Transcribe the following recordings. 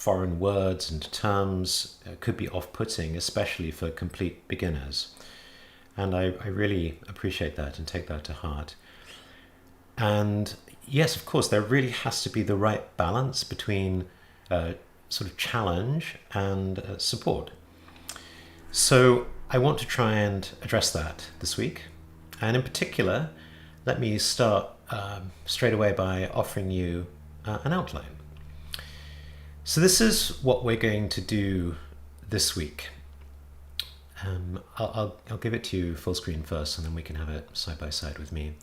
foreign words and terms could be off-putting, especially for complete beginners. And I really appreciate that and take that to heart. And yes, of course, there really has to be the right balance between sort of challenge and support. So I want to try and address that this week. And in particular, let me start straight away by offering you an outline. So this is what we're going to do this week. I'll give it to you full screen first, and then we can have it side by side with me.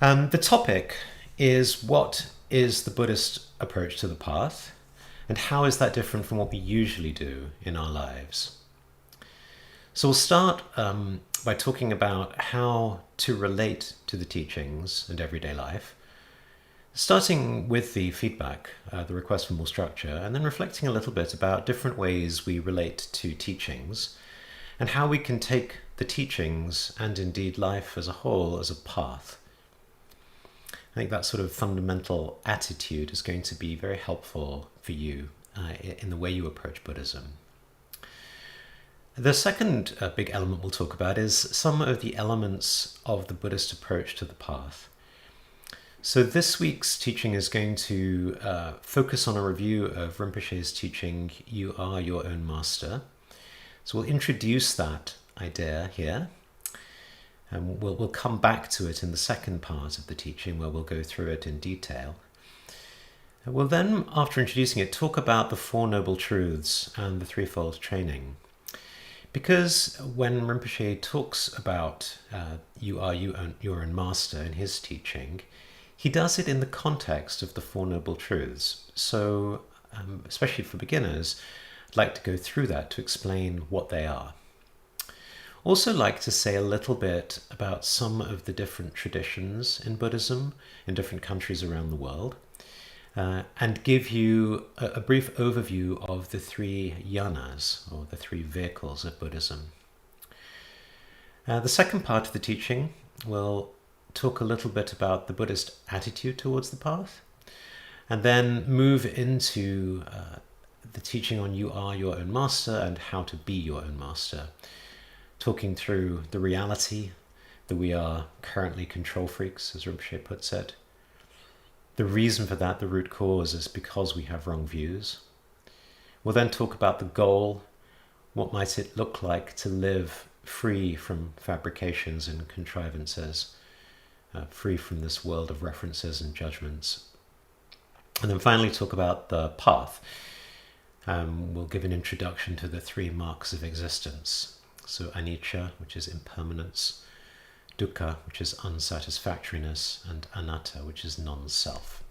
The topic is, what is the Buddhist approach to the path, and how is that different from what we usually do in our lives? So we'll start by talking about how to relate to the teachings and everyday life, starting with the feedback, the request for more structure, and then reflecting a little bit about different ways we relate to teachings and how we can take the teachings and indeed life as a whole as a path. I think that sort of fundamental attitude is going to be very helpful for you in the way you approach Buddhism. The second big element we'll talk about is some of the elements of the Buddhist approach to the path. So this week's teaching is going to focus on a review of Rinpoche's teaching, You Are Your Own Master. So we'll introduce that idea here, and we'll come back to it in the second part of the teaching, where we'll go through it in detail. And we'll then, after introducing it, talk about the Four Noble Truths and the Threefold training. Because when Rinpoche talks about You Are Your Own Master in his teaching, he does it in the context of the Four Noble Truths. So, especially for beginners, I'd like to go through that to explain what they are. Also like to say a little bit about some of the different traditions in Buddhism in different countries around the world, and give you a brief overview of the three yanas, or the three vehicles of Buddhism. The second part of the teaching will talk a little bit about the Buddhist attitude towards the path, and then move into the teaching on You Are Your Own Master and how to be your own master, talking through the reality that we are currently control freaks, as Rinpoche puts it. The reason for that, the root cause, is because we have wrong views. We'll then talk about the goal. What might it look like to live free from fabrications and contrivances, free from this world of references and judgments. And then finally talk about the path. We'll give an introduction to the three marks of existence. So anicca, which is impermanence, dukkha, which is unsatisfactoriness, and anatta, which is non-self.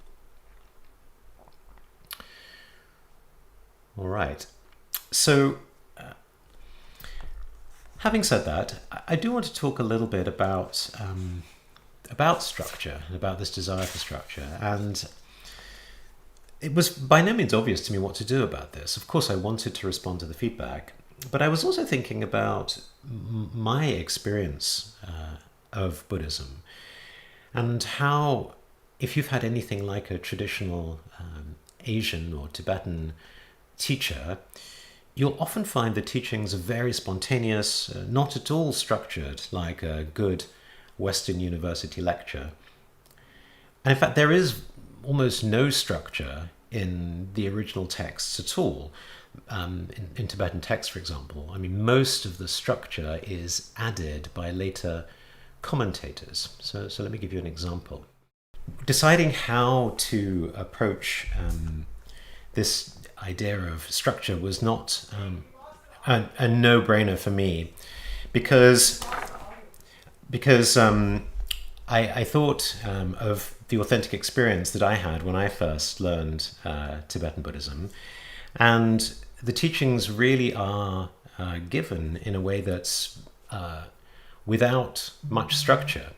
All right. So, having said that, I do want to talk a little bit about structure and about this desire for structure. And it was by no means obvious to me what to do about this. Of course, I wanted to respond to the feedback, but I was also thinking about my experience of Buddhism and how, if you've had anything like a traditional Asian or Tibetan teacher, you'll often find the teachings are very spontaneous, not at all structured like a good Western university lecture. And in fact, there is almost no structure in the original texts at all. In Tibetan texts, for example, I mean, most of the structure is added by later commentators. So let me give you an example. Deciding how to approach this idea of structure was not a no-brainer for me, because I thought of the authentic experience that I had when I first learned Tibetan Buddhism, and the teachings really are given in a way that's without much structure.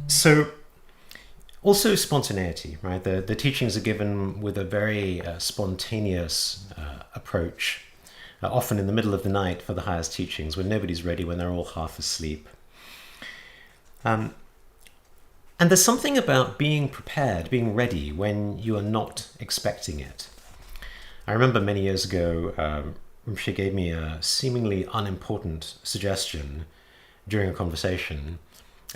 So also spontaneity, right? The teachings are given with a very spontaneous approach, often in the middle of the night for the highest teachings, when nobody's ready, when they're all half asleep. And there's something about being prepared, being ready when you are not expecting it. I remember many years ago, she gave me a seemingly unimportant suggestion during a conversation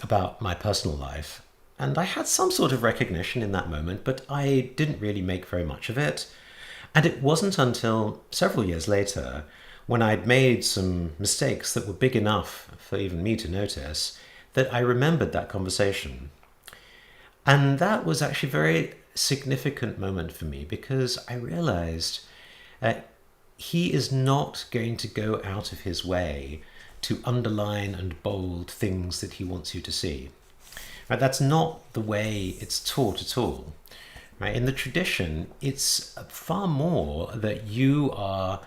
about my personal life. And I had some sort of recognition in that moment, but I didn't really make very much of it. And it wasn't until several years later, when I'd made some mistakes that were big enough for even me to notice, that I remembered that conversation. And that was actually a very significant moment for me, because I realized he is not going to go out of his way to underline and bold things that he wants you to see. Right? That's not the way it's taught at all. Right? In the tradition, it's far more that you are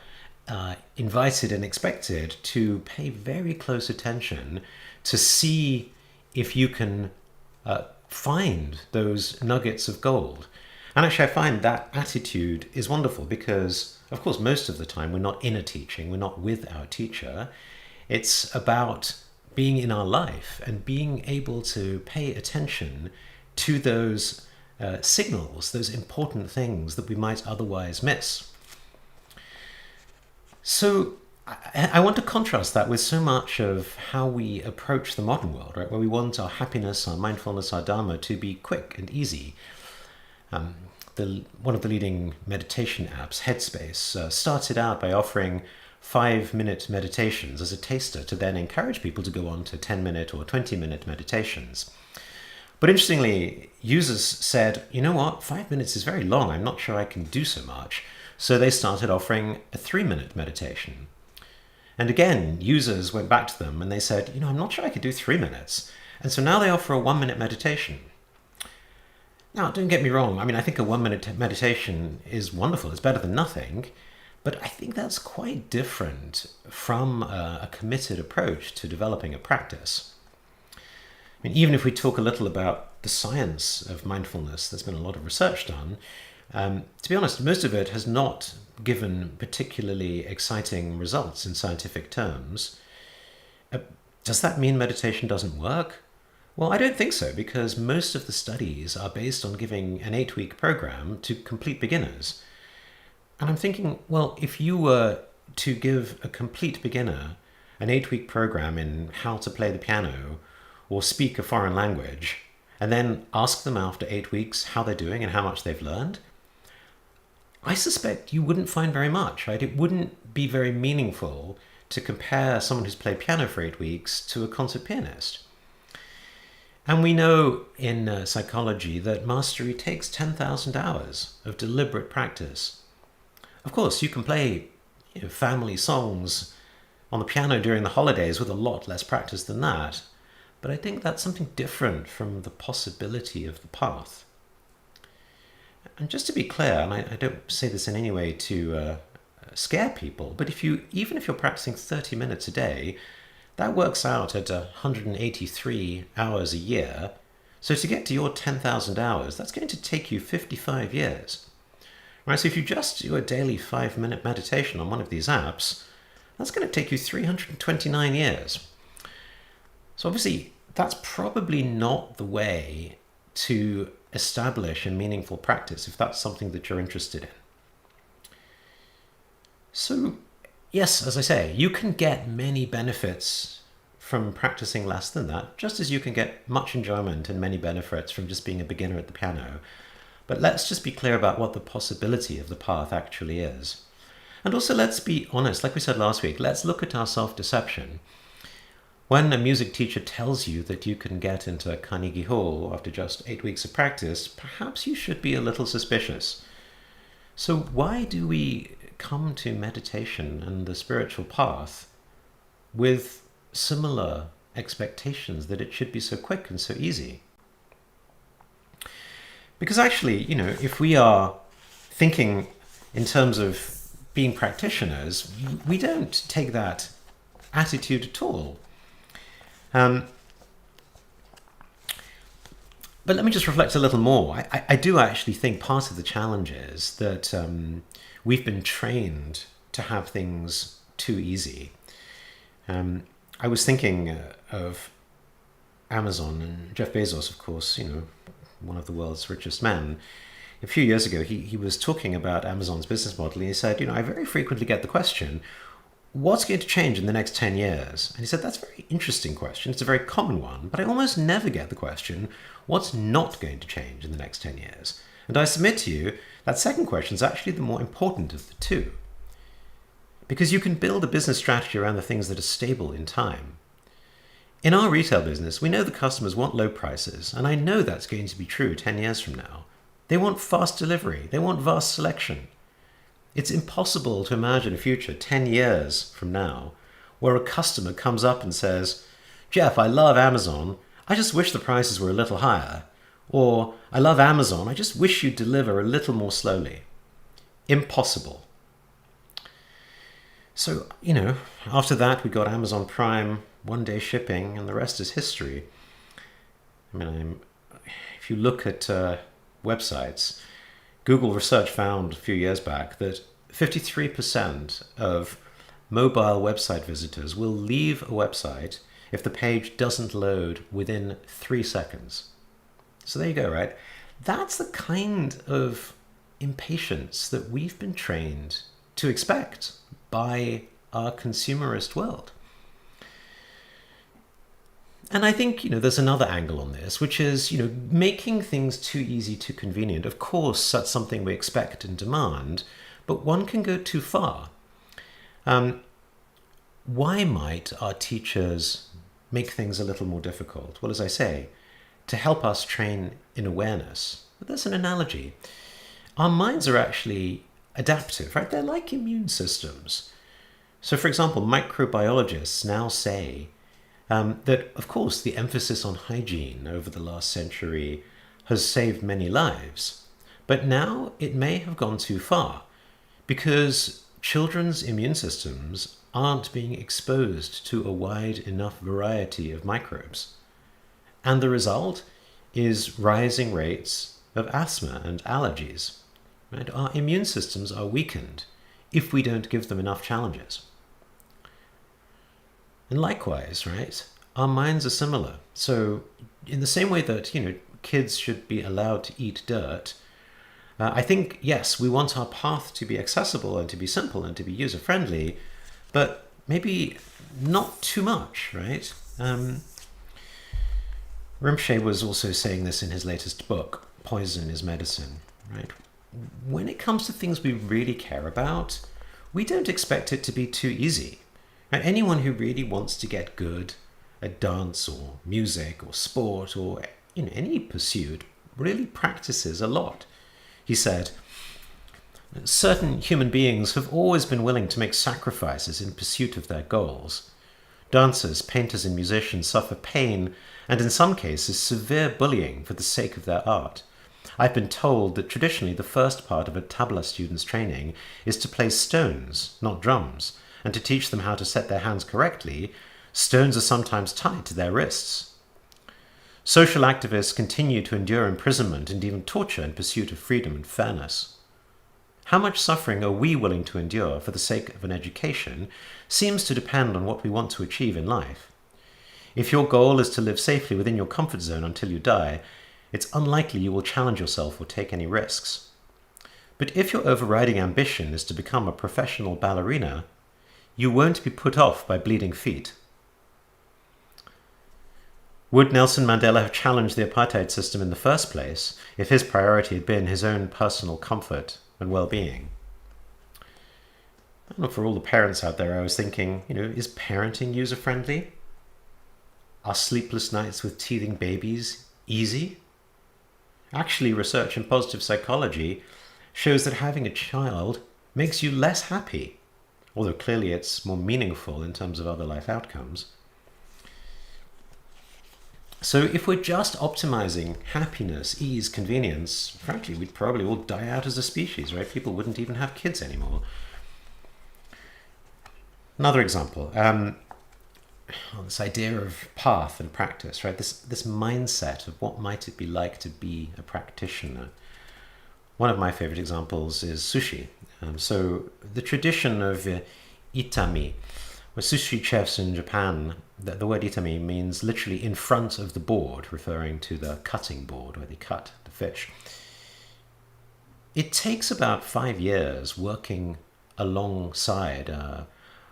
invited and expected to pay very close attention to see if you can find those nuggets of gold. And actually, I find that attitude is wonderful because, of course, most of the time we're not in a teaching, we're not with our teacher. It's about being in our life and being able to pay attention to those signals, those important things that we might otherwise miss. So I want to contrast that with so much of how we approach the modern world, right? Where we want our happiness, our mindfulness, our dharma to be quick and easy. One of the leading meditation apps, Headspace, started out by offering 5-minute meditations as a taster to then encourage people to go on to 10-minute or 20-minute meditations. But interestingly, users said, you know what, 5 minutes is very long. I'm not sure I can do so much. So they started offering a 3-minute meditation. And again, users went back to them and they said, I'm not sure I could do 3 minutes. And so now they offer a 1-minute meditation. Now, don't get me wrong. I think a 1-minute meditation is wonderful. It's better than nothing. But I think that's quite different from a committed approach to developing a practice. Even if we talk a little about the science of mindfulness, there's been a lot of research done. To be honest, most of it has not given particularly exciting results in scientific terms. Does that mean meditation doesn't work? Well, I don't think so, because most of the studies are based on giving an 8-week program to complete beginners. And I'm thinking, well, if you were to give a complete beginner an 8-week program in how to play the piano or speak a foreign language, and then ask them after 8 weeks how they're doing and how much they've learned, I suspect you wouldn't find very much, right? It wouldn't be very meaningful to compare someone who's played piano for 8 weeks to a concert pianist. And we know in psychology that mastery takes 10,000 hours of deliberate practice. Of course, you can play family songs on the piano during the holidays with a lot less practice than that, but I think that's something different from the possibility of the path. And just to be clear, and I don't say this in any way to scare people, but even if you're practicing 30 minutes a day, that works out at 183 hours a year. So to get to your 10,000 hours, that's going to take you 55 years. Right? So if you just do a daily 5-minute meditation on one of these apps, that's going to take you 329 years. So obviously, that's probably not the way to establish a meaningful practice if that's something that you're interested in. So yes, as I say, you can get many benefits from practicing less than that, just as you can get much enjoyment and many benefits from just being a beginner at the piano. But let's just be clear about what the possibility of the path actually is. And also, let's be honest, like we said last week, let's look at our self-deception. When a music teacher tells you that you can get into Carnegie Hall after just 8 weeks of practice, perhaps you should be a little suspicious. So why do we come to meditation and the spiritual path with similar expectations that it should be so quick and so easy? Because actually, if we are thinking in terms of being practitioners, we don't take that attitude at all. But let me just reflect a little more. I do actually think part of the challenge is that we've been trained to have things too easy. I was thinking of Amazon, and Jeff Bezos, of course, one of the world's richest men. A few years ago, he was talking about Amazon's business model, and he said, I very frequently get the question, what's going to change in the next 10 years? And he said, that's a very interesting question. It's a very common one, but I almost never get the question, what's not going to change in the next 10 years? And I submit to you, that second question is actually the more important of the two. Because you can build a business strategy around the things that are stable in time. In our retail business, we know the customers want low prices, and I know that's going to be true 10 years from now. They want fast delivery. They want vast selection. It's impossible to imagine a future 10 years from now where a customer comes up and says, Jeff, I love Amazon. I just wish the prices were a little higher. Or, I love Amazon. I just wish you'd deliver a little more slowly. Impossible. So, after that, we got Amazon Prime, one-day shipping, and the rest is history. If you look at websites, Google research found a few years back that 53% of mobile website visitors will leave a website if the page doesn't load within 3 seconds. So there you go, right? That's the kind of impatience that we've been trained to expect by our consumerist world. And I think, there's another angle on this, which is, making things too easy, too convenient. Of course, that's something we expect and demand, but one can go too far. Why might our teachers make things a little more difficult? Well, as I say, to help us train in awareness. But there's an analogy. Our minds are actually adaptive, right? They're like immune systems. So, for example, microbiologists now say that, of course, the emphasis on hygiene over the last century has saved many lives. But now it may have gone too far because children's immune systems aren't being exposed to a wide enough variety of microbes. And the result is rising rates of asthma and allergies. Right? Our immune systems are weakened if we don't give them enough challenges. And likewise, right, our minds are similar. So in the same way that, kids should be allowed to eat dirt, I think, yes, we want our path to be accessible and to be simple and to be user-friendly, but maybe not too much, right? Rinpoche was also saying this in his latest book, Poison is Medicine, right? When it comes to things we really care about, we don't expect it to be too easy. And anyone who really wants to get good at dance or music or sport or any pursuit really practices a lot. He said, certain human beings have always been willing to make sacrifices in pursuit of their goals. Dancers, painters, and musicians suffer pain and in some cases severe bullying for the sake of their art. I've been told that traditionally the first part of a tabla student's training is to play stones, not drums, and to teach them how to set their hands correctly. Stones are sometimes tied to their wrists. Social activists continue to endure imprisonment and even torture in pursuit of freedom and fairness. How much suffering are we willing to endure for the sake of an education seems to depend on what we want to achieve in life. If your goal is to live safely within your comfort zone until you die, it's unlikely you will challenge yourself or take any risks. But if your overriding ambition is to become a professional ballerina, you won't be put off by bleeding feet. Would Nelson Mandela have challenged the apartheid system in the first place if his priority had been his own personal comfort and well-being? And for all the parents out there, I was thinking, is parenting user-friendly? Are sleepless nights with teething babies easy? Actually, research in positive psychology shows that having a child makes you less happy, although clearly it's more meaningful in terms of other life outcomes. So if we're just optimizing happiness, ease, convenience, frankly, we'd probably all die out as a species, right? People wouldn't even have kids anymore. Another example, on this idea of path and practice, right? This mindset of what might it be like to be a practitioner. One of my favorite examples is sushi. So the tradition of itami, Well, sushi chefs in Japan, the word itami means literally in front of the board, referring to the cutting board where they cut the fish. It takes about 5 years working alongside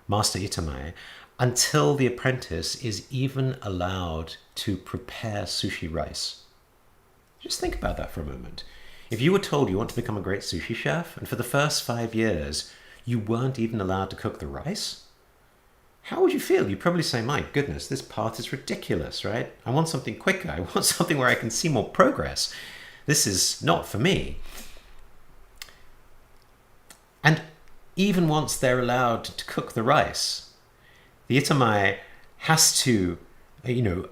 Master Itamae until the apprentice is even allowed to prepare sushi rice. Just think about that for a moment. If you were told you want to become a great sushi chef, and for the first 5 years you weren't even allowed to cook the rice, how would you feel? You'd probably say, my goodness, this path is ridiculous, right? I want something quicker. I want something where I can see more progress. This is not for me. And even once they're allowed to cook the rice, the itamae has to,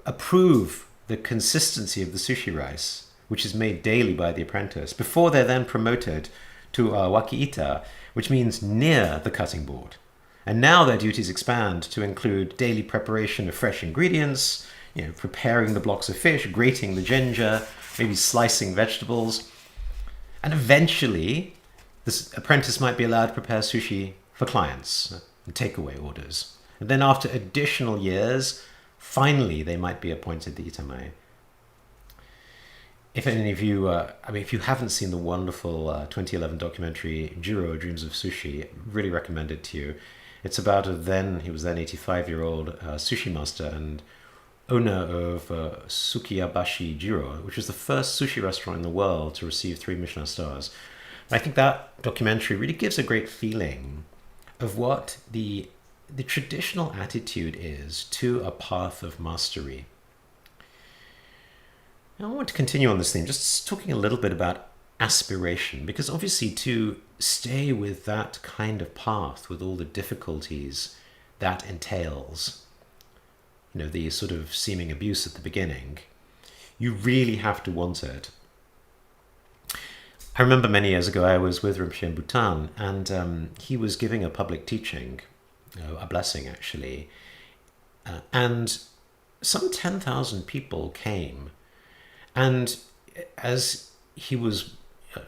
approve the consistency of the sushi rice, which is made daily by the apprentice, before they're then promoted to wakiita, which means near the cutting board. And now their duties expand to include daily preparation of fresh ingredients, preparing the blocks of fish, grating the ginger, maybe slicing vegetables. And eventually, this apprentice might be allowed to prepare sushi for clients and takeaway orders. And then after additional years, finally they might be appointed the itamae. If any of you, if you haven't seen the wonderful 2011 documentary Jiro Dreams of Sushi, really recommend it to you. It's about he was then 85-year-old sushi master and owner of Sukiyabashi Jiro, which was the first sushi restaurant in the world to receive 3 Michelin stars. I think that documentary really gives a great feeling of what the traditional attitude is to a path of mastery. Now, I want to continue on this theme, just talking a little bit about aspiration, because obviously to stay with that kind of path with all the difficulties that entails, the sort of seeming abuse at the beginning, you really have to want it. I remember many years ago I was with Rinpoche in Bhutan, and he was giving a public teaching, a blessing actually, and some 10,000 people came. And as he was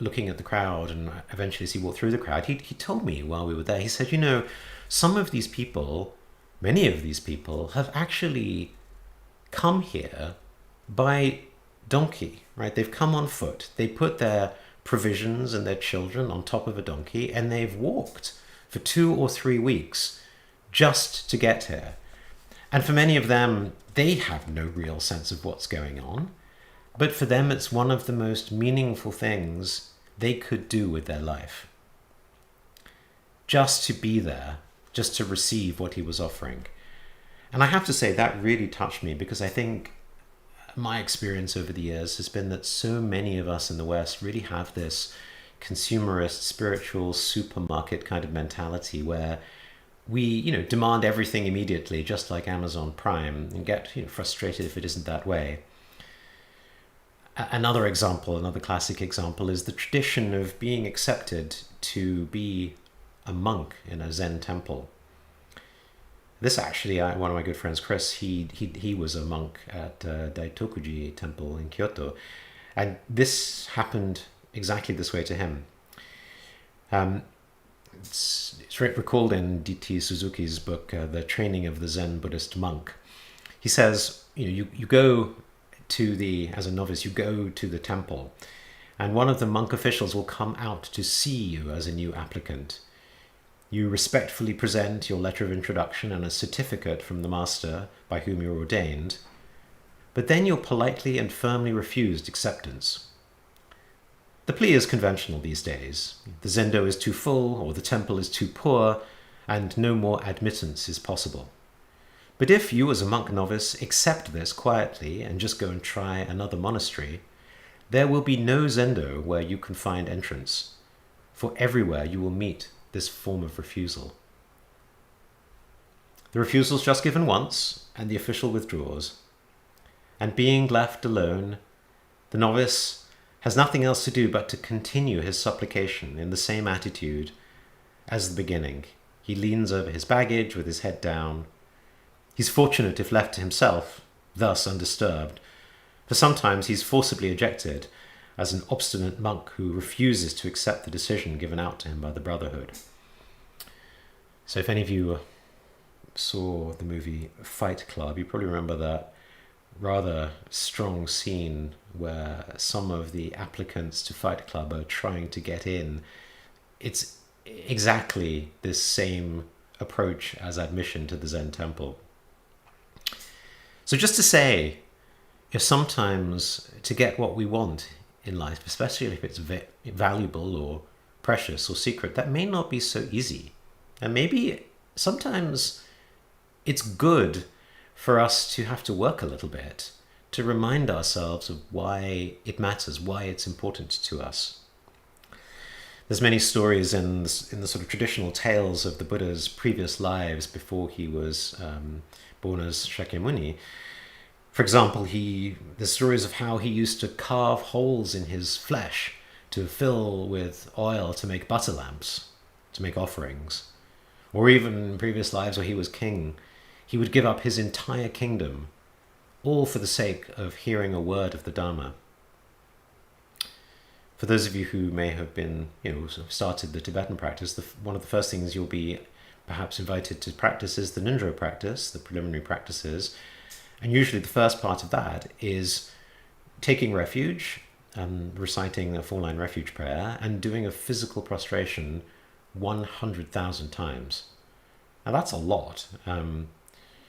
looking at the crowd, and eventually as he walked through the crowd, he told me while we were there, he said, some of these people, many of these people have actually come here by donkey, right? They've come on foot. They put their provisions and their children on top of a donkey, and they've walked for 2 or 3 weeks just to get here. And for many of them, they have no real sense of what's going on. But for them, it's one of the most meaningful things they could do with their life. Just to be there, just to receive what he was offering. And I have to say, that really touched me, because I think my experience over the years has been that so many of us in the West really have this consumerist, spiritual supermarket kind of mentality where we, demand everything immediately, just like Amazon Prime, and get frustrated if it isn't that way. Another classic example is the tradition of being accepted to be a monk in a Zen temple. This actually, one of my good friends, Chris, he was a monk at Daitokuji temple in Kyoto. And this happened exactly this way to him. It's recalled in D.T. Suzuki's book, The Training of the Zen Buddhist Monk. He says, you go as a novice, you go to the temple, and one of the monk officials will come out to see you as a new applicant. You respectfully present your letter of introduction and a certificate from the master by whom you're ordained, but then you're politely and firmly refused acceptance. The plea is conventional these days. The zendo is too full, or the temple is too poor, and no more admittance is possible. But if you as a monk novice accept this quietly and just go and try another monastery, there will be no zendo where you can find entrance, for everywhere you will meet this form of refusal. The refusal is just given once, and the official withdraws. And being left alone, the novice has nothing else to do but to continue his supplication in the same attitude as the beginning. He leans over his baggage with his head down. He's fortunate if left to himself, thus undisturbed, for sometimes he's forcibly ejected as an obstinate monk who refuses to accept the decision given out to him by the Brotherhood. So if any of you saw the movie Fight Club, you probably remember that rather strong scene where some of the applicants to Fight Club are trying to get in. It's exactly this same approach as admission to the Zen temple. So just to say, if sometimes to get what we want in life, especially if it's valuable or precious or secret, that may not be so easy. And maybe sometimes it's good for us to have to work a little bit to remind ourselves of why it matters, why it's important to us. There's many stories in the sort of traditional tales of the Buddha's previous lives before he was born as Shakyamuni. For example, there's stories of how he used to carve holes in his flesh to fill with oil to make butter lamps, to make offerings. Or even in previous lives where he was king, he would give up his entire kingdom, all for the sake of hearing a word of the Dharma. For those of you who may have been, started the Tibetan practice, one of the first things you'll be perhaps invited to practice is the Nindro practice, the preliminary practices. And usually the first part of that is taking refuge, reciting a 4-line refuge prayer, and doing a physical prostration 100,000 times. Now that's a lot.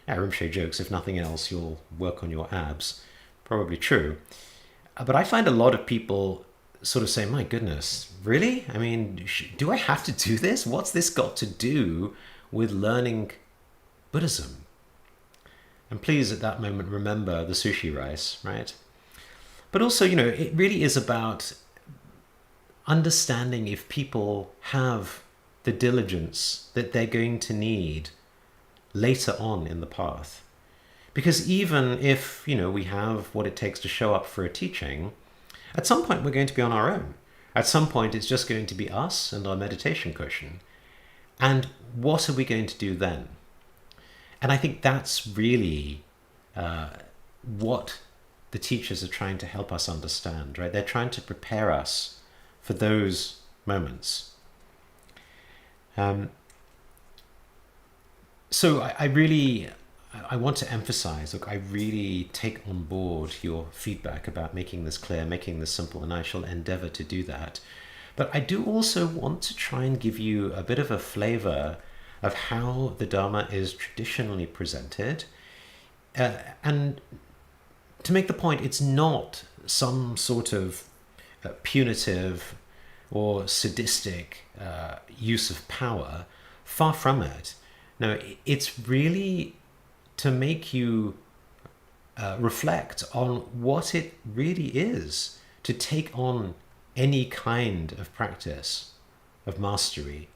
Rinpoche jokes, if nothing else, you'll work on your abs. Probably true. But I find a lot of people sort of say, my goodness, really? I mean, do I have to do this? What's this got to do with learning Buddhism? And please, at that moment, remember the sushi rice, right? But also, it really is about understanding if people have the diligence that they're going to need later on in the path. Because even if, we have what it takes to show up for a teaching, at some point we're going to be on our own. At some point it's just going to be us and our meditation cushion. And what are we going to do then? And I think that's really what the teachers are trying to help us understand, right? They're trying to prepare us for those moments. So I want to emphasize, look, I really take on board your feedback about making this clear, making this simple, and I shall endeavor to do that. But I do also want to try and give you a bit of a flavor of how the Dharma is traditionally presented. And to make the point, it's not some sort of punitive or sadistic use of power. Far from it. No, it's really to make you reflect on what it really is to take on any kind of practice of mastery.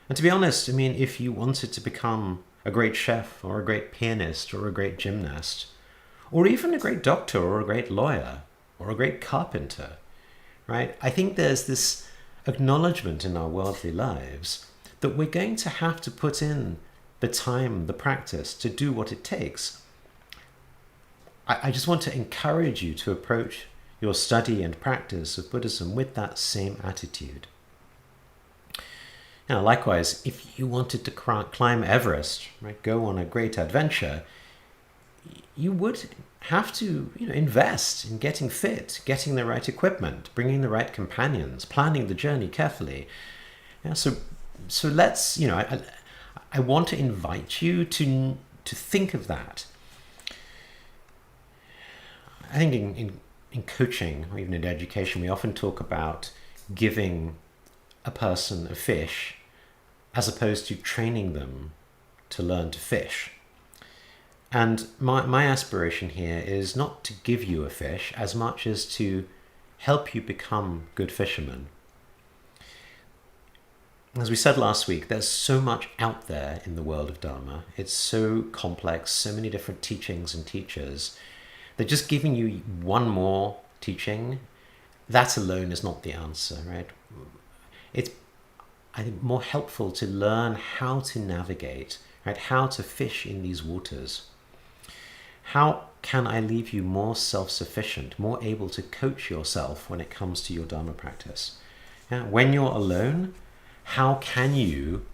And to be honest, I mean, if you wanted to become a great chef or a great pianist or a great gymnast, or even a great doctor or a great lawyer or a great carpenter, right? I think there's this acknowledgement in our worldly lives that we're going to have to put in the time, the practice to do what it takes. I just want to encourage you to approach your study and practice of Buddhism with that same attitude. Now, likewise, if you wanted to climb Everest, right, go on a great adventure, you would have to invest in getting fit, getting the right equipment, bringing the right companions, planning the journey carefully. Yeah, so let's, I want to invite you to think of that. I think in coaching or even in education, we often talk about giving a person a fish as opposed to training them to learn to fish. And my aspiration here is not to give you a fish as much as to help you become good fishermen. As we said last week, there's so much out there in the world of Dharma. It's so complex, so many different teachings and teachers, that just giving you one more teaching, that alone is not the answer, right? It's, I think, more helpful to learn how to navigate, right? How to fish in these waters. How can I leave you more self-sufficient, more able to coach yourself when it comes to your Dharma practice? Yeah? When you're alone, how can you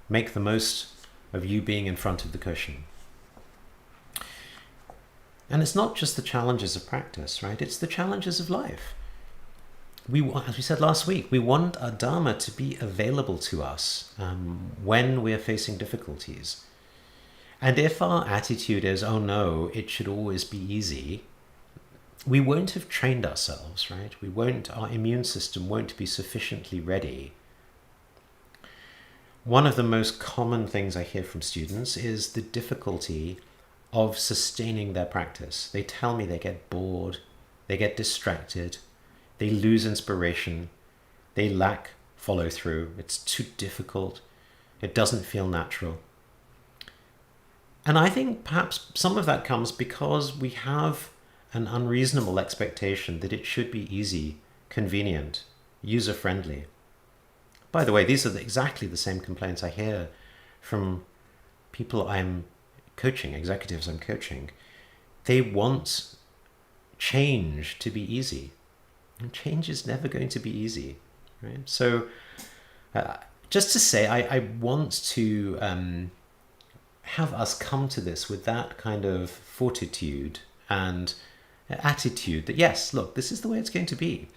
make the most of you being in front of the cushion. And it's not just the challenges of practice, right? It's the challenges of life. As we said last week, we want our dharma to be available to us when we're facing difficulties. And if our attitude is, oh no, it should always be easy, we won't have trained ourselves, right? Our immune system won't be sufficiently ready. One of the most common things I hear from students is the difficulty of sustaining their practice. They tell me they get bored, they get distracted, they lose inspiration, they lack follow-through, it's too difficult, it doesn't feel natural. And I think perhaps some of that comes because we have an unreasonable expectation that it should be easy, convenient, user-friendly. By the way, these are exactly the same complaints I hear from people I'm coaching, executives I'm coaching. They want change to be easy. And change is never going to be easy, right? So just to say, I want to have us come to this with that kind of fortitude and attitude that, yes, look, this is the way it's going to be.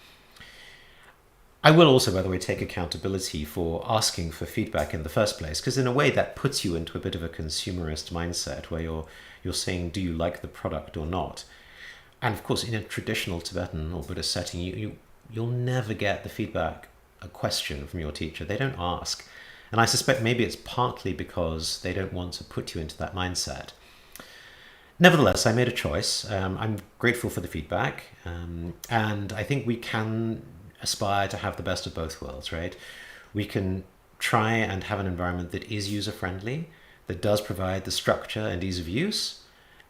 I will also, by the way, take accountability for asking for feedback in the first place, because in a way that puts you into a bit of a consumerist mindset where you're saying, do you like the product or not? And of course, in a traditional Tibetan or Buddhist setting, you'll never get the feedback, a question from your teacher. They don't ask. And I suspect maybe it's partly because they don't want to put you into that mindset. Nevertheless, I made a choice. I'm grateful for the feedback. And I think we can aspire to have the best of both worlds, right? We can try and have an environment that is user-friendly, that does provide the structure and ease of use.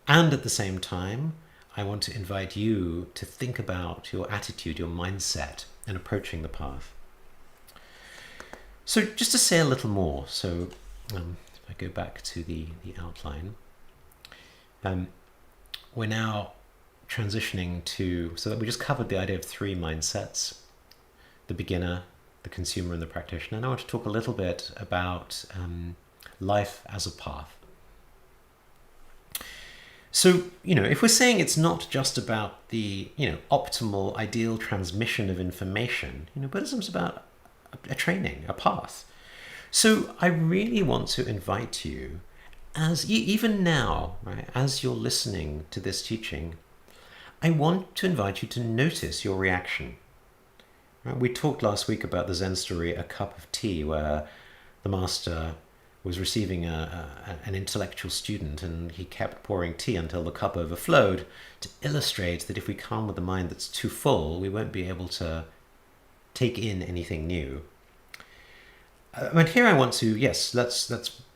And at the same time, I want to invite you to think about your attitude, your mindset, in approaching the path. So just to say a little more, so if I go back to the outline, we're now transitioning so that we just covered the idea of three mindsets: the beginner, the consumer, and the practitioner. And I want to talk a little bit about life as a path. So, if we're saying it's not just about the, optimal, ideal transmission of information, Buddhism's about a training, a path. So I really want to invite you, as even now, right, as you're listening to this teaching, I want to invite you to notice your reaction. Right? We talked last week about the Zen story, A Cup of Tea, where the master was receiving an intellectual student, and he kept pouring tea until the cup overflowed, to illustrate that if we come with a mind that's too full, we won't be able to take in anything new. And here I want to, yes, let's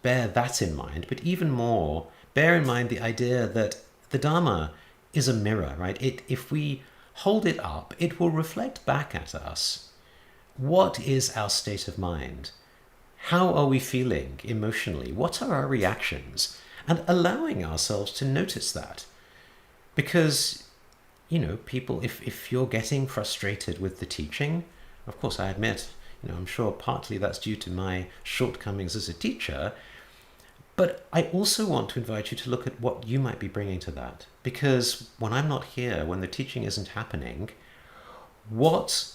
bear that in mind, but even more, bear in mind the idea that the Dharma is a mirror, right? If we hold it up, it will reflect back at us. What is our state of mind? How are we feeling emotionally? What are our reactions? And allowing ourselves to notice that. Because, people, if you're getting frustrated with the teaching, of course, I admit, I'm sure partly that's due to my shortcomings as a teacher, but I also want to invite you to look at what you might be bringing to that. Because when I'm not here, when the teaching isn't happening, what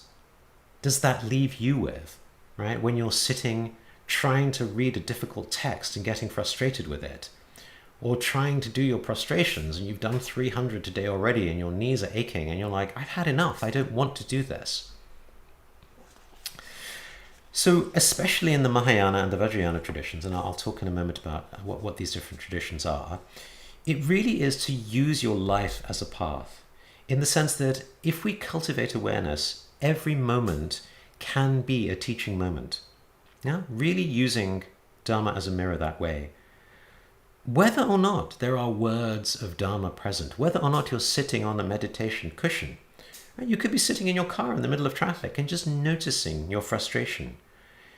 does that leave you with, right? When you're sitting trying to read a difficult text and getting frustrated with it, or trying to do your prostrations and you've done 300 today already and your knees are aching and you're like, I've had enough, I don't want to do this. So especially in the Mahayana and the Vajrayana traditions, and I'll talk in a moment about what these different traditions are, it really is to use your life as a path, in the sense that if we cultivate awareness, every moment can be a teaching moment. Yeah? Really using Dharma as a mirror that way. Whether or not there are words of Dharma present, whether or not you're sitting on a meditation cushion, right? You could be sitting in your car in the middle of traffic and just noticing your frustration.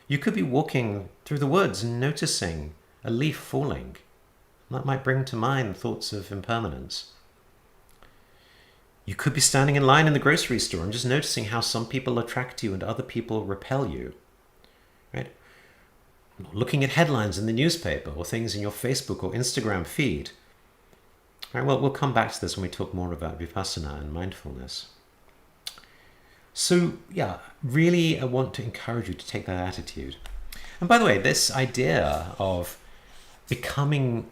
You could be walking through the woods and noticing a leaf falling. That might bring to mind thoughts of impermanence. You could be standing in line in the grocery store and just noticing how some people attract you and other people repel you. Right? looking at headlines in the newspaper or things in your Facebook or Instagram feed. All right, well, we'll come back to this when we talk more about vipassana and mindfulness. So yeah, really I want to encourage you to take that attitude. And by the way, this idea of becoming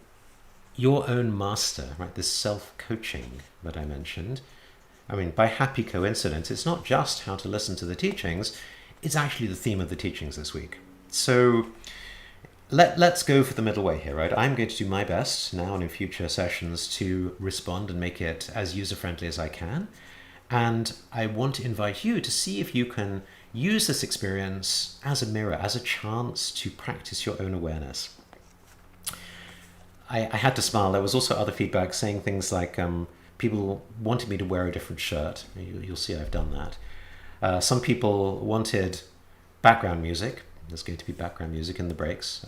your own master, right, this self-coaching that I mentioned, I mean, by happy coincidence, it's not just how to listen to the teachings, it's actually the theme of the teachings this week. So let's go for the middle way here, right? I'm going to do my best now and in future sessions to respond and make it as user-friendly as I can. And I want to invite you to see if you can use this experience as a mirror, as a chance to practice your own awareness. I had to smile. There was also other feedback saying things like people wanted me to wear a different shirt. You'll see I've done that. Some people wanted background music. There's going to be background music in the breaks.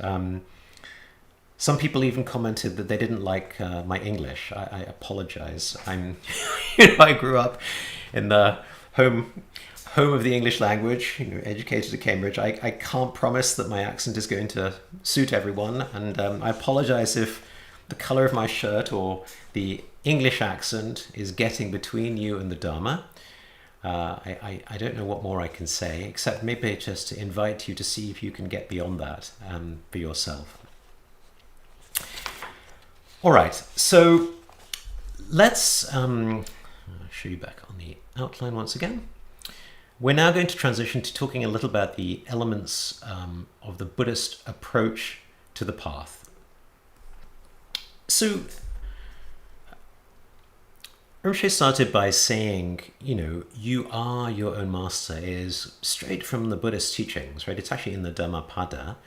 Some people even commented that they didn't like my English. I apologize. I grew up in the home of the English language, educated at Cambridge. I can't promise that my accent is going to suit everyone, and I apologize if the color of my shirt or the English accent is getting between you and the Dharma. I don't know what more I can say, except maybe just to invite you to see if you can get beyond that for yourself. All right, so let's show you back on the outline once again. We're now going to transition to talking a little about the elements of the Buddhist approach to the path. So Rinpoche started by saying, you are your own master is straight from the Buddhist teachings, right? It's actually in the Dhammapada,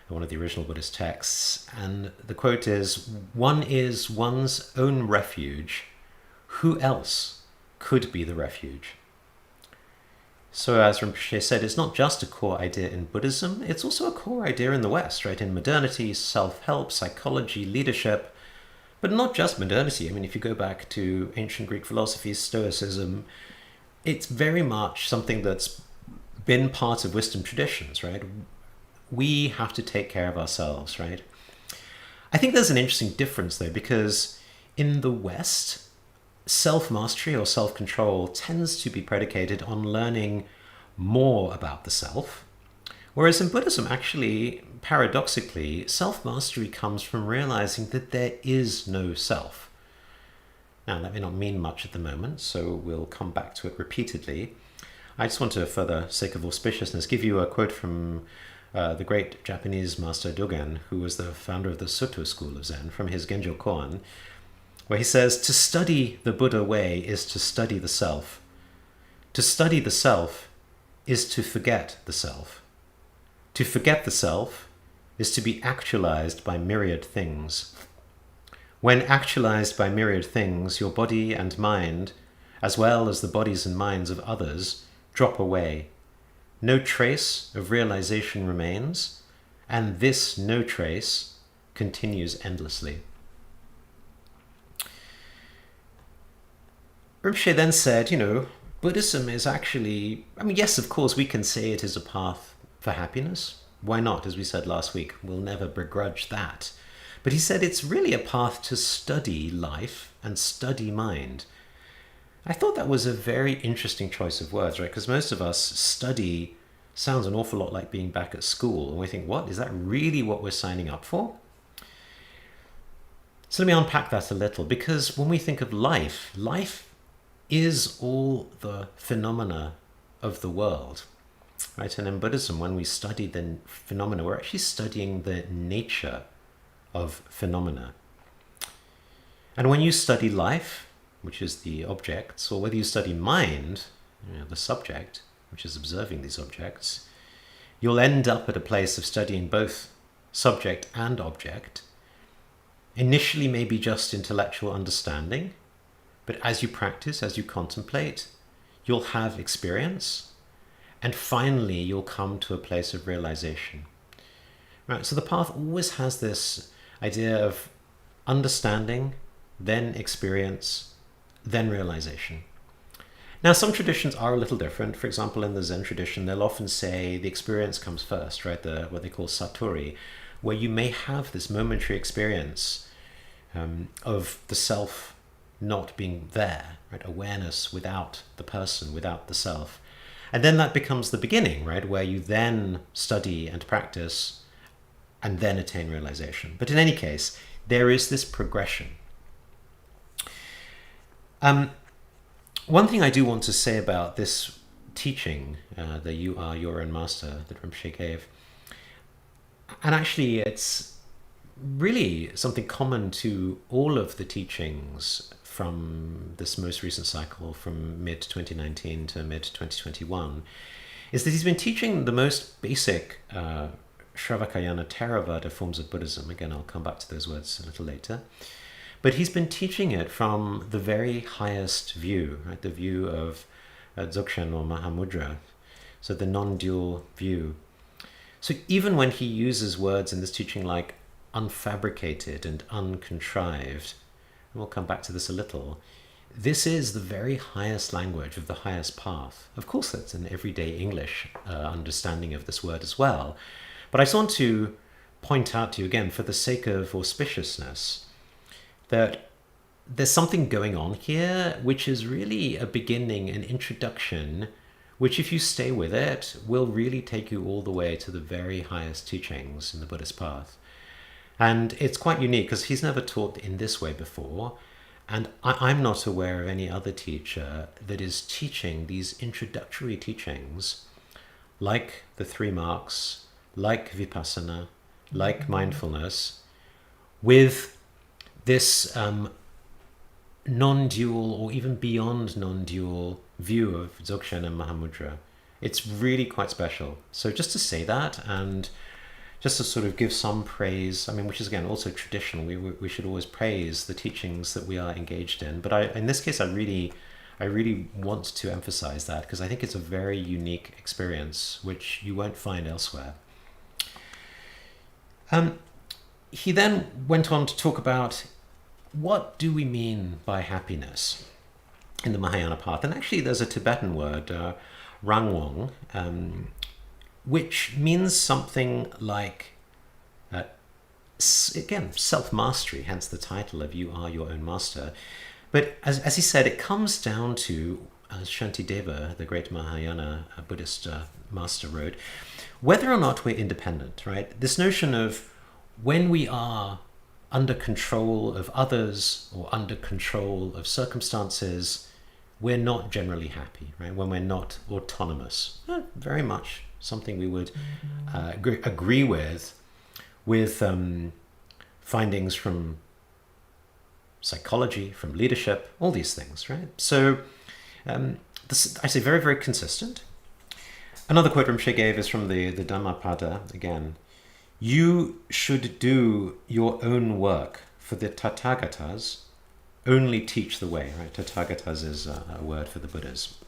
one of the original Buddhist texts. And the quote is, "One is one's own refuge. Who else could be the refuge?" So as Rinpoche said, it's not just a core idea in Buddhism, it's also a core idea in the West, right? In modernity, self-help, psychology, leadership, but not just modernity. I mean, if you go back to ancient Greek philosophy, Stoicism, it's very much something that's been part of wisdom traditions, right? We have to take care of ourselves, right? I think there's an interesting difference though, because in the West, self-mastery or self-control tends to be predicated on learning more about the self. Whereas in Buddhism, actually, paradoxically, self-mastery comes from realizing that there is no self. Now, that may not mean much at the moment, so we'll come back to it repeatedly. I just want to, for the sake of auspiciousness, give you a quote from the great Japanese master Dogen, who was the founder of the Soto school of Zen, from his Genjo Koan, where he says, "To study the Buddha way is to study the self. To study the self is to forget the self. To forget the self is to be actualized by myriad things. When actualized by myriad things, your body and mind, as well as the bodies and minds of others, drop away. No trace of realization remains, and this no trace continues endlessly." Rinpoche then said, Buddhism is actually, yes, of course, we can say it is a path for happiness. Why not? As we said last week, we'll never begrudge that. But he said it's really a path to study life and study mind. I thought that was a very interesting choice of words, right? Because most of us, study sounds an awful lot like being back at school. And we think, what? Is that really what we're signing up for? So let me unpack that a little. Because when we think of life is all the phenomena of the world, right? And in Buddhism, when we study the phenomena, we're actually studying the nature of phenomena. And when you study life, which is the objects, or whether you study mind, the subject, which is observing these objects, you'll end up at a place of studying both subject and object. Initially, maybe just intellectual understanding, but as you practice, as you contemplate, you'll have experience, and finally you'll come to a place of realization. Right? So the path always has this idea of understanding, then experience, then realization. Now, some traditions are a little different. For example, in the Zen tradition, they'll often say the experience comes first, right? What they call satori, where you may have this momentary experience of the self not being there, right? Awareness without the person, without the self. And then that becomes the beginning, right? Where you then study and practice and then attain realization. But in any case, there is this progression. One thing I do want to say about this teaching, that you are your own master, that Rinpoche gave, and actually it's really something common to all of the teachings from this most recent cycle, from mid-2019 to mid-2021, is that he's been teaching the most basic Shravakayana Theravada forms of Buddhism. Again, I'll come back to those words a little later. But he's been teaching it from the very highest view, right? The view of Dzogchen or Mahamudra, so the non-dual view. So even when he uses words in this teaching like unfabricated and uncontrived, and we'll come back to this a little, this is the very highest language of the highest path. Of course, that's an everyday English understanding of this word as well. But I just want to point out to you again, for the sake of auspiciousness, that there's something going on here which is really a beginning, an introduction, which if you stay with it, will really take you all the way to the very highest teachings in the Buddhist path. And it's quite unique because he's never taught in this way before, and I'm not aware of any other teacher that is teaching these introductory teachings like the 3 marks, like vipassana, like mindfulness, with this non-dual or even beyond non-dual view of Dzogchen and Mahamudra. It's really quite special. So just to say that, and just to sort of give some praise, I mean, which is again also traditional, we should always praise the teachings that we are engaged in. But in this case, I really want to emphasize that because I think it's a very unique experience which you won't find elsewhere. He then went on to talk about what do we mean by happiness in the Mahayana path. And actually there's a Tibetan word, rangwong, which means something like, again, self-mastery, hence the title of You Are Your Own Master. But as he said, it comes down to, as Shantideva, the great Mahayana Buddhist master, wrote, whether or not we're independent, right? This notion of when we are under control of others or under control of circumstances, we're not generally happy, right? When we're not autonomous. Very much something we would agree with findings from psychology, from leadership, all these things, right? So this, I say, very, very consistent. Another quote Rinpoche gave is from the Dhammapada, again. You should do your own work, for the Tathagatas only teach the way, right? Tathagatas is a word for the Buddhas.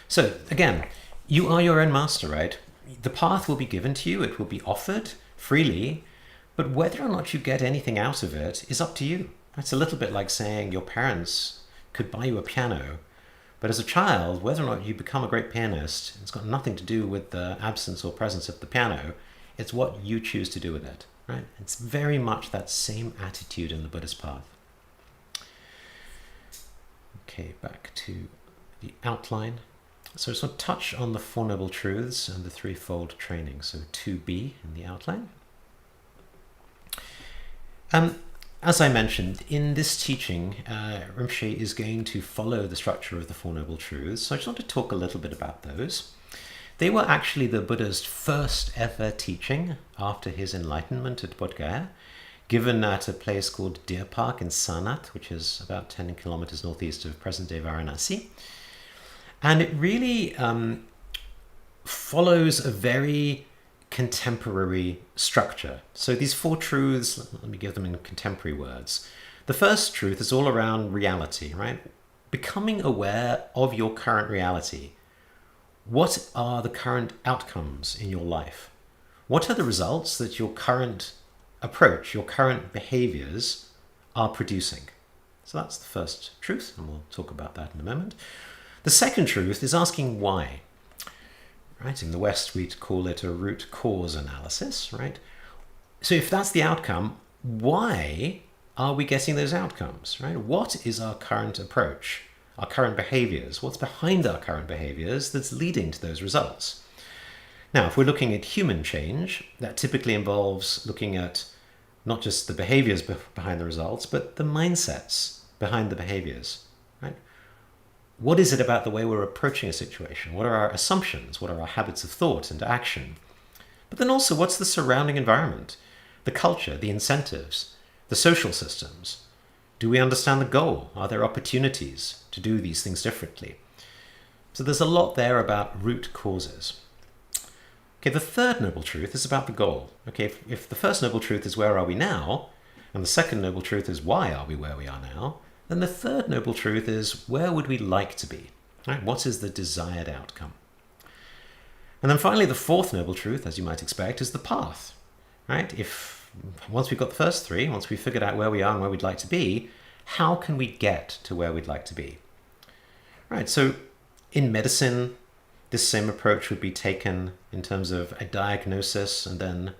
So again, you are your own master, right? The path will be given to you, it will be offered freely, but whether or not you get anything out of it is up to you. It's a little bit like saying your parents could buy you a piano, but as a child, whether or not you become a great pianist, it's got nothing to do with the absence or presence of the piano. It's what you choose to do with it, right? It's very much that same attitude in the Buddhist path. Okay, back to the outline. So just want to touch on the Four Noble Truths and the Threefold training. So 2b in the outline. As I mentioned, in this teaching, Rinpoche is going to follow the structure of the Four Noble Truths. So I just want to talk a little bit about those. They were actually the Buddha's first ever teaching after his enlightenment at Bodh Gaya, given at a place called Deer Park in Sarnath, which is about 10 kilometers northeast of present-day Varanasi. And it really follows a very contemporary structure. So these 4 truths, let me give them in contemporary words. The first truth is all around reality, right? Becoming aware of your current reality. What are the current outcomes in your life? What are the results that your current approach, your current behaviors are producing? So that's the first truth, and we'll talk about that in a moment. The second truth is asking why. Right? In the West, we'd call it a root cause analysis, right? So if that's the outcome, why are we getting those outcomes, right? What is our current approach, our current behaviors? What's behind our current behaviors that's leading to those results? Now, if we're looking at human change, that typically involves looking at not just the behaviors behind the results, but the mindsets behind the behaviors, right? What is it about the way we're approaching a situation? What are our assumptions? What are our habits of thought and action? But then also, what's the surrounding environment, the culture, the incentives, the social systems? Do we understand the goal? Are there opportunities to do these things differently? So there's a lot there about root causes. Okay, the third noble truth is about the goal. Okay, if the first noble truth is where are we now, and the second noble truth is why are we where we are now, then the third noble truth is where would we like to be? Right? What is the desired outcome? And then finally, the fourth noble truth, as you might expect, is the path. Right? If once we've got the first three, once we've figured out where we are and where we'd like to be, how can we get to where we'd like to be? Right, so in medicine, this same approach would be taken in terms of a diagnosis and then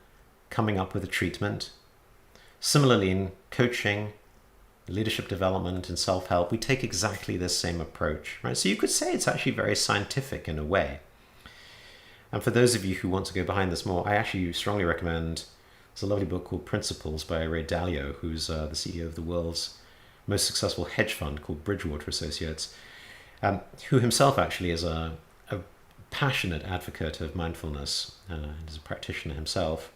coming up with a treatment. Similarly, in coaching, leadership development, and self-help, we take exactly this same approach, right? So you could say it's actually very scientific in a way. And for those of you who want to go behind this more, I actually strongly recommend, there's a lovely book called Principles by Ray Dalio, who's the CEO of the world's most successful hedge fund called Bridgewater Associates, who himself actually is a passionate advocate of mindfulness and is a practitioner himself.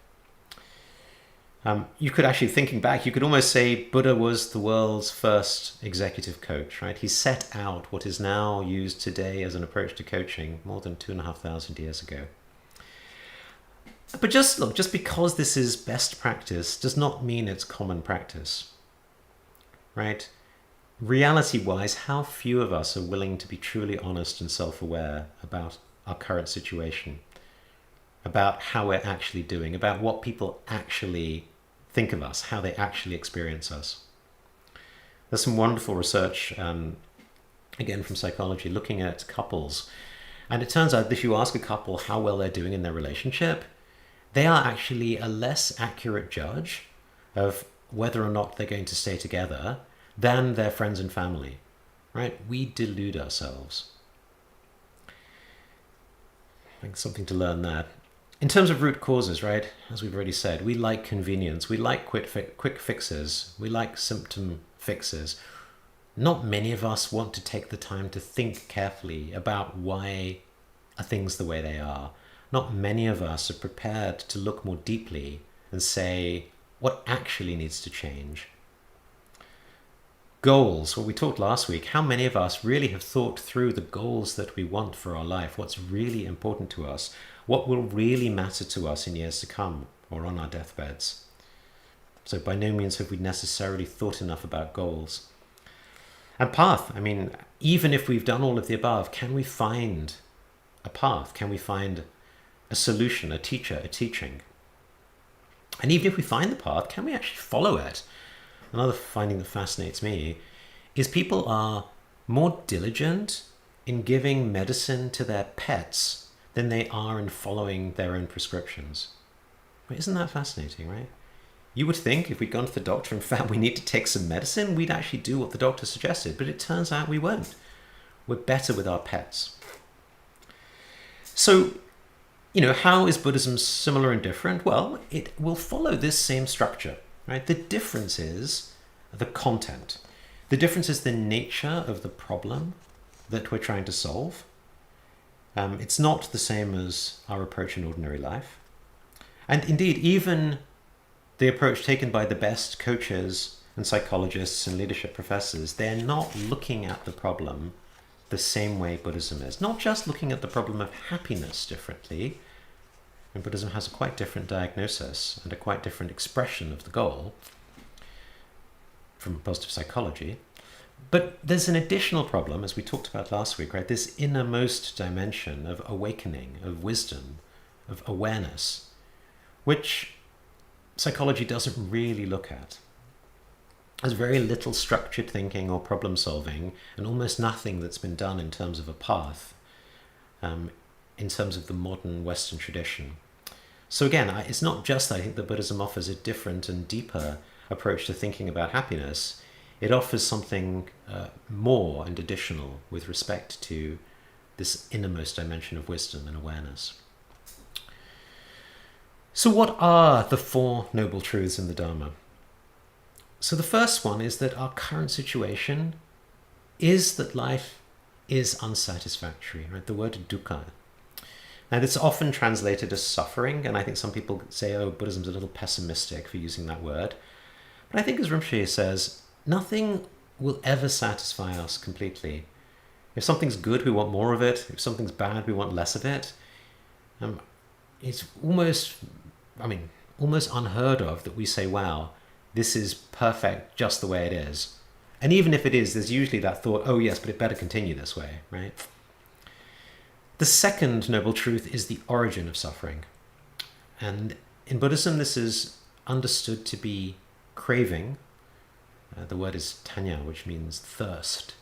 You could actually, thinking back, you could almost say Buddha was the world's first executive coach, right? He set out what is now used today as an approach to coaching more than 2,500 years ago. But just because this is best practice does not mean it's common practice, right? Reality-wise, how few of us are willing to be truly honest and self-aware about our current situation, about how we're actually doing, about what people actually think of us, how they actually experience us. There's some wonderful research, again from psychology, looking at couples. And it turns out that if you ask a couple how well they're doing in their relationship, they are actually a less accurate judge of whether or not they're going to stay together than their friends and family, right? We delude ourselves. I think something to learn there. In terms of root causes, right, as we've already said, we like convenience, we like quick fixes, we like symptom fixes. Not many of us want to take the time to think carefully about why are things the way they are. Not many of us are prepared to look more deeply and say what actually needs to change. Goals, what we talked last week, how many of us really have thought through the goals that we want for our life, what's really important to us, what will really matter to us in years to come or on our deathbeds. So by no means have we necessarily thought enough about goals. And path, I mean, even if we've done all of the above, can we find a path? Can we find a solution, a teacher, a teaching? And even if we find the path, can we actually follow it? Another finding that fascinates me is people are more diligent in giving medicine to their pets than they are in following their own prescriptions. Isn't that fascinating, right? You would think if we'd gone to the doctor and found we need to take some medicine, we'd actually do what the doctor suggested, but it turns out we won't. We're better with our pets. So, how is Buddhism similar and different? Well, it will follow this same structure. Right? The difference is the content. The difference is the nature of the problem that we're trying to solve. It's not the same as our approach in ordinary life. And indeed, even the approach taken by the best coaches and psychologists and leadership professors, they're not looking at the problem the same way Buddhism is. Not just looking at the problem of happiness differently. And Buddhism has a quite different diagnosis and a quite different expression of the goal from positive psychology. But there's an additional problem, as we talked about last week, right? This innermost dimension of awakening, of wisdom, of awareness, which psychology doesn't really look at. There's very little structured thinking or problem solving, and almost nothing that's been done in terms of a path, in terms of the modern Western tradition. So again, it's not just that I think that Buddhism offers a different and deeper approach to thinking about happiness. It offers something more and additional with respect to this innermost dimension of wisdom and awareness. So what are the four noble truths in the Dharma? So the first one is that our current situation is that life is unsatisfactory, right? The word dukkha. Now it's often translated as suffering, and I think some people say, oh, Buddhism's a little pessimistic for using that word. But I think as Rinpoche says, nothing will ever satisfy us completely. If something's good, we want more of it. If something's bad, we want less of it. It's almost unheard of that we say, wow, this is perfect just the way it is. And even if it is, there's usually that thought, oh yes, but it better continue this way, right? The second noble truth is the origin of suffering. And in Buddhism, this is understood to be craving. The word is tanya, which means thirst.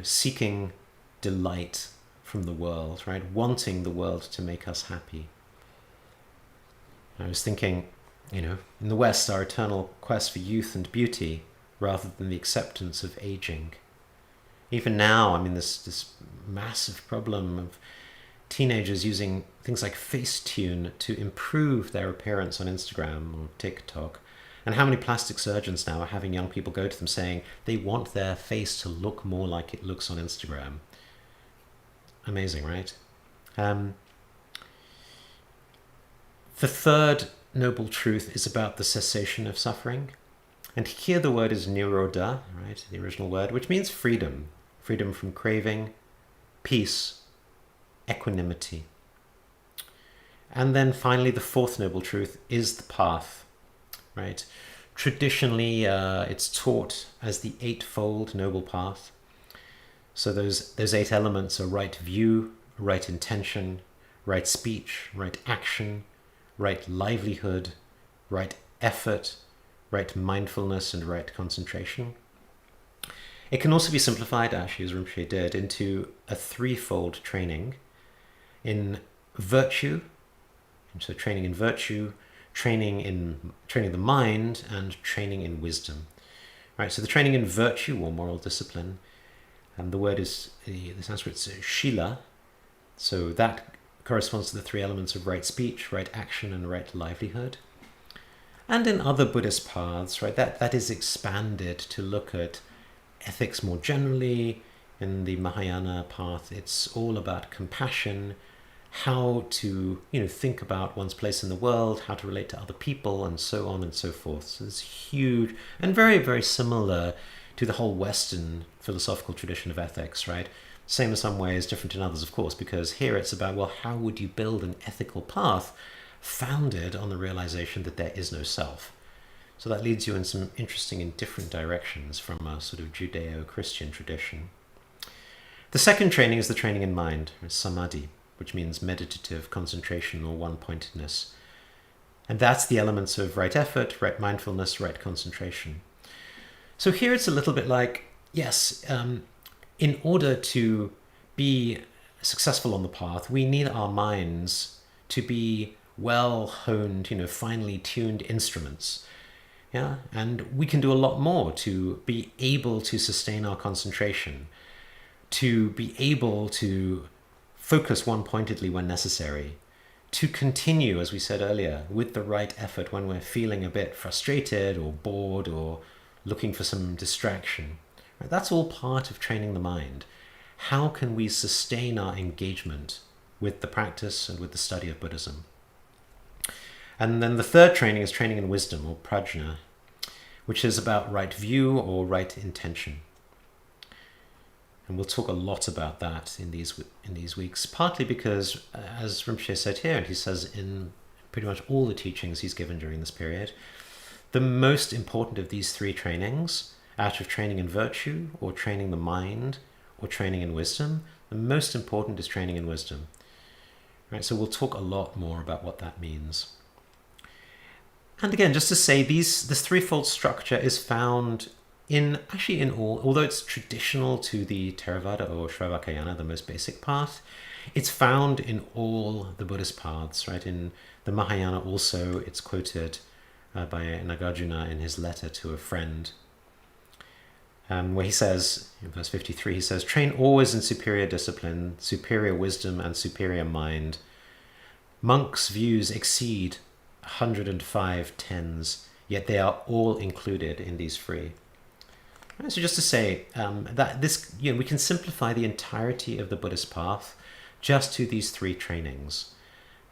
Seeking delight from the world, right? Wanting the world to make us happy. I was thinking, in the West, our eternal quest for youth and beauty rather than the acceptance of aging. Even now, this massive problem of teenagers using things like Facetune to improve their appearance on Instagram or TikTok. And how many plastic surgeons now are having young people go to them saying they want their face to look more like it looks on Instagram. Amazing, right? The third noble truth is about the cessation of suffering. And here the word is nirodha, right? The original word, which means freedom. Freedom from craving, peace, equanimity. And then finally, the fourth noble truth is the path, right? Traditionally, it's taught as the eightfold noble path. So those 8 elements are right view, right intention, right speech, right action, right livelihood, right effort, right mindfulness, and right concentration. It can also be simplified, actually, as Rinpoche did, into a threefold training in virtue, so training in virtue, training the mind, and training in wisdom. Right, so the training in virtue or moral discipline, and the word is, the Sanskrit's shila, so that corresponds to the 3 elements of right speech, right action, and right livelihood. And in other Buddhist paths, right, that is expanded to look at ethics more generally. In the Mahayana path, it's all about compassion, how to think about one's place in the world, how to relate to other people, and so on and so forth. So it's huge and very, very similar to the whole Western philosophical tradition of ethics, right? Same in some ways, different in others, of course, because here it's about, well, how would you build an ethical path founded on the realization that there is no self? So that leads you in some interesting and different directions from a sort of Judeo-Christian tradition. The second training is the training in mind, or samadhi, which means meditative concentration or one-pointedness. And that's the elements of right effort, right mindfulness, right concentration. So here it's a little bit like, yes, in order to be successful on the path, we need our minds to be well-honed, finely tuned instruments. Yeah, and we can do a lot more to be able to sustain our concentration, to be able to focus one-pointedly when necessary, to continue, as we said earlier, with the right effort when we're feeling a bit frustrated or bored or looking for some distraction. Right? That's all part of training the mind. How can we sustain our engagement with the practice and with the study of Buddhism? And then the third training is training in wisdom, or prajna, which is about right view or right intention. And we'll talk a lot about that in these weeks, partly because, as Rinpoche said here, and he says in pretty much all the teachings he's given during this period, the most important of these 3 trainings, out of training in virtue, or training the mind, or training in wisdom, the most important is training in wisdom. Right, so we'll talk a lot more about what that means. And again, just to say, this threefold structure is found in all, although it's traditional to the Theravada or Shravakayana, the most basic path, it's found in all the Buddhist paths, right? In the Mahayana also, it's quoted by Nagarjuna in his letter to a friend, where he says, in verse 53, he says, "Train always in superior discipline, superior wisdom, and superior mind. Monks' views exceed 105 tens, yet they are all included in these three." Right, so just to say that this, we can simplify the entirety of the Buddhist path just to these three trainings.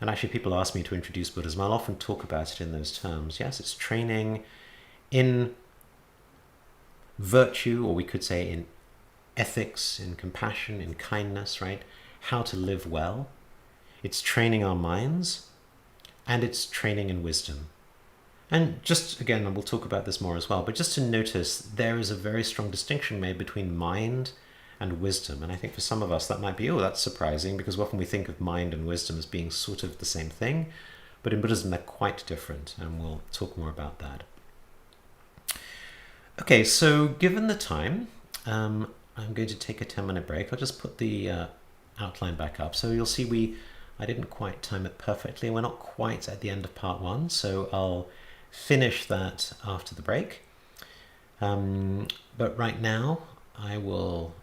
And actually, people ask me to introduce Buddhism. I'll often talk about it in those terms. Yes, it's training in virtue, or we could say in ethics, in compassion, in kindness, right? How to live well. It's training our minds, and it's training in wisdom. And just, again, we'll talk about this more as well, but just to notice, there is a very strong distinction made between mind and wisdom. And I think for some of us that might be, oh, that's surprising, because often we think of mind and wisdom as being sort of the same thing, but in Buddhism they're quite different, and we'll talk more about that. Okay, so given the time, I'm going to take a 10-minute break. I'll just put the outline back up. So you'll see I didn't quite time it perfectly. We're not quite at the end of part one, so I'll finish that after the break. But right now, I will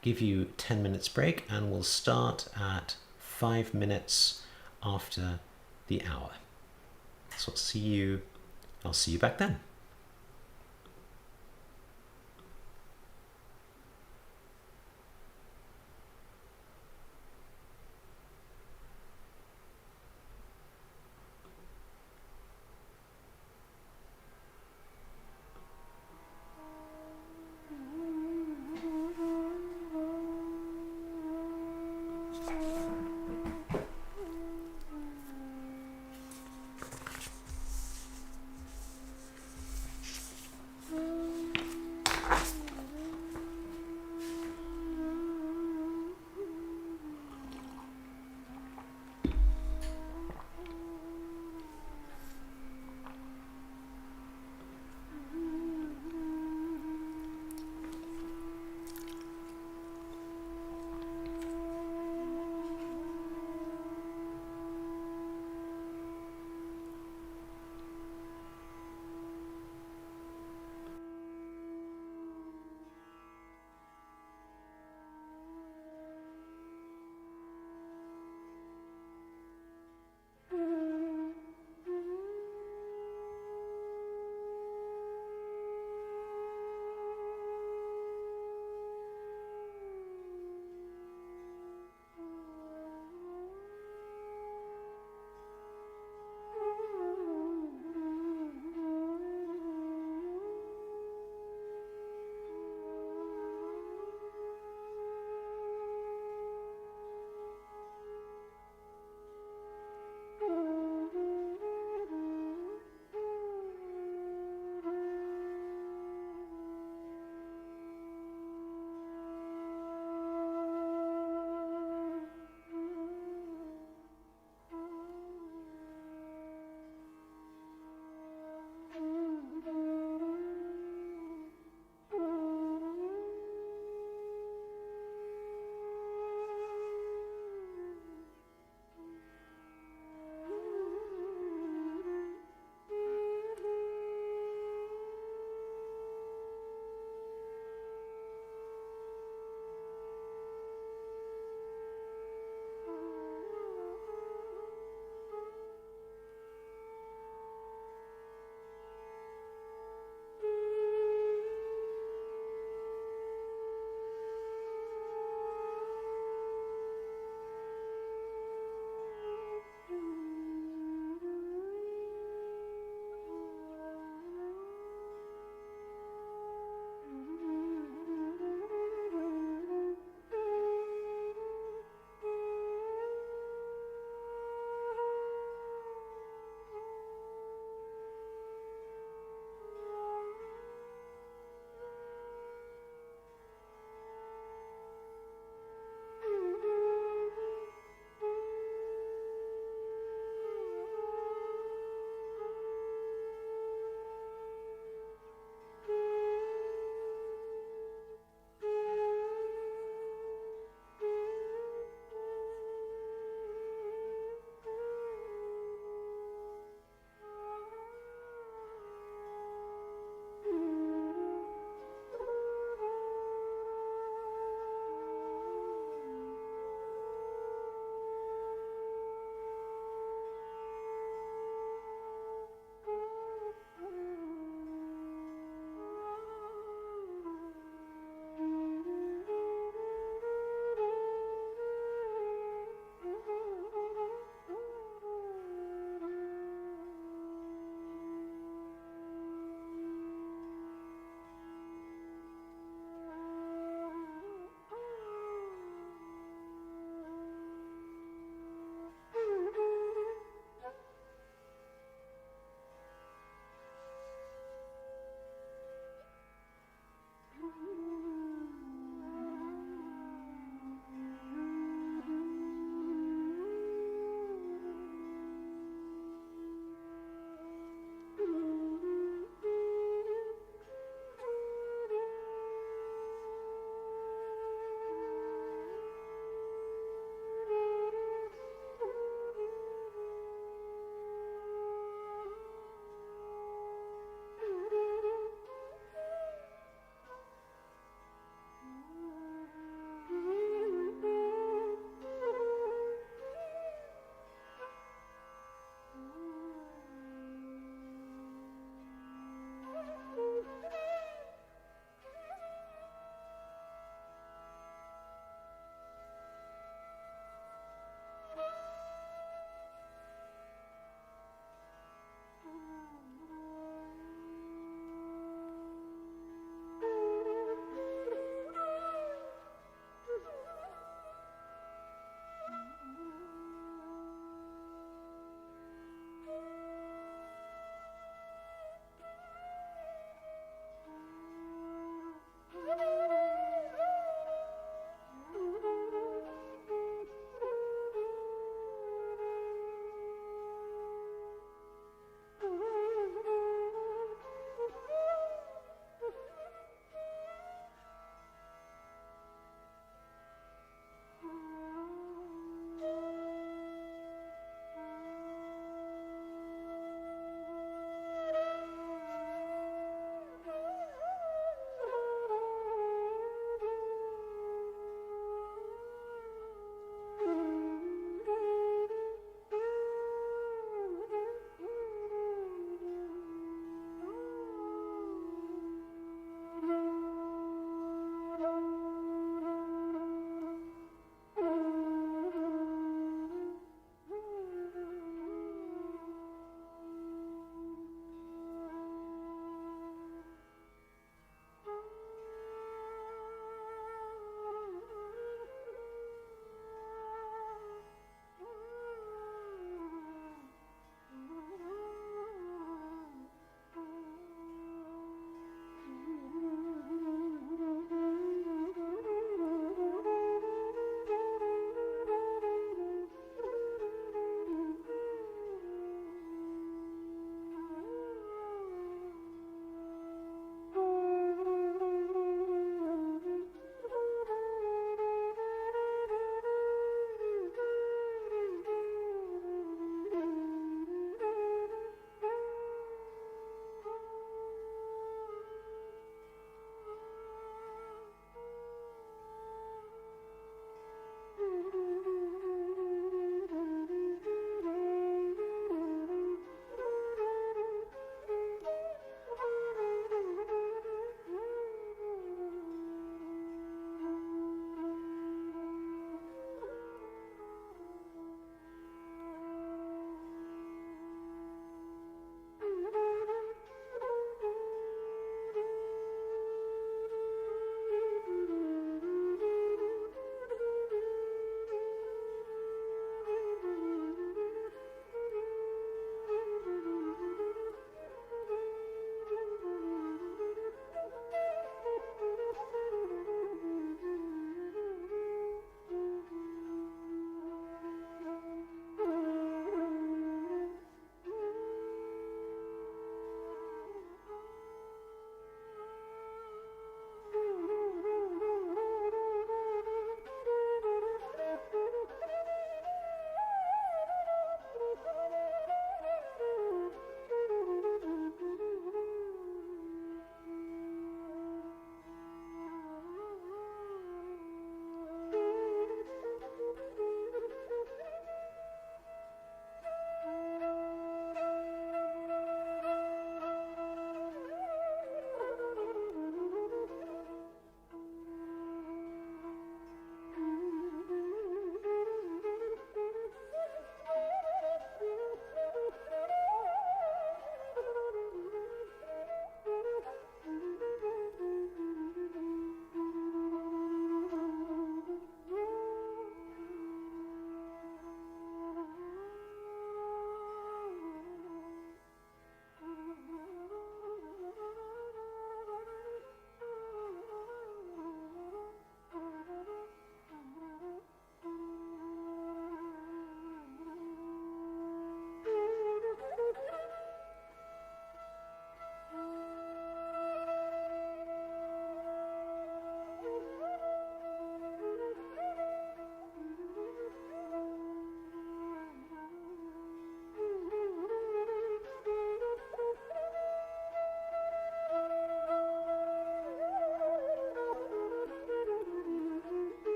give you 10 minutes break, and we'll start at 5 minutes after the hour. So I'll see you back then.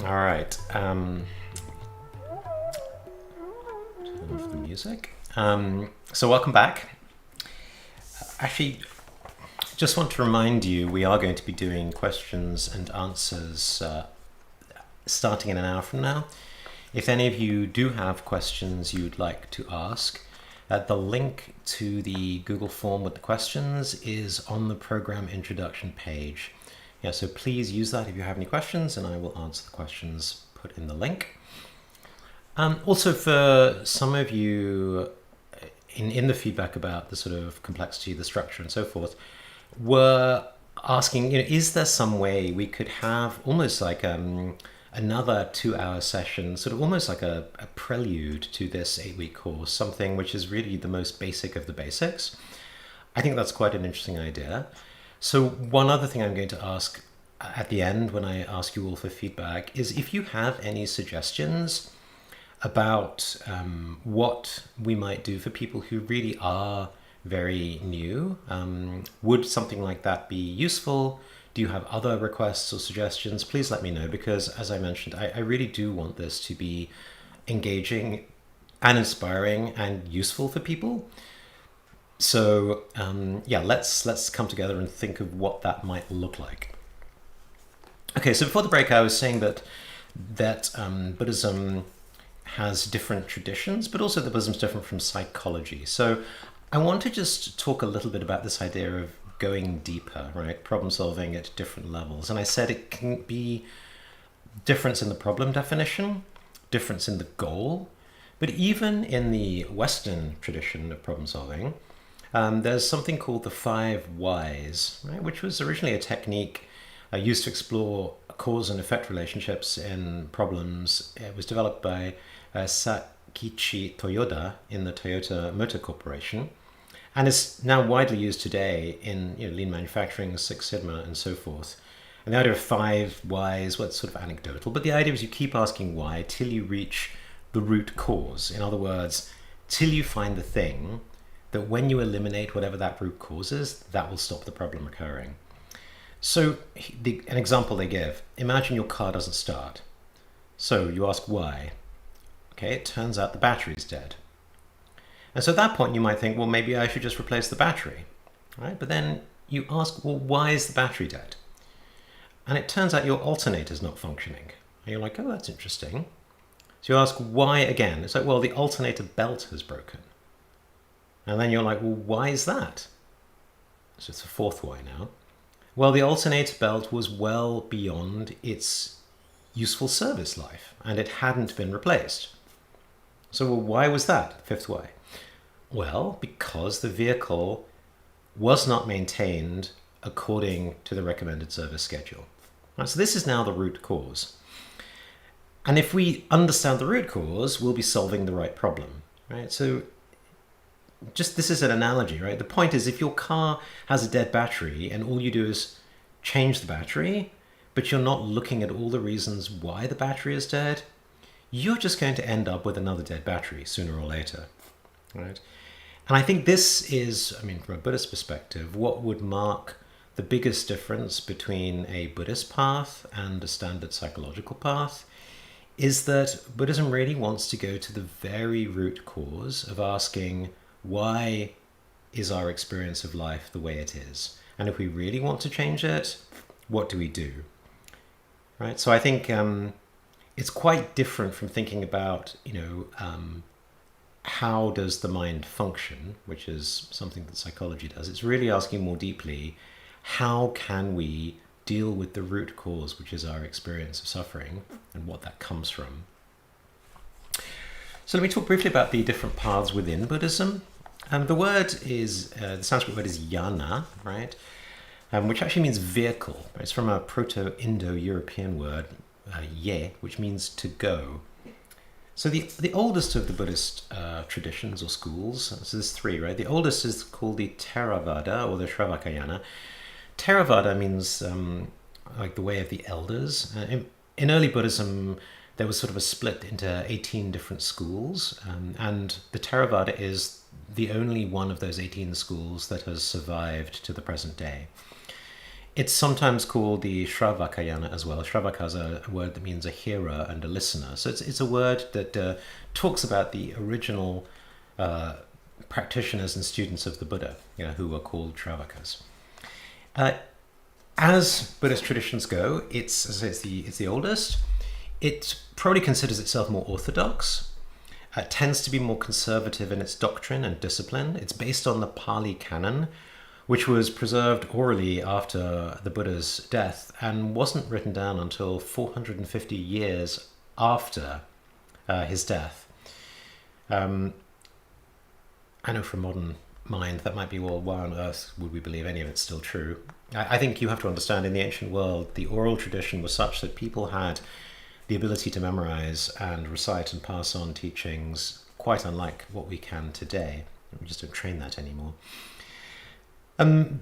All right. Turn off the music. So welcome back. Actually, just want to remind you, we are going to be doing questions and answers starting in an hour from now. If any of you do have questions you'd like to ask, the link to the Google form with the questions is on the program introduction page. Yeah, so please use that if you have any questions, and I will answer the questions put in the link. Also, for some of you in the feedback about the sort of complexity, the structure, and so forth, were asking, is there some way we could have almost like another 2-hour session, sort of almost like a prelude to this 8-week course, something which is really the most basic of the basics? I think that's quite an interesting idea. So one other thing I'm going to ask at the end when I ask you all for feedback is if you have any suggestions about what we might do for people who really are very new. Would something like that be useful? Do you have other requests or suggestions? Please let me know, because as I mentioned, I really do want this to be engaging and inspiring and useful for people. So yeah, let's come together and think of what that might look like. Okay, so before the break, I was saying that Buddhism has different traditions, but also that Buddhism is different from psychology. So I want to just talk a little bit about this idea of going deeper, right? Problem solving at different levels. And I said it can be difference in the problem definition, difference in the goal, but even in the Western tradition of problem solving, there's something called the 5 whys, right? Which was originally a technique used to explore cause and effect relationships in problems. It was developed by Sakichi Toyoda in the Toyota Motor Corporation, and is now widely used today in lean manufacturing, Six Sigma, and so forth. And the idea of 5 whys, well, it's sort of anecdotal, but the idea is you keep asking why till you reach the root cause. In other words, till you find the thing that when you eliminate whatever that root cause is, that will stop the problem occurring. So an example they give, imagine your car doesn't start. So you ask why. Okay, it turns out the battery's dead. And so at that point you might think, well, maybe I should just replace the battery, right? But then you ask, well, why is the battery dead? And it turns out your alternator's not functioning. And you're like, oh, that's interesting. So you ask why again. It's like, well, the alternator belt has broken. And then you're like, well, why is that? So it's the 4th why now. Well, the alternator belt was well beyond its useful service life, and it hadn't been replaced. So well, why was that? 5th why. Well, because the vehicle was not maintained according to the recommended service schedule. Right, so this is now the root cause. And if we understand the root cause, we'll be solving the right problem, right? So just this is an analogy, right? The point is, if your car has a dead battery and all you do is change the battery, but you're not looking at all the reasons why the battery is dead, you're just going to end up with another dead battery sooner or later, right? And I think this is, from a Buddhist perspective, what would mark the biggest difference between a Buddhist path and a standard psychological path, is that Buddhism really wants to go to the very root cause of asking, why is our experience of life the way it is? And if we really want to change it, what do we do? Right? So I think it's quite different from thinking about, how does the mind function, which is something that psychology does. It's really asking more deeply, how can we deal with the root cause, which is our experience of suffering and what that comes from? So let me talk briefly about the different paths within Buddhism. The word is, the Sanskrit word is yana, right? Which actually means vehicle. It's from a Proto-Indo-European word, ye, which means to go. So the oldest of the Buddhist traditions or schools, so there's 3, right? The oldest is called the Theravada or the Shravakayana. Theravada means like the way of the elders. In early Buddhism, there was sort of a split into 18 different schools, and the Theravada is the only one of those 18 schools that has survived to the present day. It's sometimes called the Shravakayana as well. Shravaka is a word that means a hearer and a listener. So it's a word that talks about the original practitioners and students of the Buddha, who were called Shravakas. As Buddhist traditions go, it's the oldest. It probably considers itself more orthodox. It tends to be more conservative in its doctrine and discipline. It's based on the Pali Canon, which was preserved orally after the Buddha's death and wasn't written down until 450 years after his death. I know from modern mind that might be, well, why on earth would we believe any of it's still true? I think you have to understand, in the ancient world, the oral tradition was such that people had the ability to memorize and recite and pass on teachings quite unlike what we can today. We just don't train that anymore. The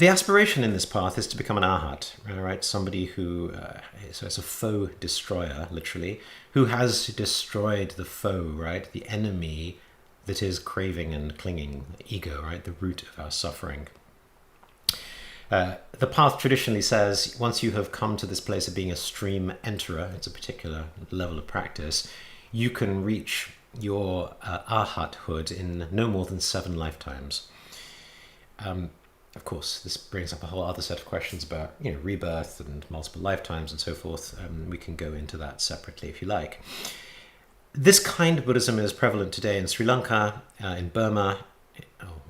aspiration in this path is to become an arhat, right? Somebody who, so it's a foe destroyer, literally, who has destroyed the foe, right? The enemy that is craving and clinging, ego, right? The root of our suffering. The path traditionally says, once you have come to this place of being a stream enterer, it's a particular level of practice, you can reach your arhathood in no more than 7 lifetimes. Of course, this brings up a whole other set of questions about rebirth and multiple lifetimes and so forth. We can go into that separately if you like. This kind of Buddhism is prevalent today in Sri Lanka, in Burma,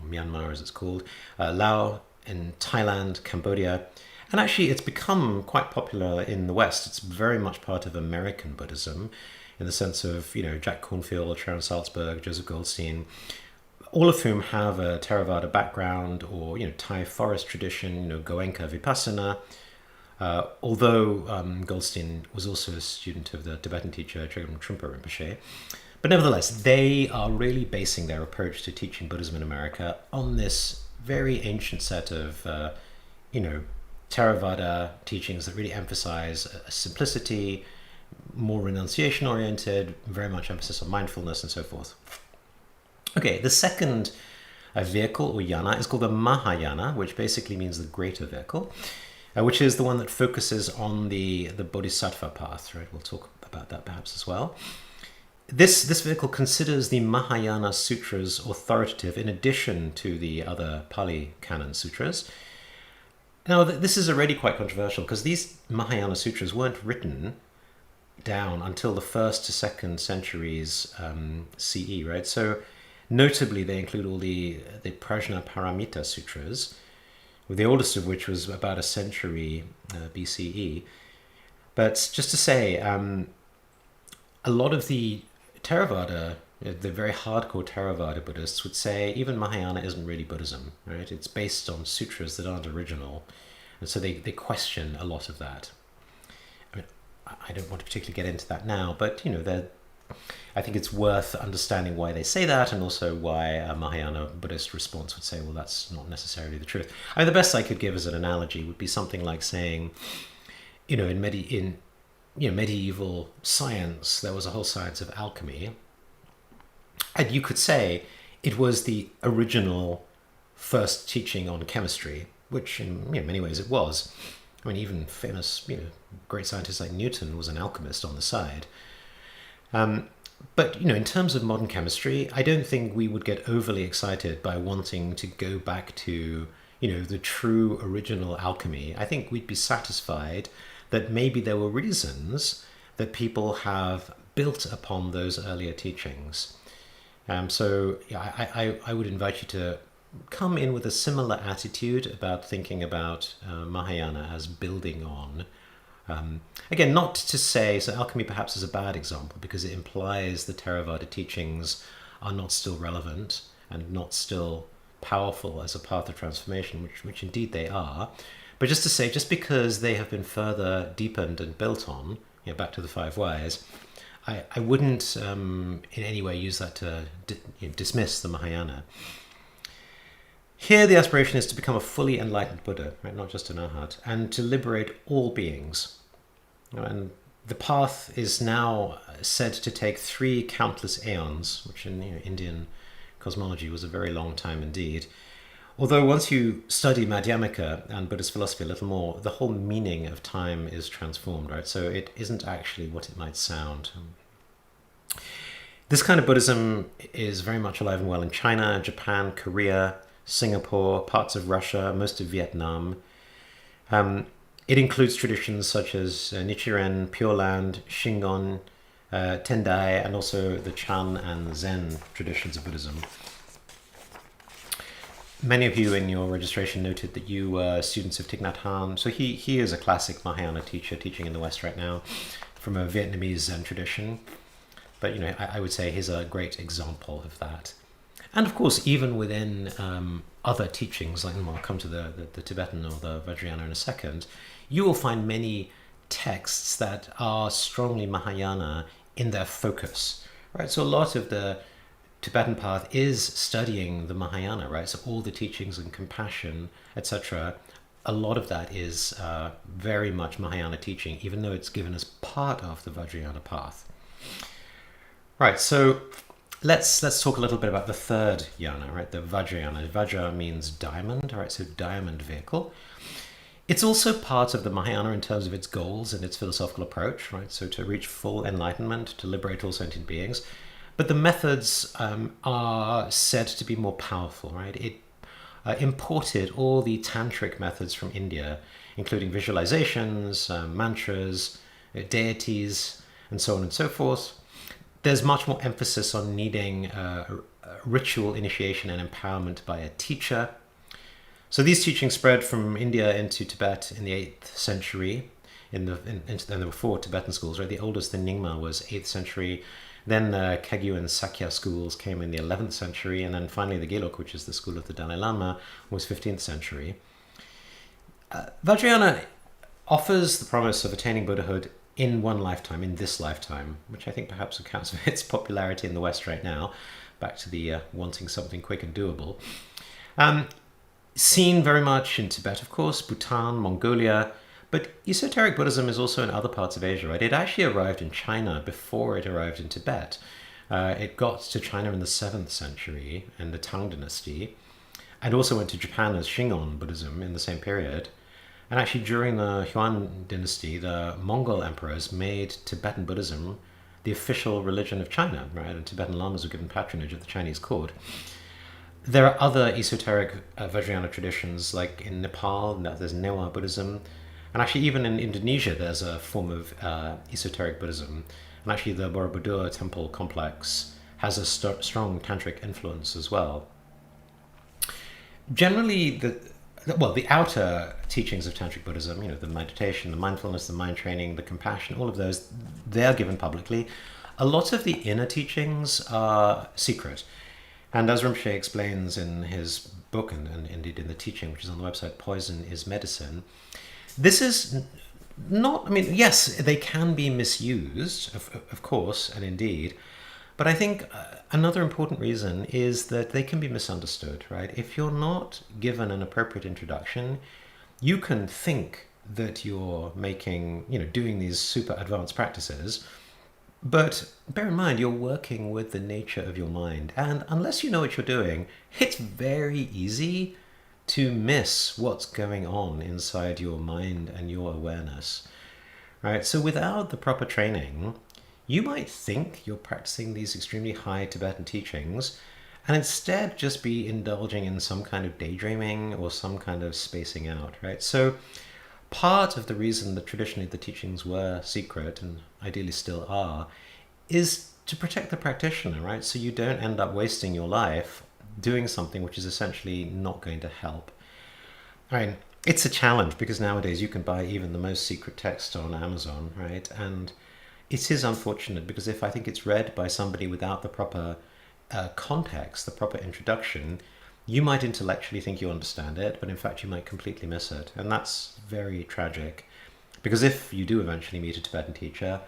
Myanmar as it's called, Laos, in Thailand, Cambodia, and actually it's become quite popular in the West. It's very much part of American Buddhism, in the sense of, Jack Kornfield, Sharon Salzberg, Joseph Goldstein, all of whom have a Theravada background or, Thai forest tradition, Goenka Vipassana, although Goldstein was also a student of the Tibetan teacher Trungpa Rinpoche. But nevertheless, they are really basing their approach to teaching Buddhism in America on this very ancient set of, Theravada teachings that really emphasize simplicity, more renunciation oriented, very much emphasis on mindfulness and so forth. Okay, the second vehicle or yana is called the Mahayana, which basically means the greater vehicle, which is the one that focuses on the Bodhisattva path, right? We'll talk about that perhaps as well. This vehicle considers the Mahayana sutras authoritative in addition to the other Pali Canon sutras. Now, this is already quite controversial because these Mahayana sutras weren't written down until the 1st to 2nd centuries CE, right? So notably, they include all the Prajna Paramita sutras, the oldest of which was about a century BCE. But just to say, a lot of the Theravada, the very hardcore Theravada Buddhists would say even Mahayana isn't really Buddhism, right? It's based on sutras that aren't original. And so they question a lot of that. I mean, I don't want to particularly get into that now, but, I think it's worth understanding why they say that, and also why a Mahayana Buddhist response would say, well, that's not necessarily the truth. I mean, the best I could give as an analogy would be something like saying, in medieval science, there was a whole science of alchemy, and you could say it was the original first teaching on chemistry, which in many ways it was. I mean, even famous, great scientists like Newton was an alchemist on the side. But, in terms of modern chemistry, I don't think we would get overly excited by wanting to go back to, the true original alchemy. I think we'd be satisfied that maybe there were reasons that people have built upon those earlier teachings. So I would invite you to come in with a similar attitude about thinking about Mahayana as building on. Again, not to say, so alchemy perhaps is a bad example because it implies the Theravada teachings are not still relevant and not still powerful as a path of transformation, which indeed they are. But just to say, just because they have been further deepened and built on, back to the 5 whys, I wouldn't in any way use that to dismiss the Mahayana. Here the aspiration is to become a fully enlightened Buddha, right? Not just an arhat, and to liberate all beings. And the path is now said to take 3 countless aeons, which in Indian cosmology was a very long time indeed. Although once you study Madhyamaka and Buddhist philosophy a little more, the whole meaning of time is transformed, right? So it isn't actually what it might sound. This kind of Buddhism is very much alive and well in China, Japan, Korea, Singapore, parts of Russia, most of Vietnam. It includes traditions such as Nichiren, Pure Land, Shingon, Tendai, and also the Chan and Zen traditions of Buddhism. Many of you in your registration noted that you were students of Thich Nhat Hanh. So he is a classic Mahayana teacher teaching in the West right now from a Vietnamese Zen tradition. But, I would say he's a great example of that. And of course, even within other teachings, like I'll come to the Tibetan or the Vajrayana in a second, you will find many texts that are strongly Mahayana in their focus, right? So a lot of the Tibetan path is studying the Mahayana, right? So all the teachings on compassion, etc., a lot of that is very much Mahayana teaching, even though it's given as part of the Vajrayana path. Right, so let's talk a little bit about the third yana, right? The Vajrayana. Vajra means diamond, right? So diamond vehicle. It's also part of the Mahayana in terms of its goals and its philosophical approach, right? So to reach full enlightenment, to liberate all sentient beings. But the methods are said to be more powerful, right? It imported all the tantric methods from India, including visualizations, mantras, deities, and so on and so forth. There's much more emphasis on needing ritual initiation and empowerment by a teacher. So these teachings spread from India into Tibet in the 8th century. And there were 4 Tibetan schools, right? The oldest, the Nyingma, was 8th century. Then the Kagyu and Sakya schools came in the 11th century. And then finally the Gelug, which is the school of the Dalai Lama, was 15th century. Vajrayana offers the promise of attaining Buddhahood in one lifetime, in this lifetime, which I think perhaps accounts for its popularity in the West right now, back to the wanting something quick and doable. Seen very much in Tibet, of course, Bhutan, Mongolia, but esoteric Buddhism is also in other parts of Asia, right? It actually arrived in China before it arrived in Tibet. It got to China in the 7th century in the Tang dynasty, and also went to Japan as Shingon Buddhism in the same period. And actually, during the Yuan dynasty, the Mongol emperors made Tibetan Buddhism the official religion of China, right? And Tibetan lamas were given patronage of the Chinese court. There are other esoteric Vajrayana traditions, like in Nepal, there's Newa Buddhism. And actually, even in Indonesia, there's a form of esoteric Buddhism. And actually, the Borobudur temple complex has a strong tantric influence as well. Generally, the outer teachings of Tantric Buddhism, the meditation, the mindfulness, the mind training, the compassion, all of those, they're given publicly. A lot of the inner teachings are secret. And as Rinpoche explains in his book, and indeed in the teaching, which is on the website, Poison is Medicine, this is not, yes, they can be misused, of course, and indeed, but I think another important reason is that they can be misunderstood, right? If you're not given an appropriate introduction, you can think that you're doing these super advanced practices, but bear in mind, you're working with the nature of your mind. And unless you know what you're doing, it's very easy to miss what's going on inside your mind and your awareness, right? So without the proper training, you might think you're practicing these extremely high Tibetan teachings and instead just be indulging in some kind of daydreaming or some kind of spacing out, right? So part of the reason that traditionally the teachings were secret, and ideally still are, is to protect the practitioner, right? So you don't end up wasting your life doing something which is essentially not going to help. It's a challenge because nowadays you can buy even the most secret text on Amazon, right? And it is unfortunate because if I think it's read by somebody without the proper context, the proper introduction, you might intellectually think you understand it, but in fact you might completely miss it. And that's very tragic because if you do eventually meet a Tibetan teacher,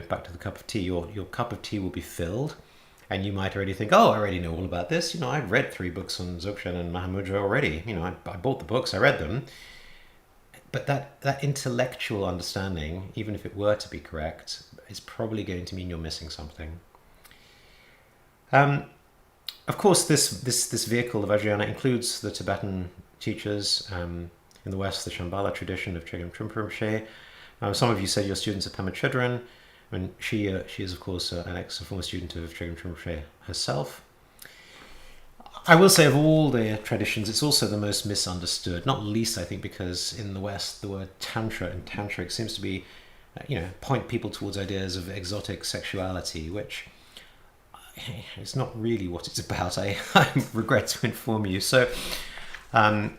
back to the cup of tea, your cup of tea will be filled and you might already think, oh, I already know all about this. I've read 3 books on Dzogchen and Mahamudra already. I bought the books, I read them. But that intellectual understanding, even if it were to be correct, is probably going to mean you're missing something. Of course, this vehicle of Vajrayana includes the Tibetan teachers in the West, the Shambhala tradition of Chögyam Trungpa Rinpoche. Some of you said you're students of Pema Chodron. I mean, she is, of course, an ex-former student of Chögyam Trungpa Rinpoche herself. I will say of all the traditions, it's also the most misunderstood, not least, I think, because in the West, the word tantra and tantric seems to be, point people towards ideas of exotic sexuality, which it's not really what it's about. I regret to inform you. So, I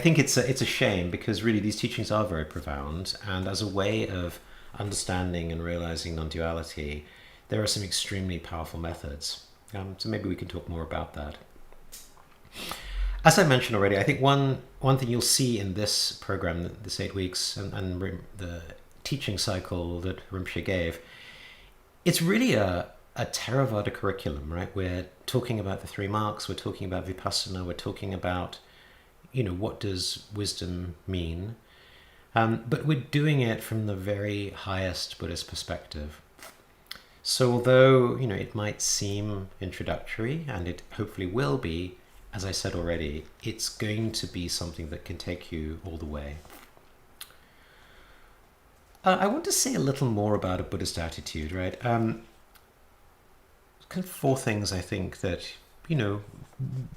think it's a shame, because really these teachings are very profound, and as a way of understanding and realizing non-duality, there are some extremely powerful methods. So maybe we can talk more about that. As I mentioned already, I think one thing you'll see in this program, this 8 weeks, and the teaching cycle that Rinpoche gave, it's really a Theravada curriculum, right? We're talking about the 3 marks, we're talking about vipassana, we're talking about, what does wisdom mean? But we're doing it from the very highest Buddhist perspective. So although, it might seem introductory, and it hopefully will be, as I said already, it's going to be something that can take you all the way. I want to say a little more about a Buddhist attitude, right? Kind of 4 things I think that,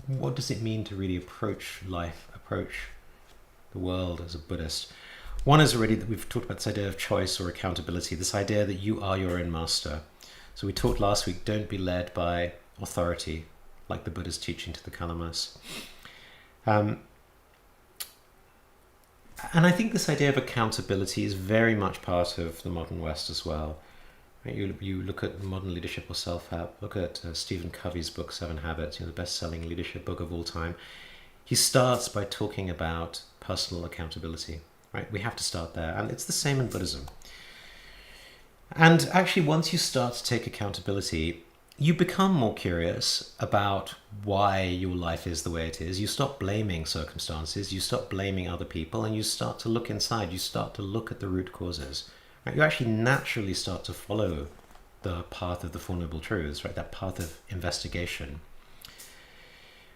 what does it mean to really approach life, approach the world as a Buddhist? One is already that we've talked about this idea of choice or accountability, this idea that you are your own master. So we talked last week, don't be led by authority, like the Buddha's teaching to the Kalamas. And I think this idea of accountability is very much part of the modern West as well. Right? You look at modern leadership or self-help, look at Stephen Covey's book, 7 Habits, the best-selling leadership book of all time. He starts by talking about personal accountability. Right? We have to start there. And it's the same in Buddhism. And actually, once you start to take accountability, you become more curious about why your life is the way it is. You stop blaming circumstances, you stop blaming other people, and you start to look inside. You start to look at the root causes. Right? You actually naturally start to follow the path of the Four Noble Truths, right? That path of investigation.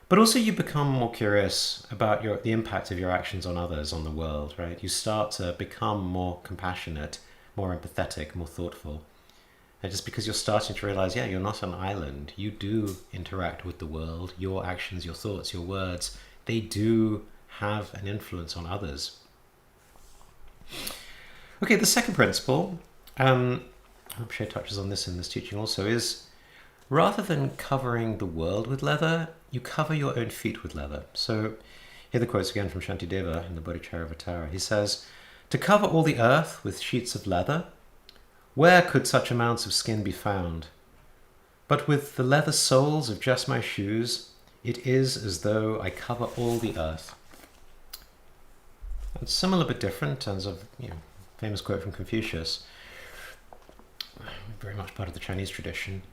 But also you become more curious about the impact of your actions on others, on the world, right? You start to become more compassionate, more empathetic, more thoughtful. And just because you're starting to realize, you're not an island. You do interact with the world. Your actions, your thoughts, your words, they do have an influence on others. Okay, the second principle, Rinpoche touches on this in this teaching also, is rather than covering the world with leather, you cover your own feet with leather. So here are the quotes again from Shantideva in the Bodhicharyavatara. He says, "To cover all the earth with sheets of leather, where could such amounts of skin be found? But with the leather soles of just my shoes, it is as though I cover all the earth." It's similar but different in terms of, famous quote from Confucius, very much part of the Chinese tradition.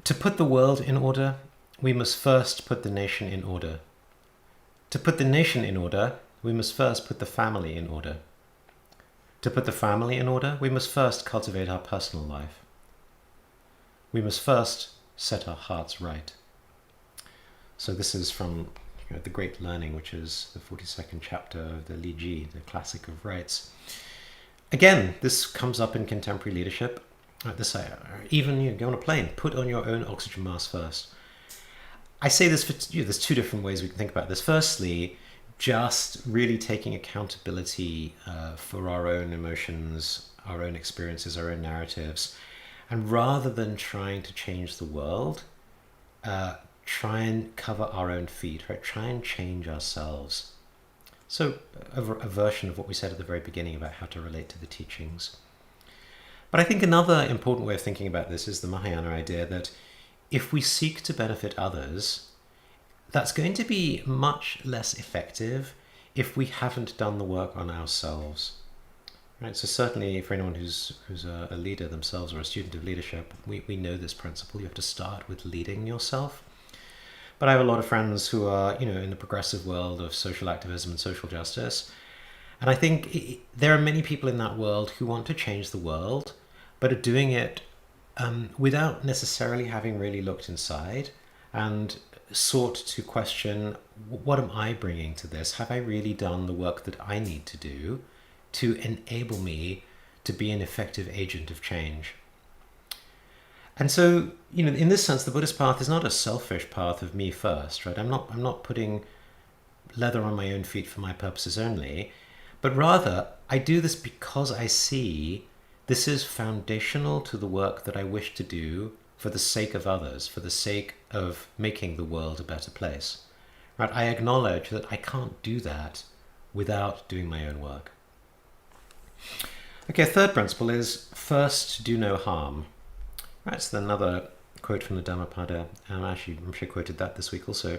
To put the world in order, we must first put the nation in order. To put the nation in order, we must first put the family in order. To put the family in order, we must first cultivate our personal life. We must first set our hearts right. So this is from The Great Learning, which is the 42nd chapter of the Li Ji, the classic of rites. Again, this comes up in contemporary leadership. Even go on a plane, put on your own oxygen mask first. I say this for there's 2 different ways we can think about this. Firstly, just really taking accountability for our own emotions, our own experiences, our own narratives. And rather than trying to change the world, try and cover our own feet, right? Try and change ourselves. So a version of what we said at the very beginning about how to relate to the teachings. But I think another important way of thinking about this is the Mahayana idea that if we seek to benefit others, that's going to be much less effective if we haven't done the work on ourselves. Right? So certainly for anyone who's a leader themselves or a student of leadership, we know this principle. You have to start with leading yourself. But I have a lot of friends who are, in the progressive world of social activism and social justice. And I think there are many people in that world who want to change the world, but are doing it without necessarily having really looked inside and sought to question, what am I bringing to this? Have I really done the work that I need to do to enable me to be an effective agent of change? And so, in this sense, the Buddhist path is not a selfish path of me first, right? I'm not putting leather on my own feet for my purposes only, but rather I do this because I see this is foundational to the work that I wish to do for the sake of others, for the sake of making the world a better place. Right? I acknowledge that I can't do that without doing my own work. Okay, third principle is first do no harm. Right, so another quote from the Dhammapada. I'm sure I quoted that this week also.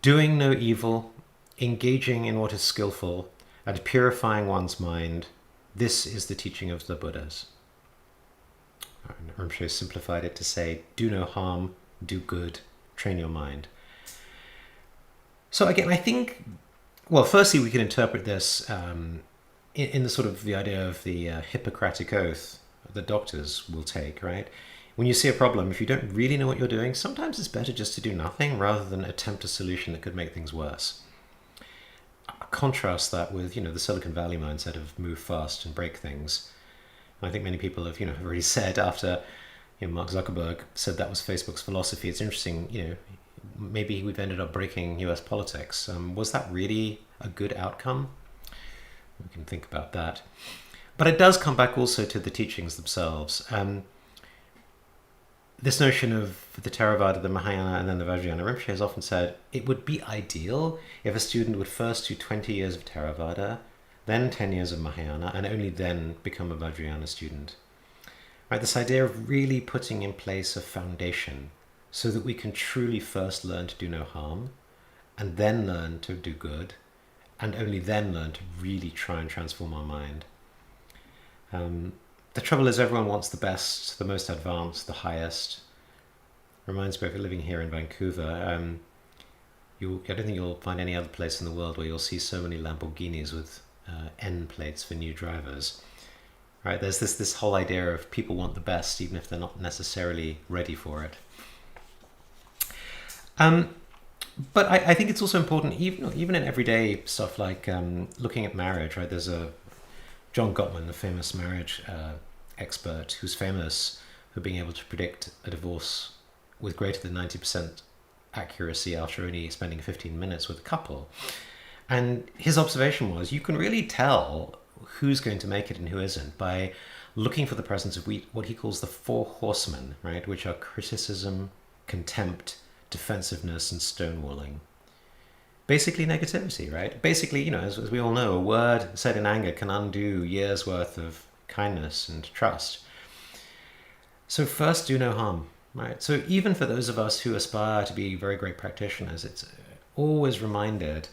Doing no evil, engaging in what is skillful, and purifying one's mind, this is the teaching of the Buddhas. Rinpoche simplified it to say, do no harm, do good, train your mind. So again, I think, well, firstly, we can interpret this in the sort of the idea of the Hippocratic oath that doctors will take, right? When you see a problem, if you don't really know what you're doing, sometimes it's better just to do nothing rather than attempt a solution that could make things worse. Contrast that with, the Silicon Valley mindset of move fast and break things. And I think many people have, already said after, Mark Zuckerberg said that was Facebook's philosophy. It's interesting, maybe we've ended up breaking US politics. Was that really a good outcome? We can think about that. But it does come back also to the teachings themselves. This notion of the Theravada, the Mahayana, and then the Vajrayana, Rinpoche has often said it would be ideal if a student would first do 20 years of Theravada, then 10 years of Mahayana, and only then become a Vajrayana student. Right, this idea of really putting in place a foundation so that we can truly first learn to do no harm, and then learn to do good, and only then learn to really try and transform our mind. The trouble is everyone wants the best, the most advanced, the highest. Reminds me of living here in Vancouver. I don't think you'll find any other place in the world where you'll see so many Lamborghinis with N plates for new drivers. Right? There's this whole idea of people want the best even if they're not necessarily ready for it. But I think it's also important, even in everyday stuff like looking at marriage, right? There's John Gottman, the famous marriage expert, who's famous for being able to predict a divorce with greater than 90% accuracy after only spending 15 minutes with a couple. And his observation was, you can really tell who's going to make it and who isn't by looking for the presence of what he calls the four horsemen, right? Which are criticism, contempt, defensiveness, and stonewalling. Basically negativity, right? Basically, as we all know, a word said in anger can undo years worth of kindness and trust. So first, do no harm, right? So even for those of us who aspire to be very great practitioners, it's always reminded,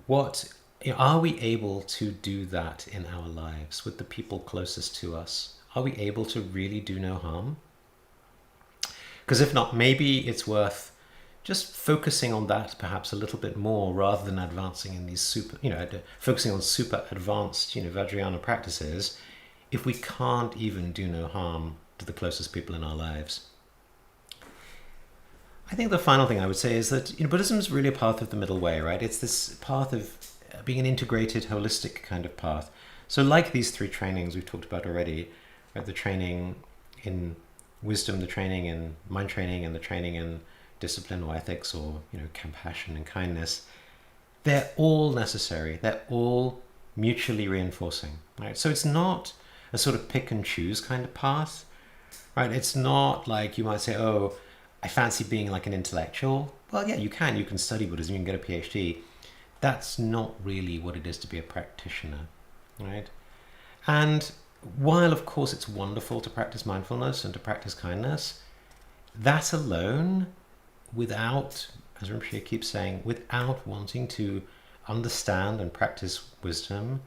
are we able to do that in our lives with the people closest to us? Are we able to really do no harm? Because if not, maybe it's worth just focusing on that perhaps a little bit more rather than advancing in these focusing on super advanced, Vajrayana practices, if we can't even do no harm to the closest people in our lives. I think the final thing I would say is that, Buddhism is really a path of the middle way, right? It's this path of being an integrated, holistic kind of path. So like these three trainings we've talked about already, right? The training in wisdom, the training in mind training, and the training in discipline or ethics or compassion and kindness, they're all necessary. They're all mutually reinforcing, right? So it's not a sort of pick and choose kind of path, right? It's not like you might say, oh, I fancy being like an intellectual. Well, yeah, you can study Buddhism, you can get a PhD. That's not really what it is to be a practitioner, right? And while of course it's wonderful to practice mindfulness and to practice kindness, that alone, without, as Rinpoche keeps saying, without wanting to understand and practice wisdom,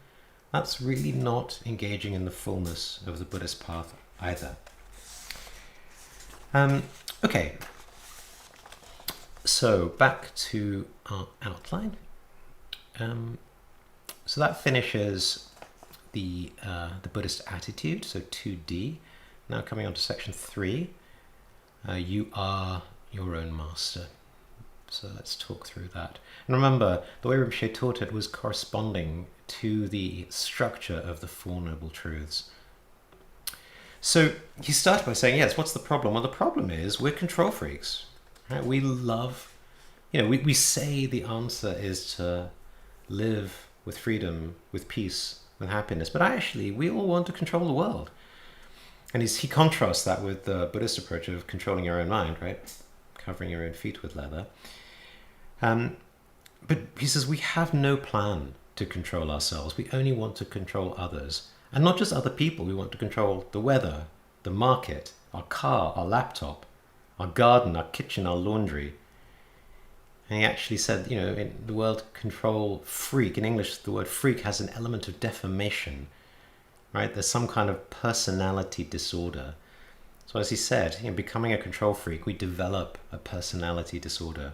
that's really not engaging in the fullness of the Buddhist path either. Okay, so back to our outline. So that finishes the Buddhist attitude, so 2D. Now coming on to section 3. You are your own master. So let's talk through that. And remember, the way Rinpoche taught it was corresponding to the structure of the Four Noble Truths. So he started by saying, yes, what's the problem? Well, the problem is we're control freaks. Right? We love, we say the answer is to live with freedom, with peace, with happiness, but actually we all want to control the world. And he contrasts that with the Buddhist approach of controlling your own mind, right? Covering your own feet with leather. But he says we have no plan to control ourselves. We only want to control others. And not just other people. We want to control the weather, the market, our car, our laptop, our garden, our kitchen, our laundry. And he actually said, in the word control freak, in English, the word freak has an element of deformation, right? There's some kind of personality disorder. So as he said, becoming a control freak, we develop a personality disorder.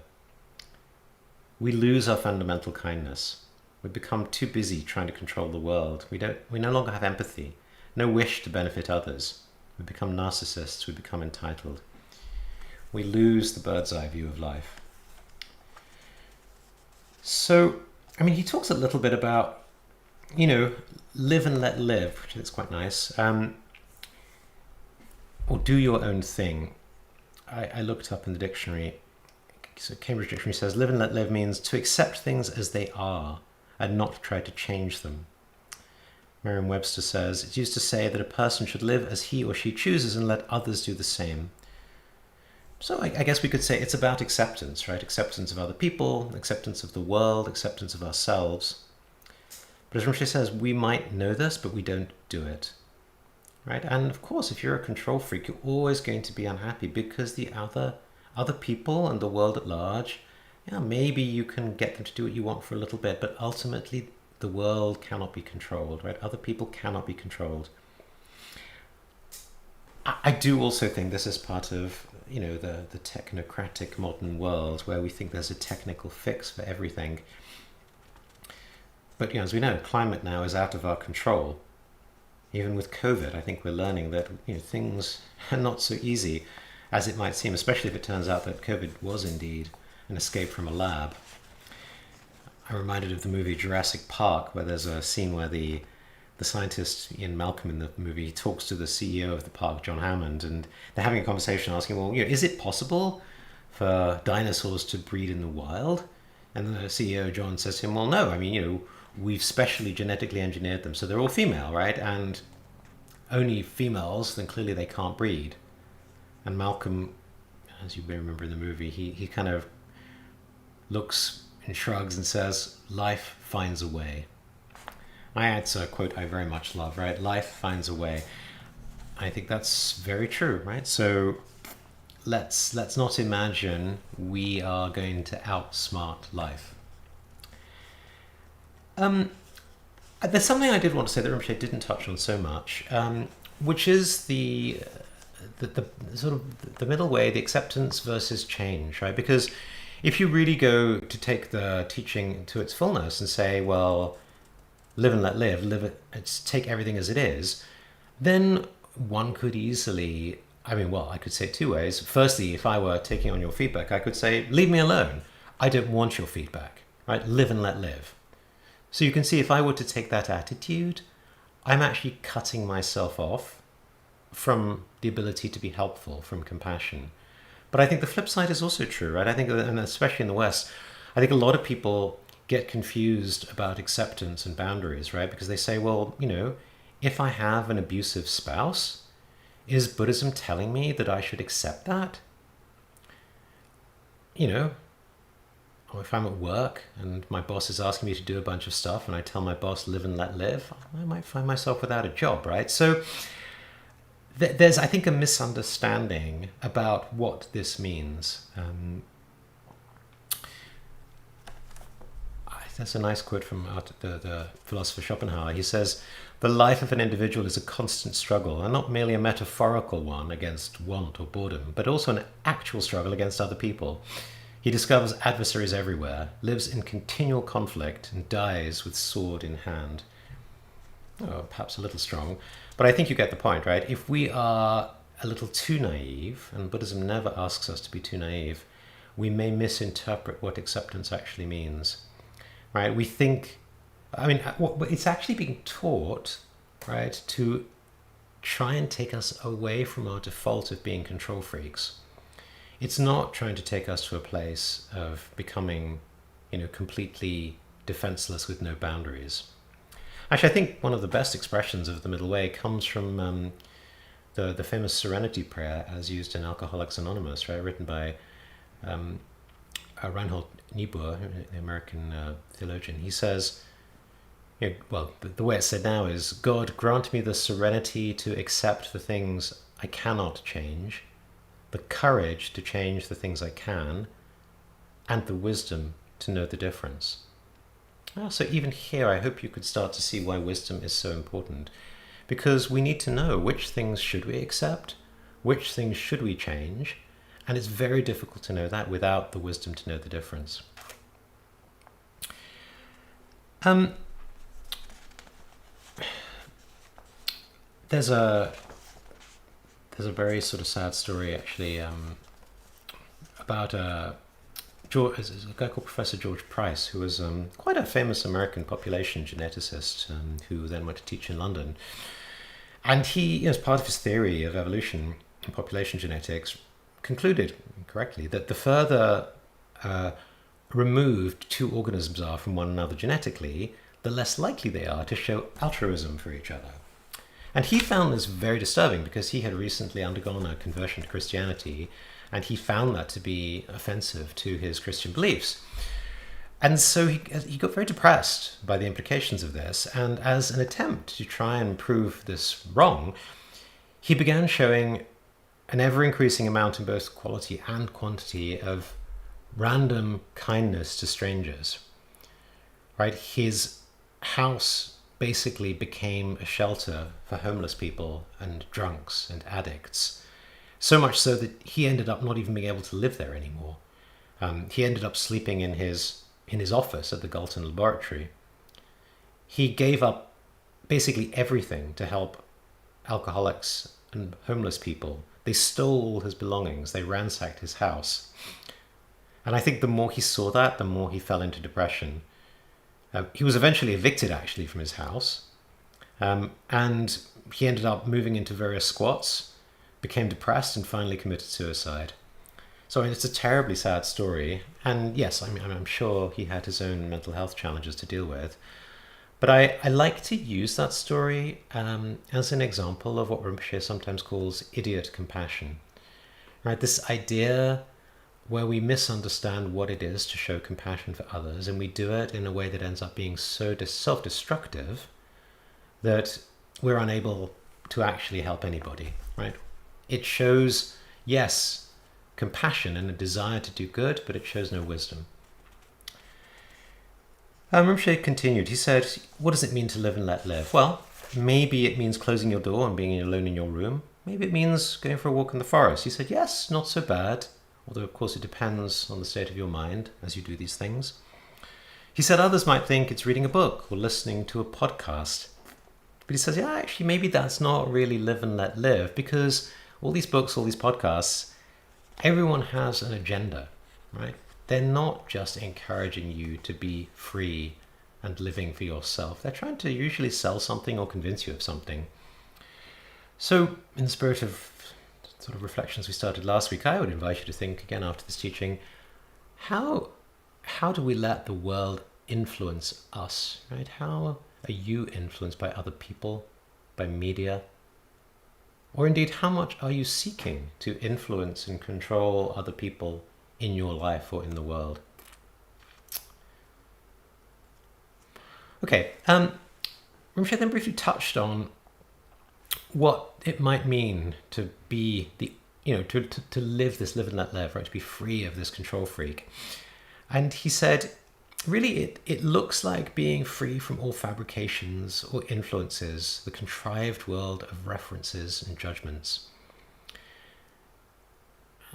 We lose our fundamental kindness. We become too busy trying to control the world. We no longer have empathy, no wish to benefit others. We become narcissists, we become entitled. We lose the bird's eye view of life. So, he talks a little bit about, live and let live, which is quite nice. Or do your own thing. I looked up in the dictionary. So Cambridge Dictionary says, live and let live means to accept things as they are and not try to change them. Merriam-Webster says, it's used to say that a person should live as he or she chooses and let others do the same. So I guess we could say it's about acceptance, right? Acceptance of other people, acceptance of the world, acceptance of ourselves. But as Rinpoche says, we might know this, but we don't do it. Right? And of course, if you're a control freak, you're always going to be unhappy because the other people and the world at large, maybe you can get them to do what you want for a little bit, but ultimately the world cannot be controlled, right? Other people cannot be controlled. I do also think this is part of, the technocratic modern world where we think there's a technical fix for everything. But, as we know, climate now is out of our control. Even with COVID, I think we're learning that things are not so easy as it might seem, especially if it turns out that COVID was indeed an escape from a lab. I'm reminded of the movie Jurassic Park, where there's a scene where the scientist, Ian Malcolm in the movie, talks to the CEO of the park, John Hammond, and they're having a conversation asking, well, is it possible for dinosaurs to breed in the wild? And the CEO, John, says to him, well, no, we've specially genetically engineered them, so they're all female, right? And only females, then clearly they can't breed. And Malcolm, as you may remember in the movie, he kind of looks and shrugs and says, life finds a way. It's a quote I very much love, right? Life finds a way. I think that's very true, right? So let's not imagine we are going to outsmart life. There's something I did want to say that Rinpoche didn't touch on so much, which is the sort of the middle way, the acceptance versus change, right? Because if you really go to take the teaching to its fullness and say, well, live and let live, take everything as it is, then one could easily, I could say two ways. Firstly, if I were taking on your feedback, I could say, leave me alone. I don't want your feedback, right? Live and let live. So you can see if I were to take that attitude, I'm actually cutting myself off from the ability to be helpful, from compassion. But I think the flip side is also true, right? I think, and especially in the West, I think a lot of people get confused about acceptance and boundaries, right? Because they say, well, if I have an abusive spouse, is Buddhism telling me that I should accept that? Or if I'm at work and my boss is asking me to do a bunch of stuff and I tell my boss, live and let live, I might find myself without a job, right? So there's, I think, a misunderstanding about what this means. That's a nice quote from the philosopher Schopenhauer. He says, the life of an individual is a constant struggle, and not merely a metaphorical one against want or boredom, but also an actual struggle against other people. He discovers adversaries everywhere, lives in continual conflict, and dies with sword in hand. Oh, perhaps a little strong, but I think you get the point, right? If we are a little too naive, and Buddhism never asks us to be too naive, we may misinterpret what acceptance actually means. Right? We think, it's actually being taught, right, to try and take us away from our default of being control freaks. It's not trying to take us to a place of becoming, completely defenseless with no boundaries. Actually, I think one of the best expressions of the middle way comes from the famous Serenity Prayer as used in Alcoholics Anonymous, right, written by Reinhold Niebuhr, the American theologian. He says, the way it's said now is, God, grant me the serenity to accept the things I cannot change, the courage to change the things I can, and the wisdom to know the difference. So even here, I hope you could start to see why wisdom is so important, because we need to know which things should we accept, which things should we change, and it's very difficult to know that without the wisdom to know the difference. There's a very sort of sad story actually about a guy called Professor George Price, who was quite a famous American population geneticist who then went to teach in London. And he, as part of his theory of evolution and population genetics, concluded correctly that the further removed two organisms are from one another genetically, the less likely they are to show altruism for each other. And he found this very disturbing because he had recently undergone a conversion to Christianity, and he found that to be offensive to his Christian beliefs. And so he got very depressed by the implications of this, and as an attempt to try and prove this wrong, he began showing an ever-increasing amount in both quality and quantity of random kindness to strangers. Right? His house basically became a shelter for homeless people and drunks and addicts. So much so that he ended up not even being able to live there anymore. He ended up sleeping in his office at the Galton Laboratory. He gave up basically everything to help alcoholics and homeless people. They stole all his belongings. They ransacked his house. And I think the more he saw that, the more he fell into depression. He was eventually evicted, actually, from his house. And he ended up moving into various squats, became depressed, and finally committed suicide. So it's a terribly sad story. And yes, I'm sure he had his own mental health challenges to deal with. But I like to use that story as an example of what Rinpoche sometimes calls idiot compassion. Right? This idea where we misunderstand what it is to show compassion for others, and we do it in a way that ends up being so self-destructive that we're unable to actually help anybody. Right? It shows, yes, compassion and a desire to do good, but it shows no wisdom. Rinpoche continued. He said, what does it mean to live and let live? Well, maybe it means closing your door and being alone in your room. Maybe it means going for a walk in the forest. He said, yes, not so bad. Although, of course, it depends on the state of your mind as you do these things. He said others might think it's reading a book or listening to a podcast. But he says, yeah, actually, maybe that's not really live and let live, because all these books, all these podcasts, everyone has an agenda, right? They're not just encouraging you to be free and living for yourself. They're trying to usually sell something or convince you of something. So, in the spirit of sort of reflections we started last week, I would invite you to think again after this teaching, how do we let the world influence us, right? How are you influenced by other people, by media? Or indeed, how much are you seeking to influence and control other people in your life or in the world? Okay, Rinpoche then briefly touched on what it might mean to be to live this live and let live, right? To be free of this control freak. And he said, really, it looks like being free from all fabrications or influences, the contrived world of references and judgments.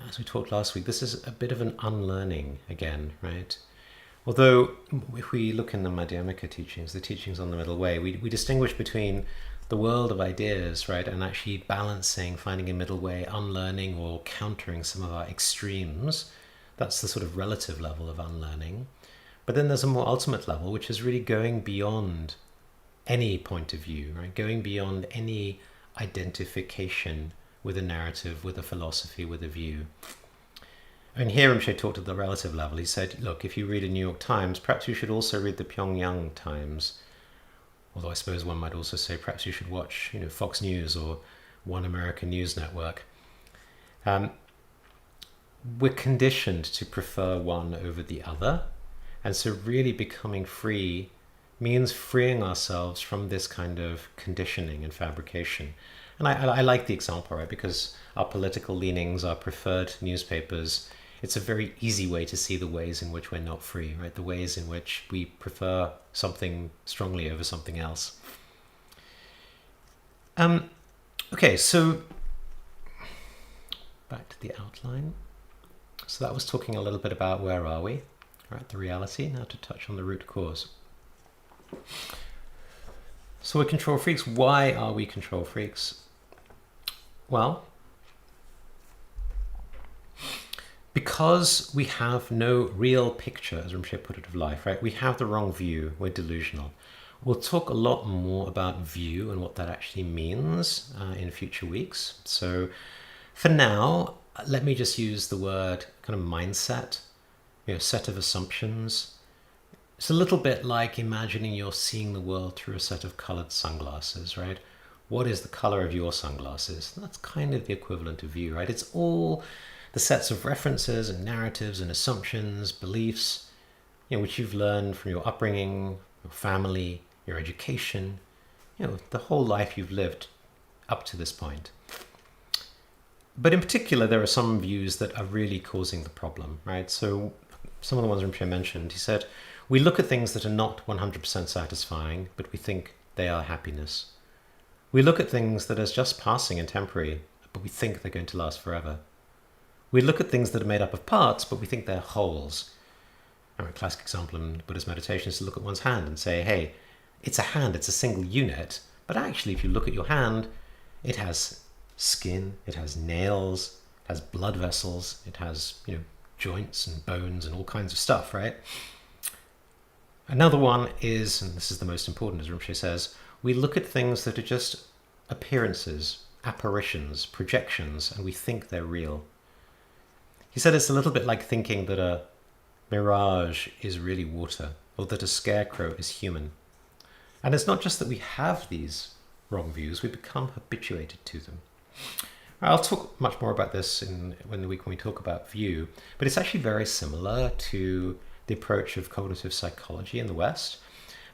As we talked last week, this is a bit of an unlearning again, right? Although if we look in the Madhyamaka teachings, the teachings on the middle way, we distinguish between the world of ideas, right, and actually balancing, finding a middle way, unlearning or countering some of our extremes. That's the sort of relative level of unlearning. But then there's a more ultimate level, which is really going beyond any point of view, right? Going beyond any identification with a narrative, with a philosophy, with a view. And here Rinpoche talked at the relative level. He said, look, if you read a New York Times, perhaps you should also read the Pyongyang Times. Although I suppose one might also say perhaps you should watch, Fox News or One American News Network. We're conditioned to prefer one over the other. And so really becoming free means freeing ourselves from this kind of conditioning and fabrication. And I like the example, right? Because our political leanings, our preferred newspapers, it's a very easy way to see the ways in which we're not free, right? The ways in which we prefer something strongly over something else. Okay, so back to the outline. So that was talking a little bit about where are we, right? The reality. Now to touch on the root cause. So we're control freaks. Why are we control freaks? Well, because we have no real picture, as Rinpoche put it, of life, right? We have the wrong view. We're delusional. We'll talk a lot more about view and what that actually means in future weeks. So for now, let me just use the word kind of mindset, set of assumptions. It's a little bit like imagining you're seeing the world through a set of colored sunglasses, right? What is the color of your sunglasses? That's kind of the equivalent of view, right? It's all the sets of references and narratives and assumptions, beliefs, which you've learned from your upbringing, your family, your education, the whole life you've lived up to this point. But in particular, there are some views that are really causing the problem, right? So some of the ones Rinpoche mentioned, he said, we look at things that are not 100% satisfying, but we think they are happiness. We look at things that are just passing and temporary, but we think they're going to last forever. We look at things that are made up of parts, but we think they're wholes. A classic example in Buddhist meditation is to look at one's hand and say, hey, it's a hand, it's a single unit, but actually if you look at your hand, it has skin, it has nails, it has blood vessels, it has, joints and bones and all kinds of stuff, right? Another one is, and this is the most important, as Rinpoche says, we look at things that are just appearances, apparitions, projections, and we think they're real. He said it's a little bit like thinking that a mirage is really water, or that a scarecrow is human. And it's not just that we have these wrong views, we become habituated to them. I'll talk much more about this when we talk about view, but it's actually very similar to the approach of cognitive psychology in the West.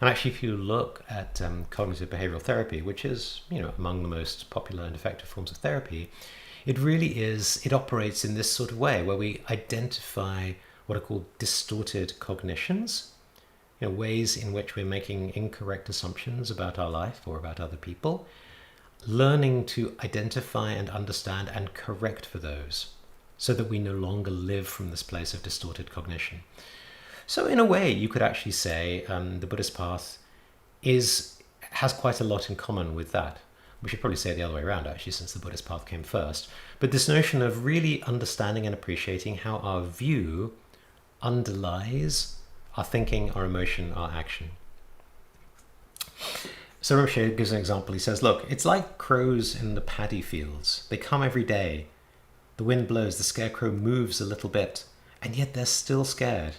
And actually, if you look at cognitive behavioral therapy, which is, among the most popular and effective forms of therapy, it operates in this sort of way where we identify what are called distorted cognitions, ways in which we're making incorrect assumptions about our life or about other people, learning to identify and understand and correct for those so that we no longer live from this place of distorted cognition. So in a way, you could actually say the Buddhist path has quite a lot in common with that. We should probably say it the other way around, actually, since the Buddhist path came first. But this notion of really understanding and appreciating how our view underlies our thinking, our emotion, our action. So Rinpoche gives an example. He says, look, it's like crows in the paddy fields. They come every day. The wind blows, the scarecrow moves a little bit, and yet they're still scared.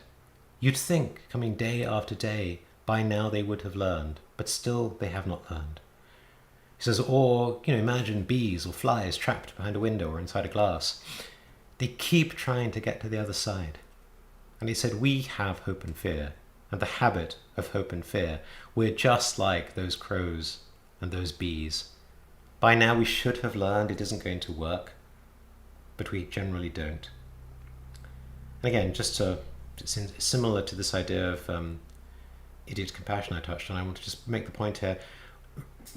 You'd think, coming day after day, by now they would have learned, but still they have not learned. He says, or, imagine bees or flies trapped behind a window or inside a glass. They keep trying to get to the other side. And he said, we have hope and fear, and the habit of hope and fear. We're just like those crows and those bees. By now we should have learned it isn't going to work, but we generally don't. And again, it's similar to this idea of idiot compassion I touched on. I want to just make the point here.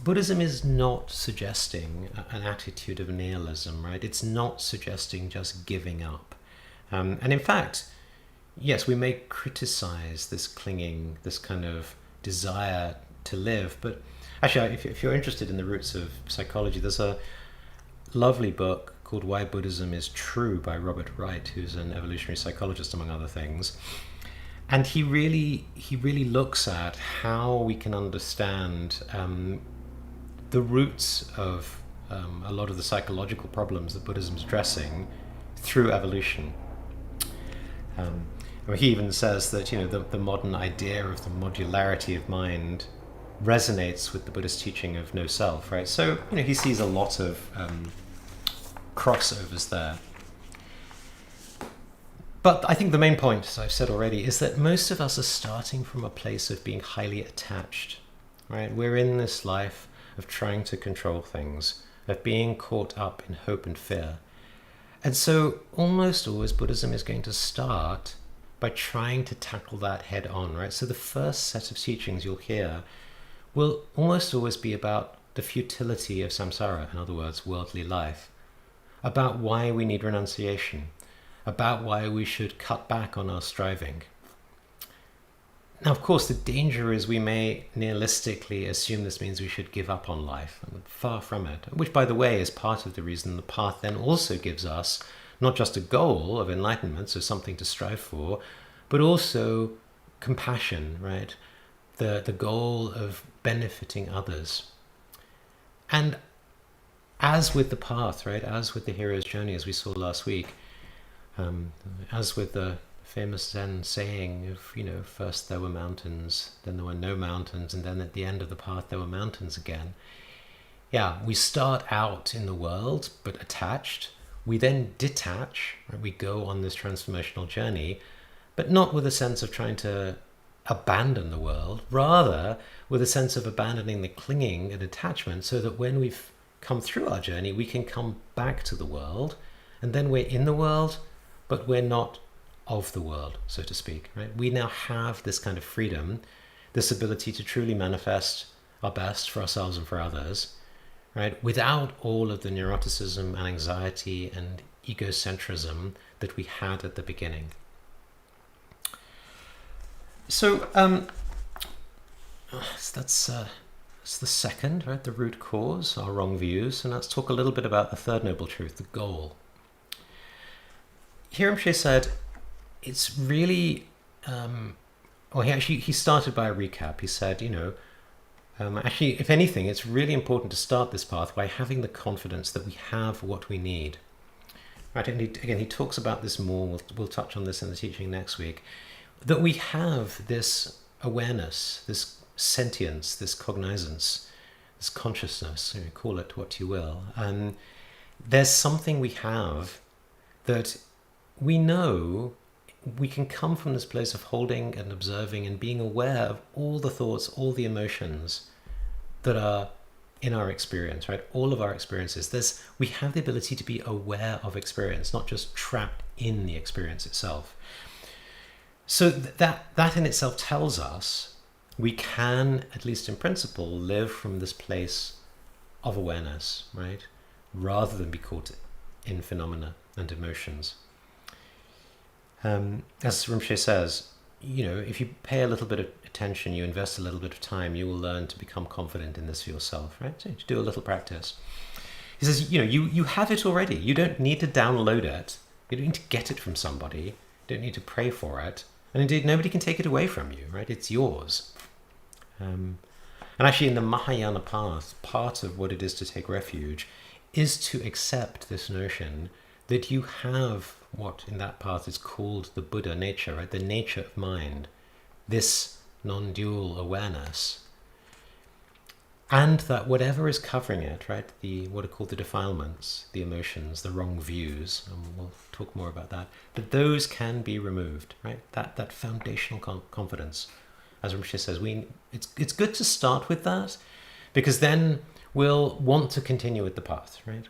Buddhism is not suggesting an attitude of nihilism, right? It's not suggesting just giving up. And in fact, yes, we may criticize this clinging, this kind of desire to live, but Actually, if you're interested in the roots of psychology, there's a lovely book called Why Buddhism is True by Robert Wright, who's an evolutionary psychologist, among other things. And he really looks at how we can understand the roots of a lot of the psychological problems that Buddhism's addressing through evolution. He even says that the modern idea of the modularity of mind resonates with the Buddhist teaching of no self, right? So he sees a lot of crossovers there. But I think the main point, as I've said already, is that most of us are starting from a place of being highly attached, right? We're in this life of trying to control things, of being caught up in hope and fear. And so almost always Buddhism is going to start by trying to tackle that head on, right? So the first set of teachings you'll hear will almost always be about the futility of samsara, in other words, worldly life, about why we need renunciation, about why we should cut back on our striving. Now, of course, the danger is we may nihilistically assume this means we should give up on life. Far from it. Which, by the way, is part of the reason the path then also gives us not just a goal of enlightenment, so something to strive for, but also compassion, right? The goal of benefiting others. And as with the path, right? As with the hero's journey, as we saw last week, as with the famous Zen saying of, first there were mountains, then there were no mountains, and then at the end of the path there were mountains again. Yeah, we start out in the world, but attached. We then detach, right? We go on this transformational journey, but not with a sense of trying to abandon the world, rather with a sense of abandoning the clinging and attachment, so that when we've come through our journey, we can come back to the world, and then we're in the world, but we're not of the world, so to speak, right? We now have this kind of freedom, this ability to truly manifest our best for ourselves and for others, right? Without all of the neuroticism and anxiety and egocentrism that we had at the beginning. So that's the second, right? The root cause, our wrong views. And let's talk a little bit about the third noble truth, the goal. Here Rinpoche said, it's really, he started by a recap. He said, actually, if anything, it's really important to start this path by having the confidence that we have what we need. Right, and he talks about this more. We'll touch on this in the teaching next week. That we have this awareness, this sentience, this cognizance, this consciousness, call it what you will. There's something we have that we know we can come from this place of holding and observing and being aware of all the thoughts, all the emotions that are in our experience, right? All of our experiences. We have the ability to be aware of experience, not just trapped in the experience itself. So that in itself tells us we can, at least in principle, live from this place of awareness, right? Rather than be caught in phenomena and emotions. As Rinpoche says, if you pay a little bit of attention, you invest a little bit of time, you will learn to become confident in this for yourself, right? So to do a little practice. He says, you have it already. You don't need to download it. You don't need to get it from somebody. You don't need to pray for it. And indeed, nobody can take it away from you, right? It's yours. And actually, in the Mahayana path, part of what it is to take refuge is to accept this notion that you have what in that path is called the Buddha nature, right? The nature of mind, this non-dual awareness. And that whatever is covering it, right? What are called the defilements, the emotions, the wrong views, and we'll talk more about that, but those can be removed, right? That foundational confidence. As Rinpoche says, it's good to start with that, because then we'll want to continue with the path, right?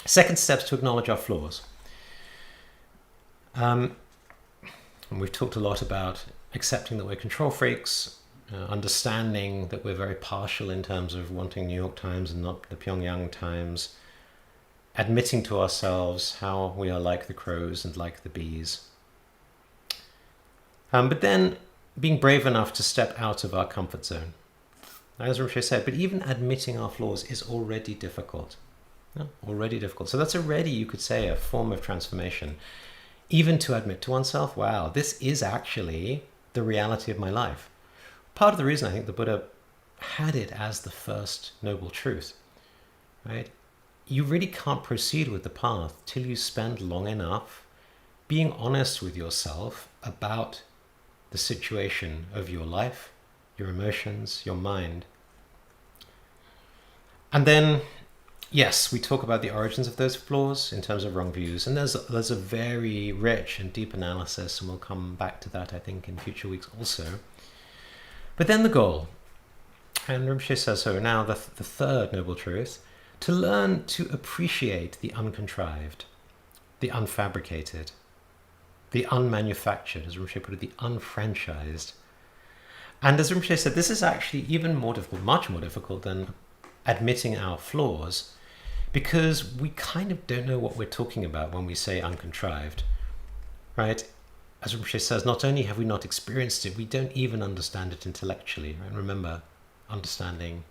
Second step is to acknowledge our flaws. And we've talked a lot about accepting that we're control freaks, understanding that we're very partial in terms of wanting New York Times and not the Pyongyang Times, admitting to ourselves how we are like the crows and like the bees. But then being brave enough to step out of our comfort zone. as Rinpoche said, but even admitting our flaws is already difficult. Yeah, already difficult. So that's already, you could say, a form of transformation. Even to admit to oneself, wow, this is actually the reality of my life. Part of the reason I think the Buddha had it as the first noble truth, right? You really can't proceed with the path till you spend long enough being honest with yourself about the situation of your life, your emotions, your mind. And then, yes, we talk about the origins of those flaws in terms of wrong views, and there's a very rich and deep analysis, and we'll come back to that, I think, in future weeks also. But then the goal, and Rinpoche says so now, the third noble truth, to learn to appreciate the uncontrived, the unfabricated, the unmanufactured, as Rinpoche put it, the unfranchised. And as Rinpoche said, this is actually even more difficult, much more difficult than admitting our flaws, because we kind of don't know what we're talking about when we say uncontrived, right? As Rinpoche says, not only have we not experienced it, we don't even understand it intellectually. Right? Remember, understanding,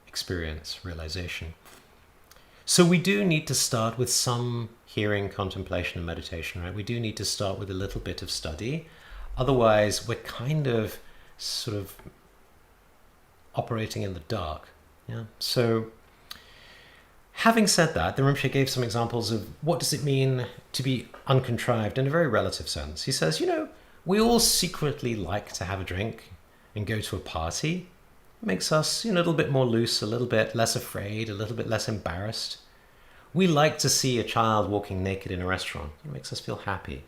experience, realization. So we do need to start with some hearing, contemplation, and meditation, right? We do need to start with a little bit of study. Otherwise, we're kind of sort of operating in the dark. Yeah. So having said that, the Rinpoche gave some examples of what does it mean to be uncontrived in a very relative sense. He says, we all secretly like to have a drink and go to a party. It makes us a little bit more loose, a little bit less afraid, a little bit less embarrassed. We like to see a child walking naked in a restaurant. It makes us feel happy.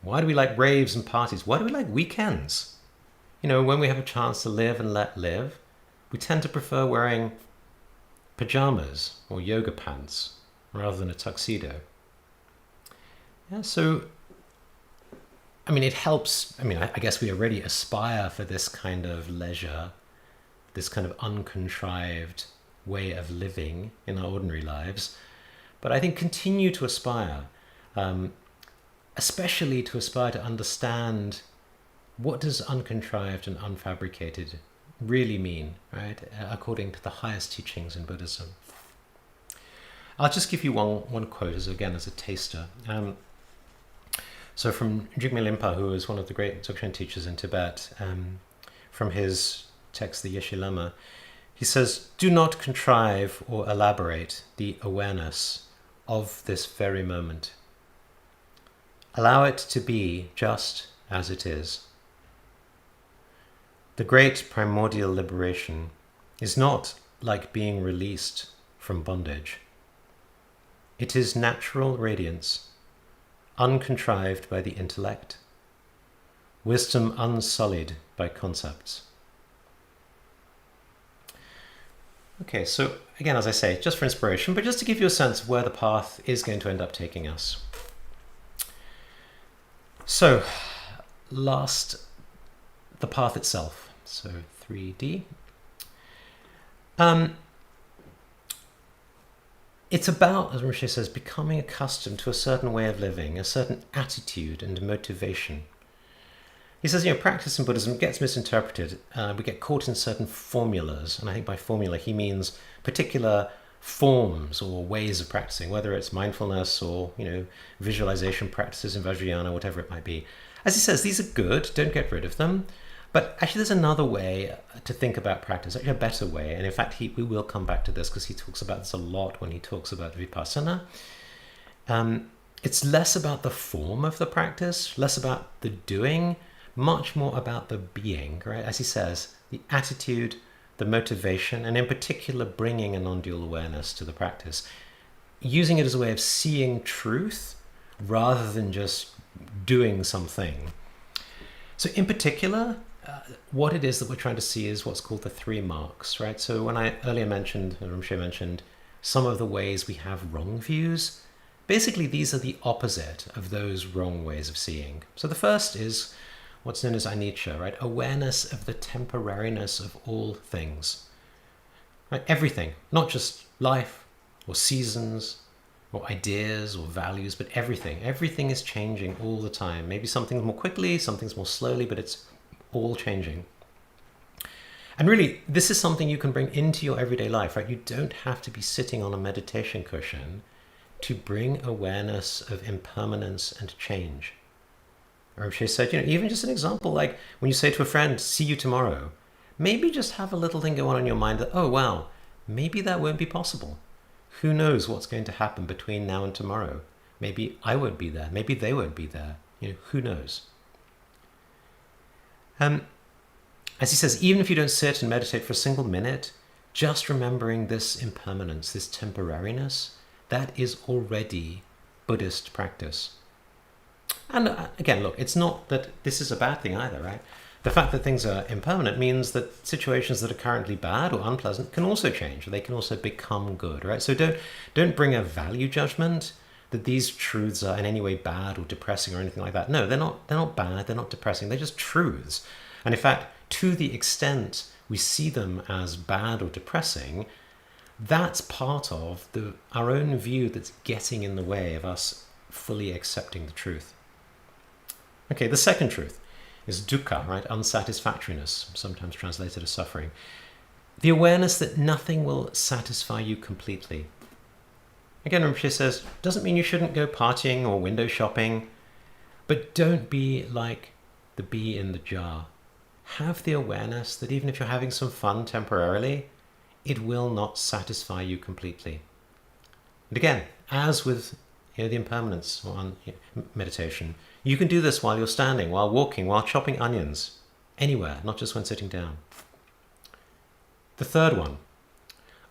Why do we like raves and parties? Why do we like weekends? When we have a chance to live and let live, we tend to prefer wearing pajamas or yoga pants rather than a tuxedo. Yeah, so, it helps. I guess we already aspire for this kind of leisure, this kind of uncontrived way of living in our ordinary lives. But I think continue to aspire, especially to aspire to understand what does uncontrived and unfabricated really mean, right? According to the highest teachings in Buddhism. I'll just give you one quote as a taster. So from Jigme Limpa, who was one of the great Dzogchen teachers in Tibet, from his text, the Yeshe Lama, he says, "Do not contrive or elaborate the awareness of this very moment. Allow it to be just as it is. The great primordial liberation is not like being released from bondage. It is natural radiance, uncontrived by the intellect, wisdom unsullied by concepts." Okay, so again, as I say, just for inspiration, but just to give you a sense of where the path is going to end up taking us. So, last, the path itself. So 3D. It's about, as Rinpoche says, becoming accustomed to a certain way of living, a certain attitude and motivation. He says, practice in Buddhism gets misinterpreted. We get caught in certain formulas, and I think by formula he means particular forms or ways of practicing, whether it's mindfulness or visualization practices in Vajrayana, whatever it might be. As he says, these are good, don't get rid of them. But actually there's another way to think about practice, actually a better way. And in fact, we will come back to this because he talks about this a lot when he talks about vipassana. It's less about the form of the practice, less about the doing, much more about the being, right? As he says, the attitude, the motivation, and in particular bringing a non-dual awareness to the practice. Using it as a way of seeing truth rather than just doing something. So in particular, what it is that we're trying to see is what's called the 3 marks, right? So when I earlier mentioned, Rinpoche mentioned, some of the ways we have wrong views, basically these are the opposite of those wrong ways of seeing. So the first is what's known as anicca, right? Awareness of the temporariness of all things, right? Everything, not just life or seasons or ideas or values, but everything. Everything is changing all the time. Maybe something's more quickly, something's more slowly, but it's all changing. And really, this is something you can bring into your everyday life, right? You don't have to be sitting on a meditation cushion to bring awareness of impermanence and change. Or she said, even just an example, like when you say to a friend, see you tomorrow, maybe just have a little thing go on in your mind that, oh, wow, maybe that won't be possible. Who knows what's going to happen between now and tomorrow? Maybe I won't be there. Maybe they won't be there. Who knows? As he says, even if you don't sit and meditate for a single minute, just remembering this impermanence, this temporariness, that is already Buddhist practice. And again, look, it's not that this is a bad thing either, right? The fact that things are impermanent means that situations that are currently bad or unpleasant can also change, or they can also become good, right? So don't bring a value judgment that these truths are in any way bad or depressing or anything like that. No, they're not bad, they're not depressing, they're just truths. And in fact, to the extent we see them as bad or depressing, that's part of our own view that's getting in the way of us fully accepting the truth. Okay, the second truth is dukkha, right? Unsatisfactoriness, sometimes translated as suffering. The awareness that nothing will satisfy you completely. Again, Rinpoche says, doesn't mean you shouldn't go partying or window shopping, but don't be like the bee in the jar. Have the awareness that even if you're having some fun temporarily, it will not satisfy you completely. And again, as with the impermanence on meditation, you can do this while you're standing, while walking, while chopping onions, anywhere, not just when sitting down. The third one,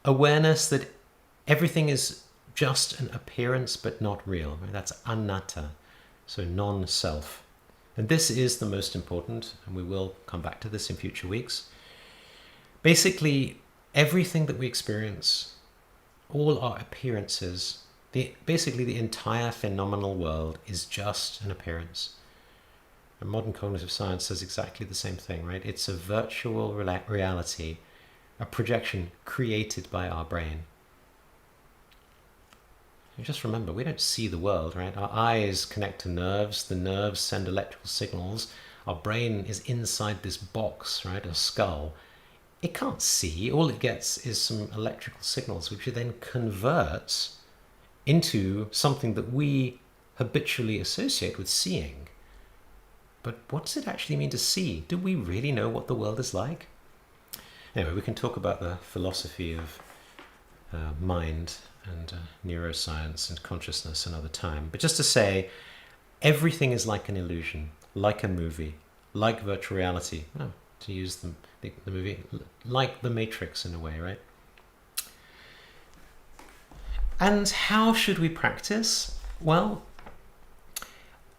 awareness that everything is just an appearance but not real. Right? That's anatta, so non-self. And this is the most important, and we will come back to this in future weeks. Basically, everything that we experience, all our appearances, basically the entire phenomenal world is just an appearance. And modern cognitive science says exactly the same thing, right? It's a virtual reality, a projection created by our brain. You just remember, we don't see the world, right? Our eyes connect to nerves, the nerves send electrical signals, our brain is inside this box, right, a skull. It can't see, all it gets is some electrical signals, which it then converts into something that we habitually associate with seeing. But what does it actually mean to see? Do we really know what the world is like? Anyway, we can talk about the philosophy of mind and neuroscience and consciousness another time. But just to say, everything is like an illusion, like a movie, like virtual reality. Oh, to use the movie, like the Matrix in a way, right? And how should we practice? Well,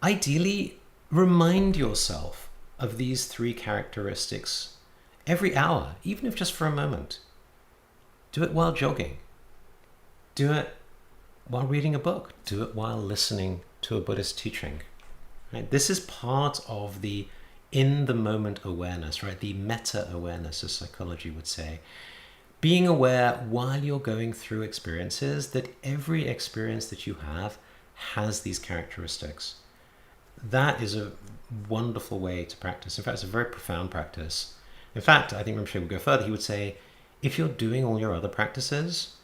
ideally, remind yourself of these three characteristics every hour, even if just for a moment. Do it while jogging. Do it while reading a book. Do it while listening to a Buddhist teaching. Right? This is part of the in-the-moment awareness, right? The meta-awareness, as psychology would say. Being aware while you're going through experiences that every experience that you have has these characteristics. That is a wonderful way to practice. In fact, it's a very profound practice. In fact, I think Rinpoche would go further. He would say, if you're doing all your other practices,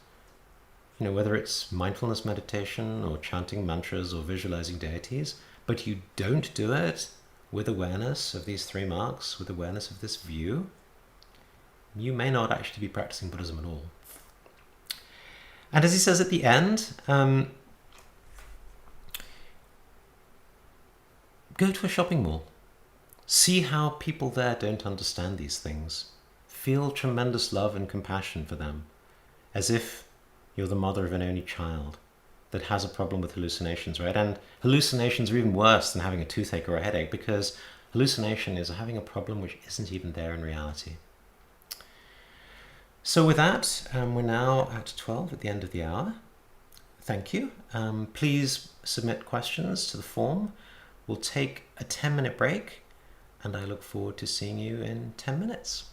whether it's mindfulness meditation or chanting mantras or visualizing deities, but you don't do it with awareness of these three marks, with awareness of this view, you may not actually be practicing Buddhism at all. And as he says at the end, go to a shopping mall. See how people there don't understand these things. Feel tremendous love and compassion for them, as if you're the mother of an only child that has a problem with hallucinations, right? And hallucinations are even worse than having a toothache or a headache, because hallucination is having a problem which isn't even there in reality. So with that, we're now at 12 at the end of the hour. Thank you. Please submit questions to the form. We'll take a 10-minute break, and I look forward to seeing you in 10 minutes.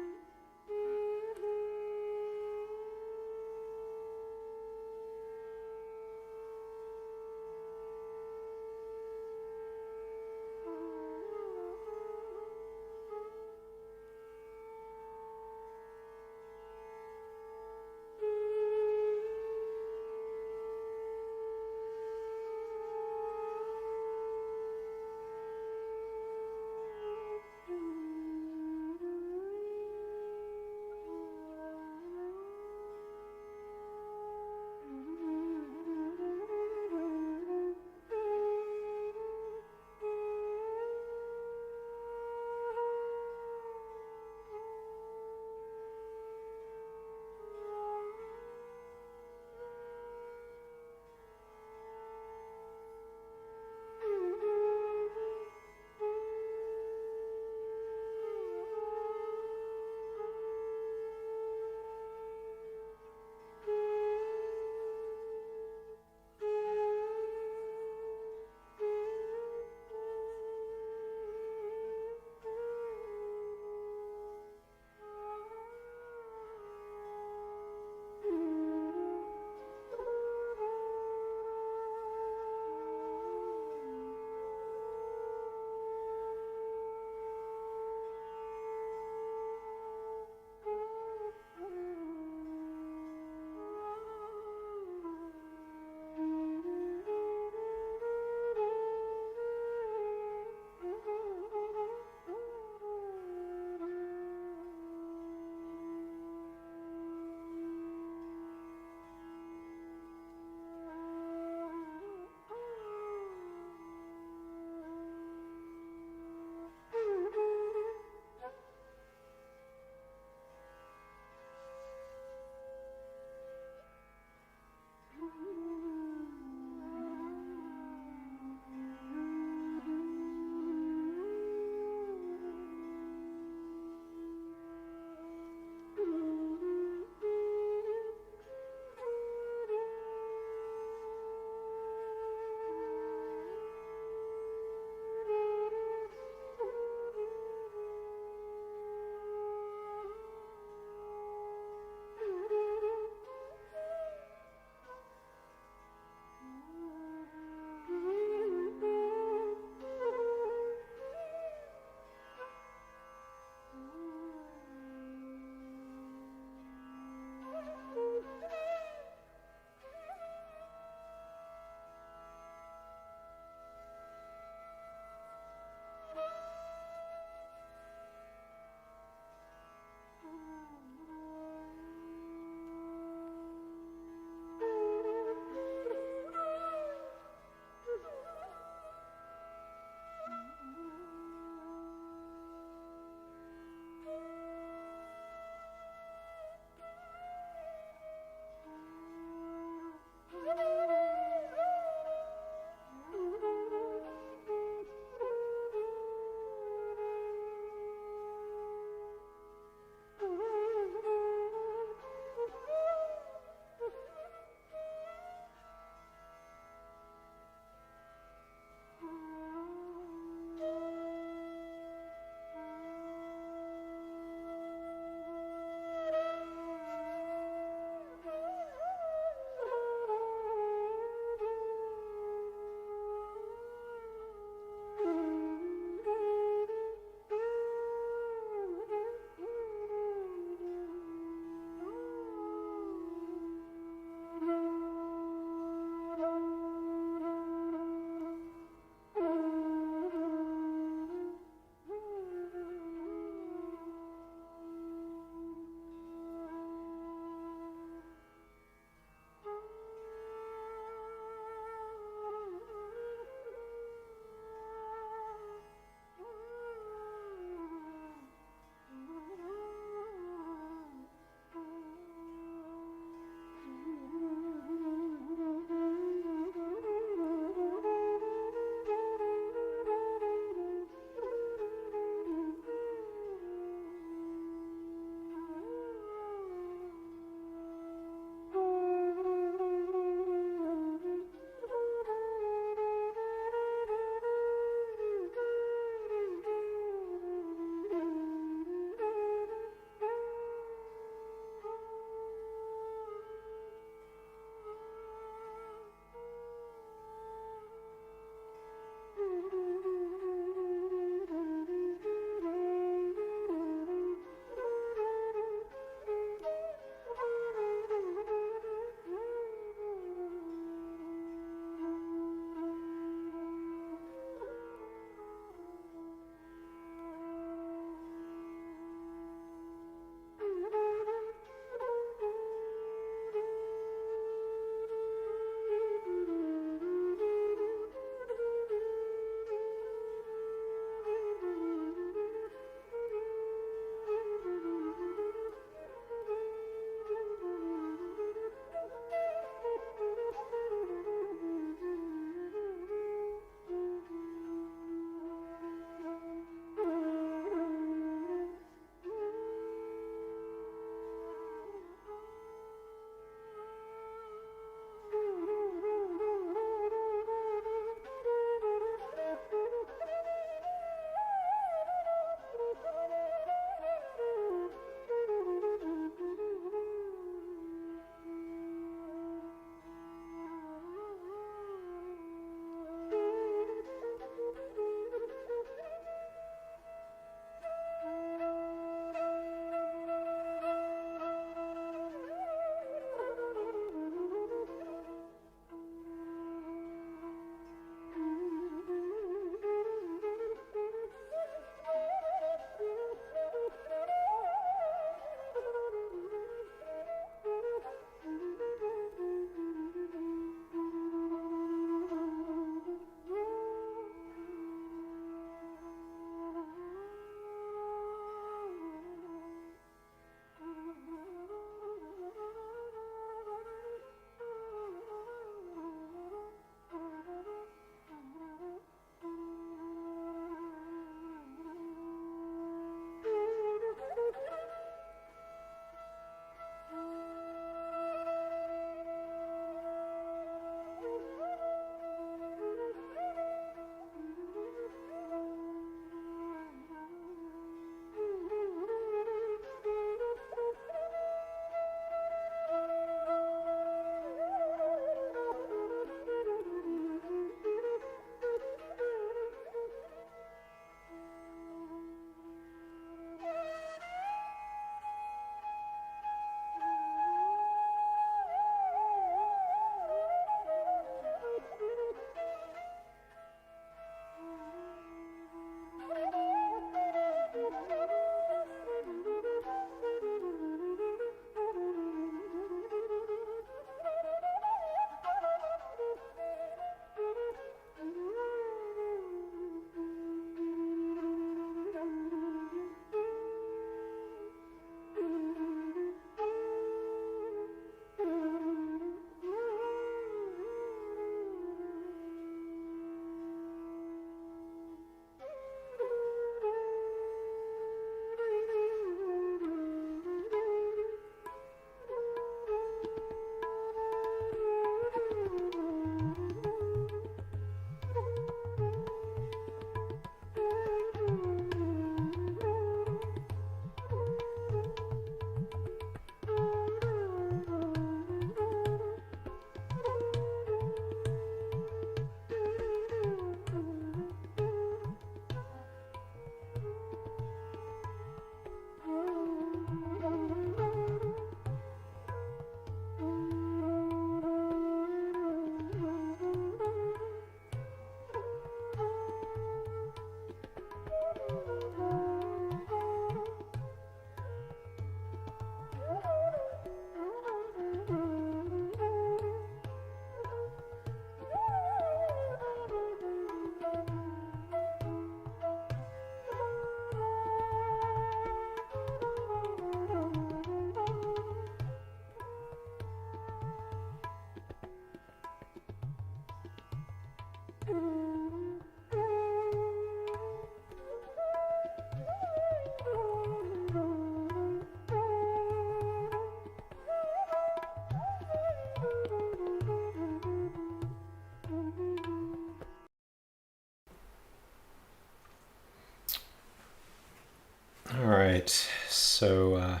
right, so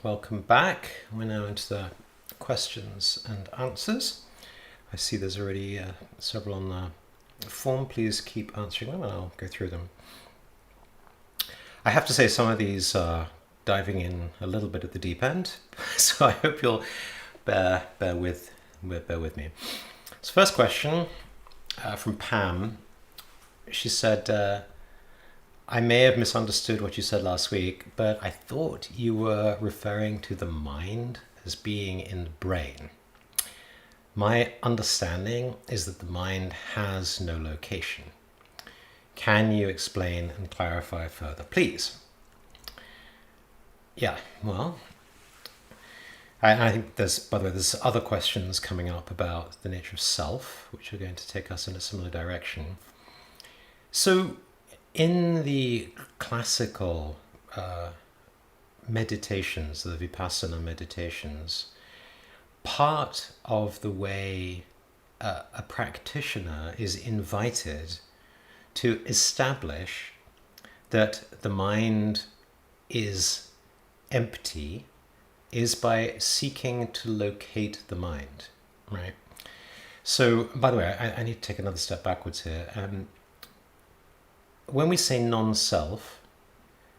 welcome back. We're now into the questions and answers. I see there's already several on the form. Please keep answering them and I'll go through them. I have to say some of these are diving in a little bit at the deep end, so I hope you'll bear with me. So first question from Pam. She said, I may have misunderstood what you said last week, but I thought you were referring to the mind as being in the brain. My understanding is that the mind has no location. Can you explain and clarify further, please? Yeah, well, I think by the way, there's other questions coming up about the nature of self, which are going to take us in a similar direction. So, in the classical meditations, the Vipassana meditations, part of the way a practitioner is invited to establish that the mind is empty is by seeking to locate the mind, right? So, by the way, I need to take another step backwards here. When we say non-self,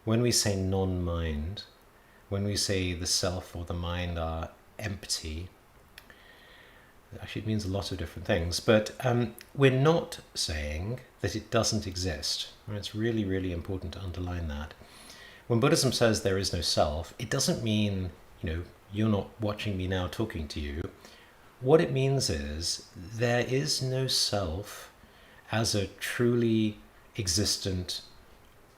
when we say non-mind, when we say the self or the mind are empty, actually it means a lot of different things, but we're not saying that it doesn't exist. Right? It's really, really important to underline that. When Buddhism says there is no self, it doesn't mean, you're not watching me now talking to you. What it means is there is no self as a truly existent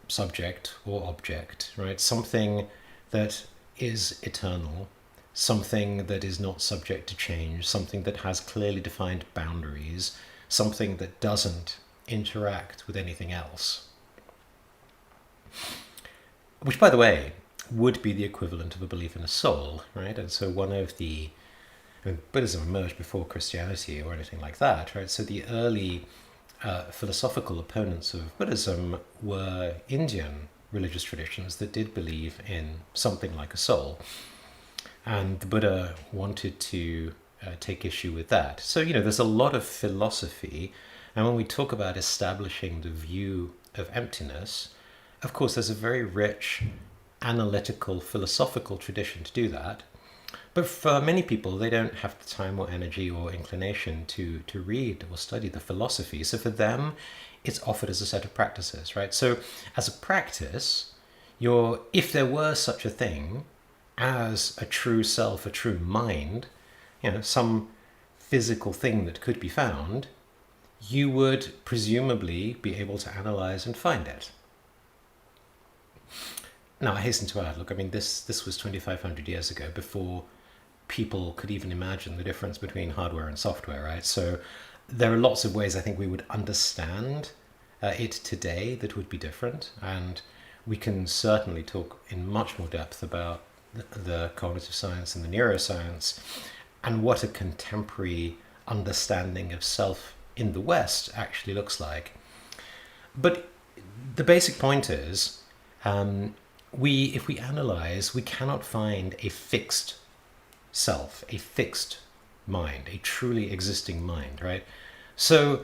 subject or object, right? Something that is eternal, something that is not subject to change, something that has clearly defined boundaries, something that doesn't interact with anything else. Which, by the way, would be the equivalent of a belief in a soul, right? And so Buddhism emerged before Christianity or anything like that, right? So the early philosophical opponents of Buddhism were Indian religious traditions that did believe in something like a soul. And the Buddha wanted to take issue with that. So, there's a lot of philosophy. And when we talk about establishing the view of emptiness, of course, there's a very rich analytical, philosophical tradition to do that. But for many people, they don't have the time or energy or inclination to read or study the philosophy. So for them, it's offered as a set of practices, right? So as a practice, if there were such a thing as a true self, a true mind, some physical thing that could be found, you would presumably be able to analyze and find it. Now, I hasten to add, look, this was 2,500 years ago, before people could even imagine the difference between hardware and software, right? So there are lots of ways I think we would understand it today that would be different, and we can certainly talk in much more depth about the cognitive science and the neuroscience and what a contemporary understanding of self in the West actually looks like. But the basic point is, if we analyze, we cannot find a fixed self, a fixed mind, a truly existing mind, right? So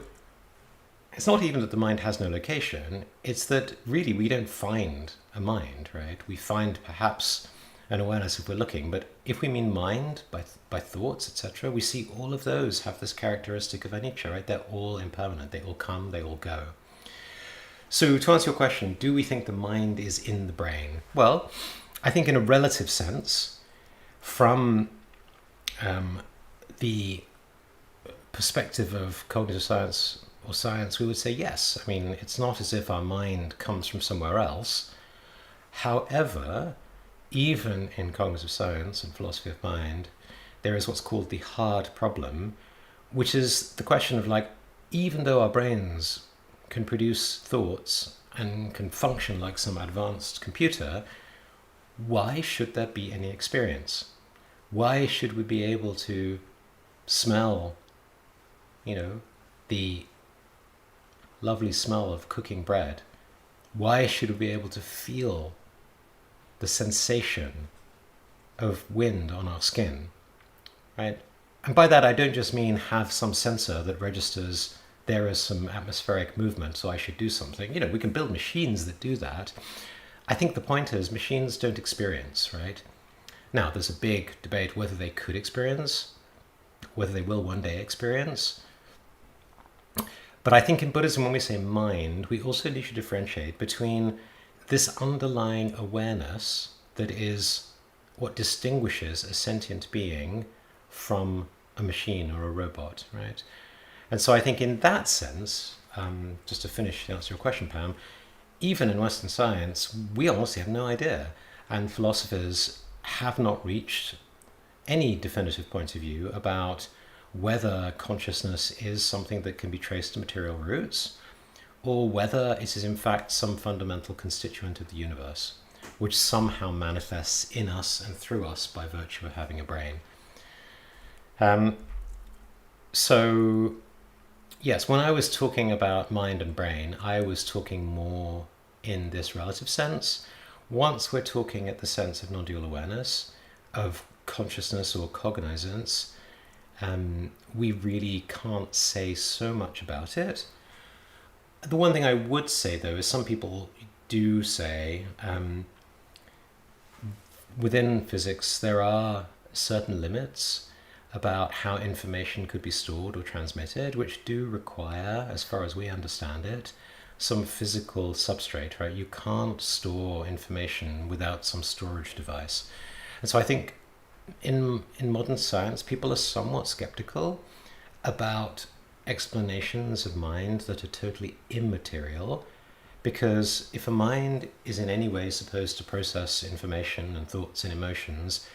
it's not even that the mind has no location, it's that really we don't find a mind, right? We find perhaps an awareness if we're looking, but if we mean mind by thoughts, etc., we see all of those have this characteristic of anicca, right? They're all impermanent, they all come, they all go. So to answer your question, do we think the mind is in the brain? Well, I think in a relative sense, from the perspective of cognitive science or science, we would say yes. It's not as if our mind comes from somewhere else. However, even in cognitive science and philosophy of mind, there is what's called the hard problem, which is the question of, even though our brains can produce thoughts and can function like some advanced computer, why should there be any experience? Why should we be able to smell, the lovely smell of cooking bread? Why should we be able to feel the sensation of wind on our skin, right? And by that, I don't just mean have some sensor that registers there is some atmospheric movement, so I should do something. We can build machines that do that. I think the point is machines don't experience, right? Now, there's a big debate whether they could experience, whether they will one day experience. But I think in Buddhism, when we say mind, we also need to differentiate between this underlying awareness that is what distinguishes a sentient being from a machine or a robot, right? And so I think in that sense, just to finish the answer to your question, Pam, even in Western science, we honestly have no idea. And philosophers have not reached any definitive point of view about whether consciousness is something that can be traced to material roots, or whether it is in fact some fundamental constituent of the universe, which somehow manifests in us and through us by virtue of having a brain. So, yes, when I was talking about mind and brain, I was talking more in this relative sense. Once we're talking at the sense of non-dual awareness, of consciousness or cognizance, we really can't say so much about it. The one thing I would say, though, is some people do say within physics there are certain limits about how information could be stored or transmitted, which do require, as far as we understand it, some physical substrate, right? You can't store information without some storage device. And so I think in modern science, people are somewhat skeptical about explanations of mind that are totally immaterial, because if a mind is in any way supposed to process information and thoughts and emotions,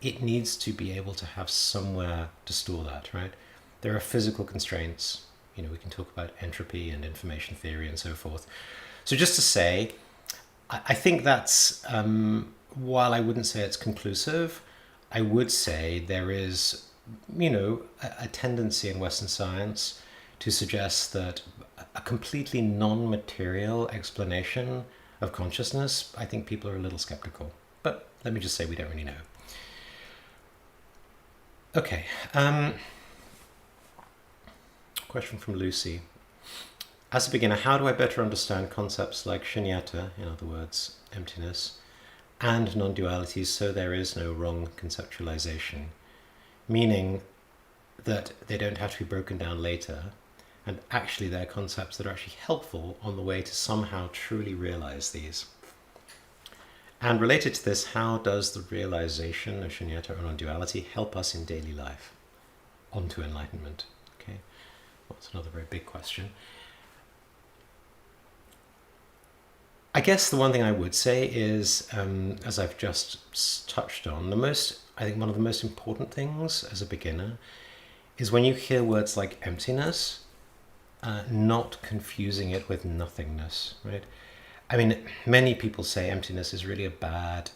it needs to be able to have somewhere to store that, right? There are physical constraints. We can talk about entropy and information theory and so forth. So just to say, I think that's, while I wouldn't say it's conclusive, I would say there is, a tendency in Western science to suggest that a completely non-material explanation of consciousness, I think people are a little skeptical. But let me just say we don't really know. Okay. Question from Lucy. As a beginner, how do I better understand concepts like shunyata, in other words, emptiness, and non-duality so there is no wrong conceptualization? Meaning that they don't have to be broken down later, and actually they're concepts that are actually helpful on the way to somehow truly realize these. And related to this, how does the realization of shunyata or non-duality help us in daily life onto enlightenment? Okay, well, that's another very big question. I guess the one thing I would say is, as I've just touched on, I think one of the most important things as a beginner is when you hear words like emptiness, not confusing it with nothingness, right? I mean, many people say emptiness is really a bad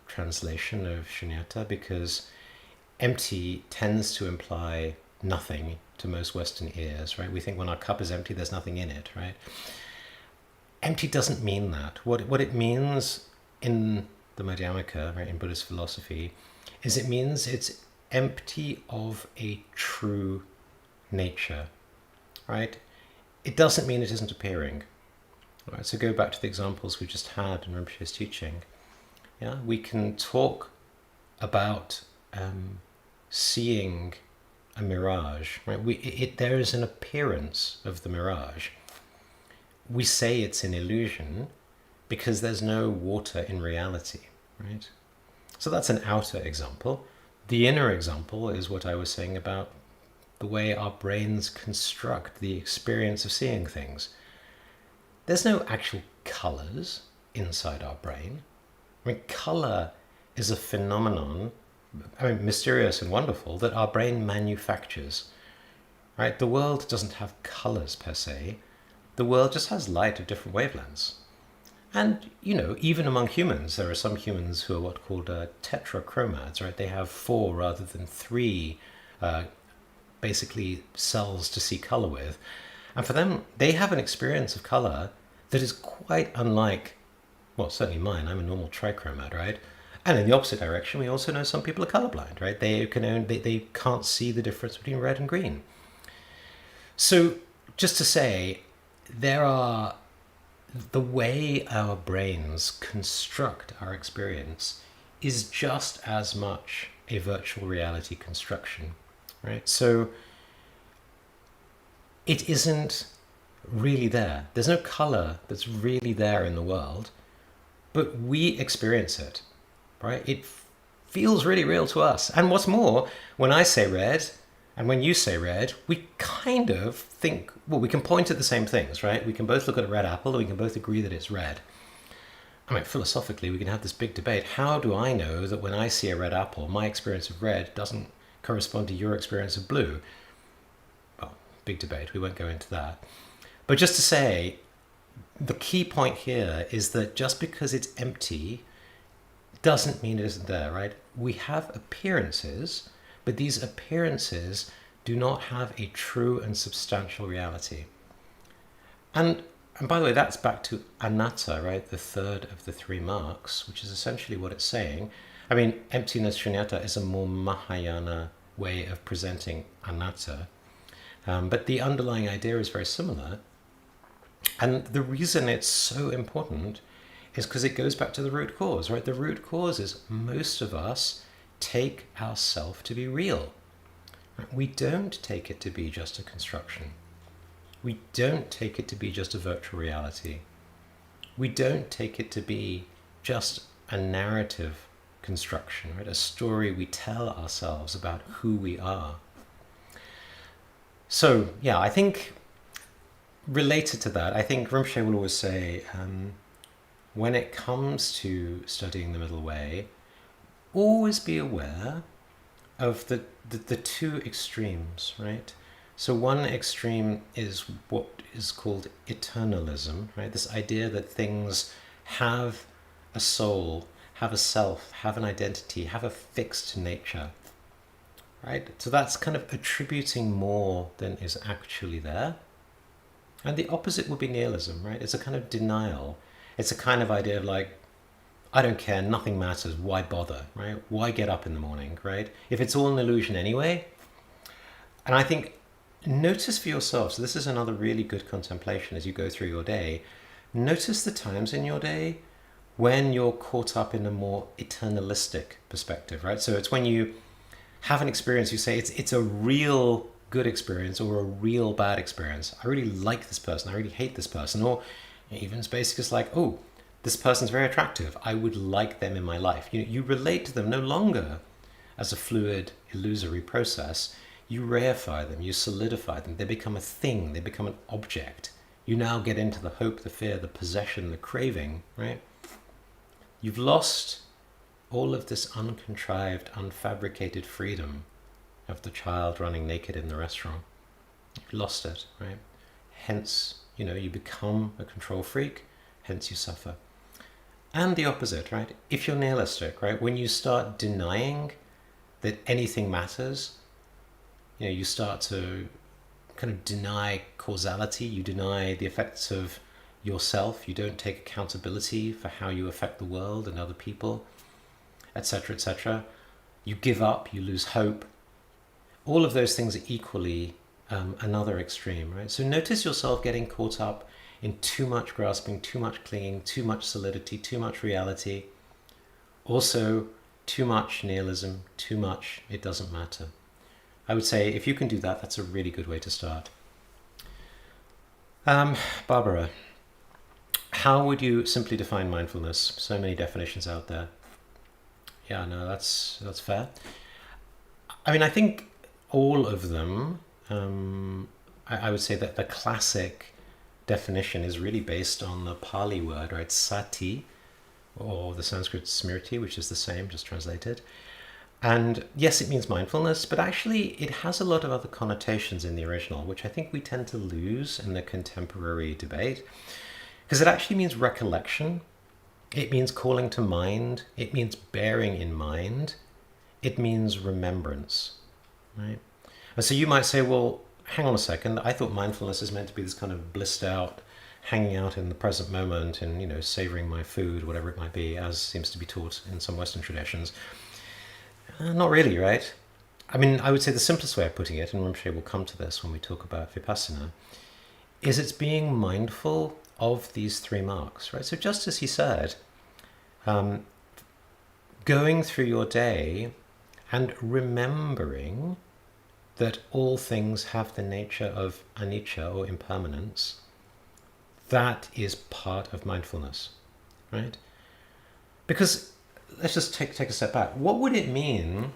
translation of shunyata because empty tends to imply nothing to most Western ears, right? We think when our cup is empty, there's nothing in it, right? Empty doesn't mean that. What it means in the Madhyamaka, right, in Buddhist philosophy, is it means it's empty of a true nature, right? It doesn't mean it isn't appearing. Right, so go back to the examples we just had in Rinpoche's teaching. Yeah, we can talk about seeing a mirage. Right, there is an appearance of the mirage. We say it's an illusion because there's no water in reality. Right, so that's an outer example. The inner example is what I was saying about the way our brains construct the experience of seeing things. There's no actual colors inside our brain. I mean, color is a phenomenon, mysterious and wonderful, that our brain manufactures. Right? The world doesn't have colors per se. The world just has light of different wavelengths. And, even among humans, there are some humans who are what are called tetrachromads, right? They have 4 rather than 3 basically cells to see color with. And for them, they have an experience of color that is quite unlike well, certainly mine, I'm a normal trichromate, right? And in the opposite direction, we also know some people are colorblind, right? They can't see the difference between red and green. So just to say, the way our brains construct our experience is just as much a virtual reality construction, right? So it isn't really there. There's no color that's really there in the world, but we experience it, right? It feels really real to us. And what's more, when I say red and when you say red, we kind of think, well, we can point at the same things, right? We can both look at a red apple and we can both agree that it's red. I mean, philosophically, we can have this big debate. How do I know that when I see a red apple, my experience of red doesn't correspond to your experience of blue? Well, big debate. We won't go into that. But just to say, the key point here is that just because it's empty doesn't mean it isn't there, right? We have appearances, but these appearances do not have a true and substantial reality. And by the way, that's back to anatta, right? The third of the three marks, which is essentially what it's saying. I mean, emptiness shunyata is a more Mahayana way of presenting anatta. But the underlying idea is very similar. And the reason it's so important is because it goes back to the root cause, right? The root cause is most of us take ourself to be real. We don't take it to be just a construction. We don't take it to be just a virtual reality. We don't take it to be just a narrative construction, right? A story we tell ourselves about who we are. So, yeah, I think related to that, I think Rinpoche will always say, when it comes to studying the middle way, always be aware of the two extremes, right? So one extreme is what is called eternalism, right? This idea that things have a soul, have a self, have an identity, have a fixed nature, right? So that's kind of attributing more than is actually there. And the opposite would be nihilism, right? It's a kind of denial. It's a kind of idea of like, I don't care, nothing matters, why bother, right? Why get up in the morning, right? If it's all an illusion anyway. And I think, notice for yourself, so this is another really good contemplation as you go through your day, notice the times in your day when you're caught up in a more eternalistic perspective, right? So it's when you have an experience, you say it's a real good experience or a real bad experience. I really like this person, I really hate this person, or even as basic as like, oh, this person's very attractive, I would like them in my life. You relate to them no longer as a fluid, illusory process. You reify them, you solidify them, they become a thing, they become an object. You now get into the hope, the fear, the possession, the craving, right? You've lost all of this uncontrived, unfabricated freedom of the child running naked in the restaurant. You've lost it, right? Hence, you become a control freak, hence you suffer. And the opposite, right? If you're nihilistic, right? When you start denying that anything matters, you start to kind of deny causality, you deny the effects of yourself, you don't take accountability for how you affect the world and other people, etc., etc. You give up, you lose hope. All of those things are equally another extreme, right? So notice yourself getting caught up in too much grasping, too much clinging, too much solidity, too much reality. Also, too much nihilism, too much it doesn't matter. I would say if you can do that, that's a really good way to start. Barbara, how would you simply define mindfulness? So many definitions out there. Yeah, no, that's fair. I mean, I think all of them, I would say that the classic definition is really based on the Pali word, right? Sati, or the Sanskrit smriti, which is the same, just translated. And yes, it means mindfulness, but actually it has a lot of other connotations in the original, which I think we tend to lose in the contemporary debate, because it actually means recollection. It means calling to mind. It means bearing in mind. It means remembrance, right? And so you might say, well, hang on a second. I thought mindfulness is meant to be this kind of blissed out, hanging out in the present moment and, savoring my food, whatever it might be, as seems to be taught in some Western traditions. Not really, right? I mean, I would say the simplest way of putting it, and I'm sure we'll come to this when we talk about Vipassana, is it's being mindful of these three marks, right? So just as he said, going through your day and remembering that all things have the nature of anicca or impermanence, that is part of mindfulness, right? Because let's just take a step back. What would it mean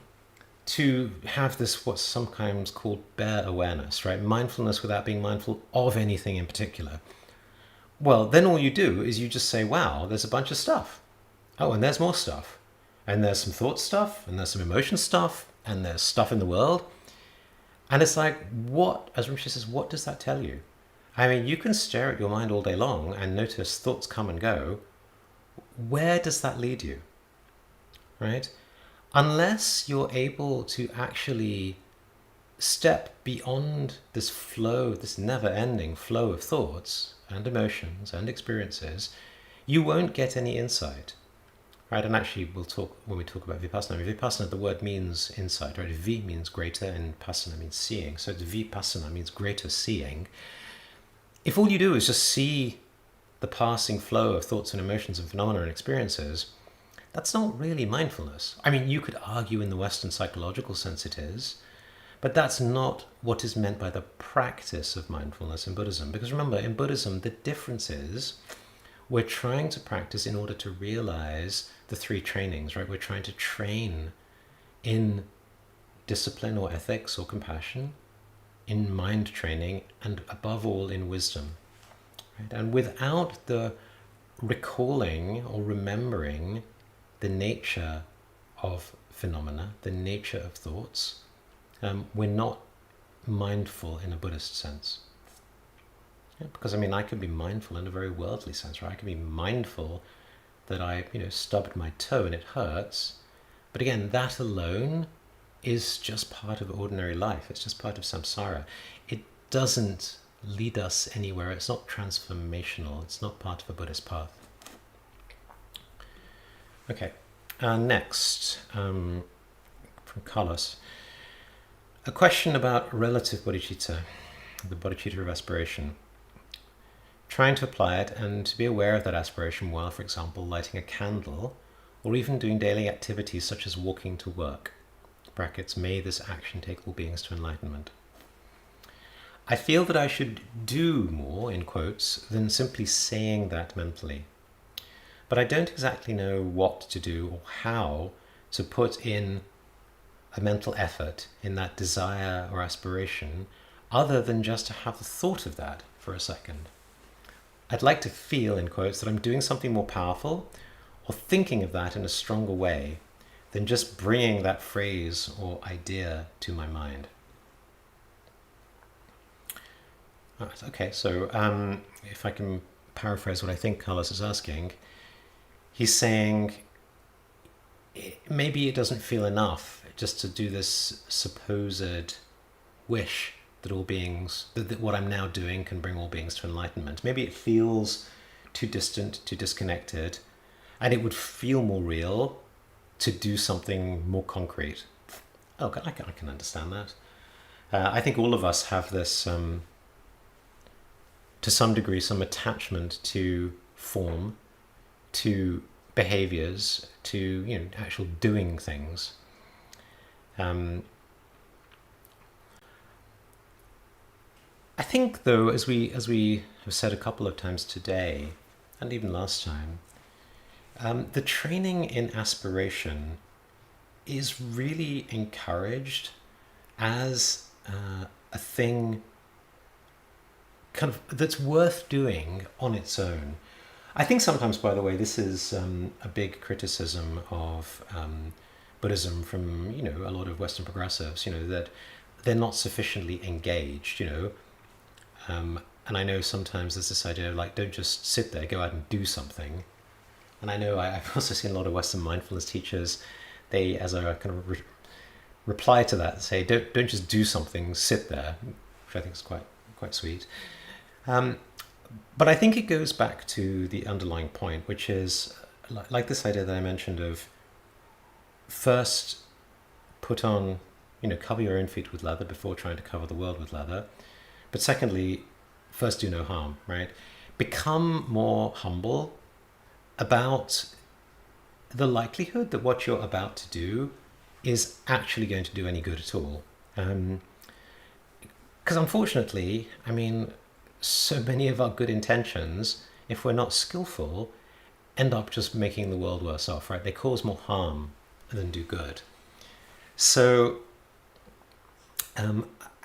to have this, what's sometimes called bare awareness, right? Mindfulness without being mindful of anything in particular. Well, then all you do is you just say, wow, there's a bunch of stuff. Oh, and there's more stuff. And there's some thought stuff, and there's some emotion stuff, and there's stuff in the world. And it's like, what, as Rinpoche says, what does that tell you? I mean, you can stare at your mind all day long and notice thoughts come and go. Where does that lead you? Right? Unless you're able to actually step beyond this flow, this never-ending flow of thoughts and emotions and experiences, you won't get any insight. Right, and actually we'll talk, when we talk about Vipassana, Vipassana, the word means insight, right? Vi means greater and Passana means seeing. So Vipassana means greater seeing. If all you do is just see the passing flow of thoughts and emotions and phenomena and experiences, that's not really mindfulness. I mean, you could argue in the Western psychological sense it is, but that's not what is meant by the practice of mindfulness in Buddhism. Because remember, in Buddhism, the difference is we're trying to practice in order to realize the three trainings, right? We're trying to train in discipline or ethics or compassion, in mind training, and above all in wisdom. Right? And without the recalling or remembering the nature of phenomena, the nature of thoughts, we're not mindful in a Buddhist sense. Yeah, because I mean, I can be mindful in a very worldly sense, right? I can be mindful that I, stubbed my toe and it hurts. But again, that alone is just part of ordinary life. It's just part of samsara. It doesn't lead us anywhere. It's not transformational. It's not part of a Buddhist path. Okay, next, from Carlos. A question about relative bodhicitta, the bodhicitta of aspiration. Trying to apply it and to be aware of that aspiration while, for example, lighting a candle or even doing daily activities such as walking to work. Brackets, may this action take all beings to enlightenment. I feel that I should do more, in quotes, than simply saying that mentally. But I don't exactly know what to do or how to put in a mental effort in that desire or aspiration other than just to have the thought of that for a second. I'd like to feel, in quotes, that I'm doing something more powerful or thinking of that in a stronger way than just bringing that phrase or idea to my mind. All right, okay, so if I can paraphrase what I think Carlos is asking, he's saying maybe it doesn't feel enough just to do this supposed wish that all beings, that what I'm now doing can bring all beings to enlightenment. Maybe it feels too distant, too disconnected, and it would feel more real to do something more concrete. Oh, I can understand that. I think all of us have this, to some degree, some attachment to form, to behaviors, to actual doing things. I think, though, as we have said a couple of times today, and even last time, the training in aspiration is really encouraged as a thing kind of that's worth doing on its own. I think sometimes, by the way, this is a big criticism of Buddhism from a lot of Western progressives, that they're not sufficiently engaged, and I know sometimes there's this idea of like, don't just sit there, go out and do something. And I know I've also seen a lot of Western mindfulness teachers, they, as a kind of reply to that, say, don't just do something, sit there, which I think is quite sweet. But I think it goes back to the underlying point, which is like this idea that I mentioned of first put on, cover your own feet with leather before trying to cover the world with leather. But secondly, first do no harm, right? Become more humble about the likelihood that what you're about to do is actually going to do any good at all. Because unfortunately, so many of our good intentions, if we're not skillful, end up just making the world worse off, right? They cause more harm than do good. So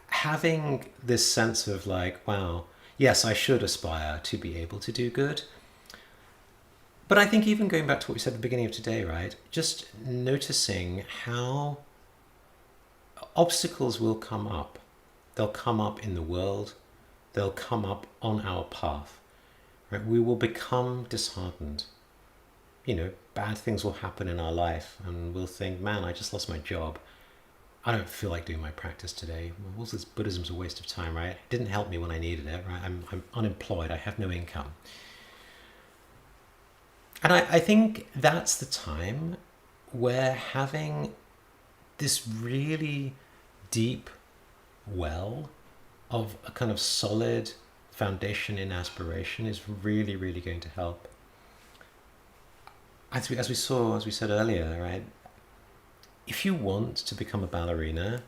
having this sense of like, wow, yes, I should aspire to be able to do good. But I think even going back to what we said at the beginning of today, right? Just noticing how obstacles will come up. They'll come up in the world. They'll come up on our path. Right? We will become disheartened. Bad things will happen in our life and we'll think, man, I just lost my job. I don't feel like doing my practice today. Well, this Buddhism's a waste of time, right? It didn't help me when I needed it, right? I'm unemployed. I have no income. And I think that's the time where having this really deep well of a kind of solid foundation in aspiration is really, really going to help. As we said earlier, right? If you want to become a ballerina,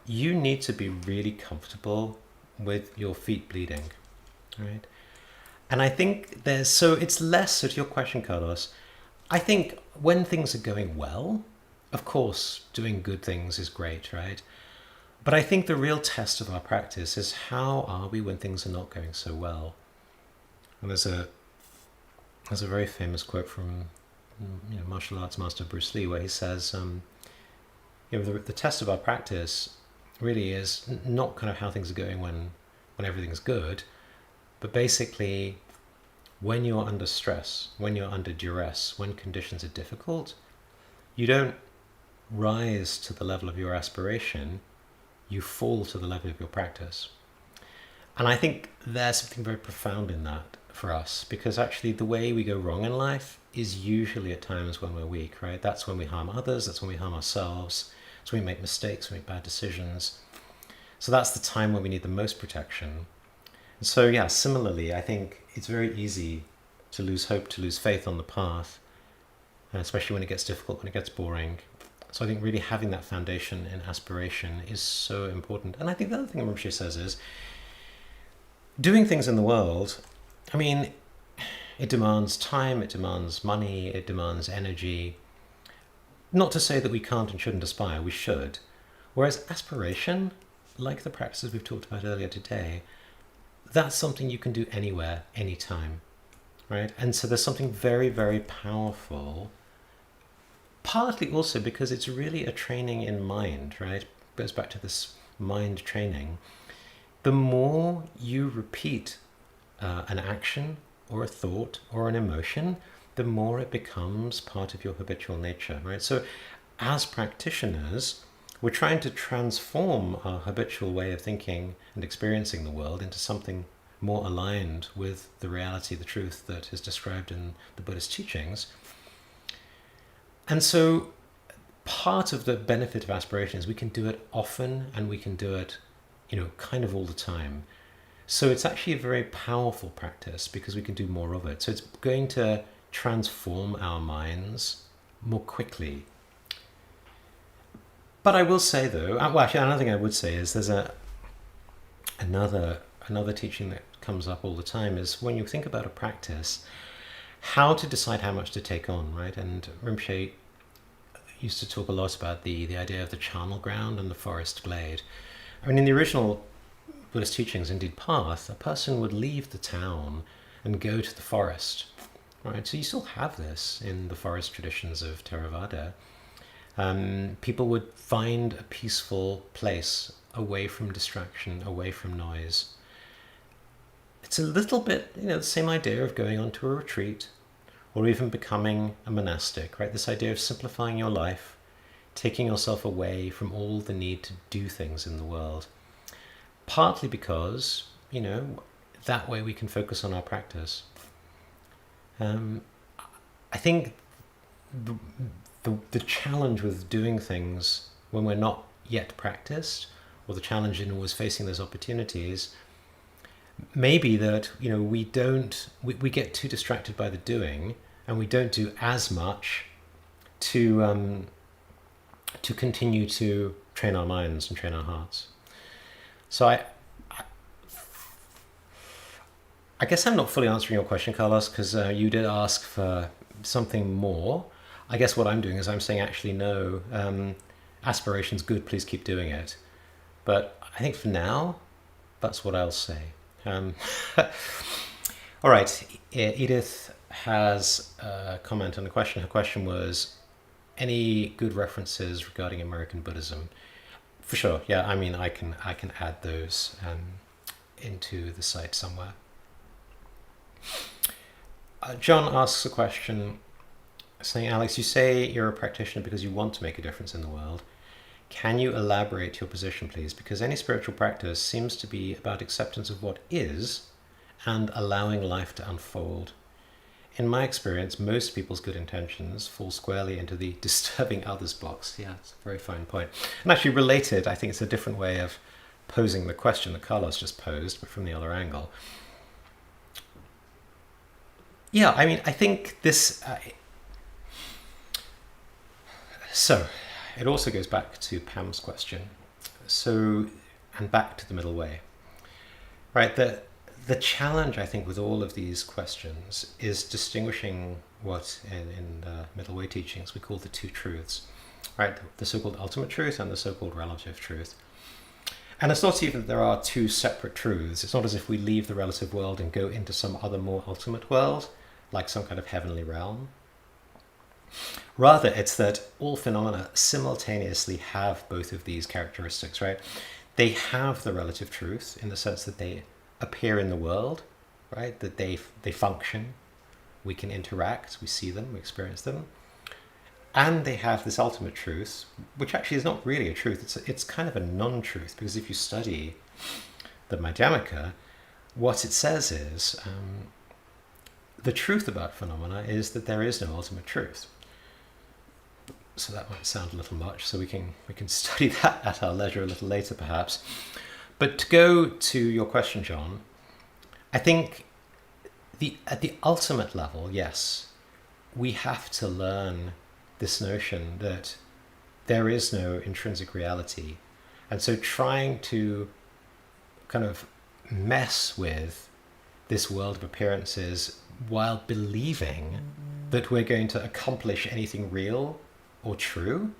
you need to be really comfortable with your feet bleeding, right? And I think it's less, so to your question, Carlos, I think when things are going well, of course, doing good things is great, right? But I think the real test of our practice is how are we when things are not going so well? And there's a very famous quote from martial arts master Bruce Lee, where he says, the test of our practice really is not kind of how things are going when everything's good, but basically when you're under stress, when you're under duress, when conditions are difficult, you don't rise to the level of your aspiration, you fall to the level of your practice. And I think there's something very profound in that for us, because actually the way we go wrong in life is usually at times when we're weak, right? That's when we harm others, that's when we harm ourselves, that's when we make mistakes, we make bad decisions. So that's the time when we need the most protection. And so yeah, similarly, I think it's very easy to lose hope, to lose faith on the path, especially when it gets difficult, when it gets boring. So I think really having that foundation in aspiration is so important. And I think the other thing Rinpoche says is, doing things in the world, it demands time, it demands money, it demands energy. Not to say that we can't and shouldn't aspire, we should. Whereas aspiration, like the practices we've talked about earlier today, that's something you can do anywhere, anytime, right? And so there's something very, very powerful, partly also because it's really a training in mind, right? It goes back to this mind training. The more you repeat an action or a thought or an emotion, the more it becomes part of your habitual nature, right? So as practitioners, we're trying to transform our habitual way of thinking and experiencing the world into something more aligned with the reality, the truth that is described in the Buddhist teachings. And so part of the benefit of aspiration is we can do it often and we can do it, kind of all the time. So it's actually a very powerful practice because we can do more of it. So it's going to transform our minds more quickly. But I will say though, actually another thing I would say is there's another teaching that comes up all the time is when you think about a practice, how to decide how much to take on, right? And Rinpoche used to talk a lot about the idea of the charnel ground and the forest glade. In the original Buddhist teachings, indeed path, a person would leave the town and go to the forest, right? So you still have this in the forest traditions of Theravada. People would find a peaceful place away from distraction, away from noise. It's a little bit, the same idea of going onto a retreat or even becoming a monastic, right? This idea of simplifying your life, taking yourself away from all the need to do things in the world. Partly because, that way we can focus on our practice. I think the challenge with doing things when we're not yet practiced, or the challenge in always facing those opportunities, may be that we get too distracted by the doing, and we don't do as much to continue to train our minds and train our hearts. So I guess I'm not fully answering your question, Carlos, because you did ask for something more. I guess what I'm doing is I'm saying, actually, no, aspiration's good, please keep doing it. But I think for now, that's what I'll say. All right, Edith has a comment on the question. Her question was, any good references regarding American Buddhism? For sure, yeah, I mean, I can add those into the site somewhere. John asks a question saying, Alex, you say you're a practitioner because you want to make a difference in the world. Can you elaborate your position, please? Because any spiritual practice seems to be about acceptance of what is and allowing life to unfold. In my experience, most people's good intentions fall squarely into the disturbing others box. Yeah, it's a very fine point. And actually related, I think it's a different way of posing the question that Carlos just posed, but from the other angle. Yeah, I mean, I think this... So, it also goes back to Pam's question. So, and back to the middle way. Right, the challenge, I think, with all of these questions is distinguishing what in the middle way teachings we call the two truths. Right, the so-called ultimate truth and the so-called relative truth. And it's not even that there are two separate truths. It's not as if we leave the relative world and go into some other more ultimate world, like some kind of heavenly realm. Rather, it's that all phenomena simultaneously have both of these characteristics, right? They have the relative truth in the sense that they appear in the world, right? That they function, we can interact, we see them, we experience them. And they have this ultimate truth, which actually is not really a truth. It's kind of a non-truth, because if you study the Madhyamaka, what it says is the truth about phenomena is that there is no ultimate truth. So that might sound a little much, so we can study that at our leisure a little later perhaps. But to go to your question, John, I think at the ultimate level, yes, we have to learn this notion that there is no intrinsic reality. And so trying to kind of mess with this world of appearances while believing that we're going to accomplish anything real or true,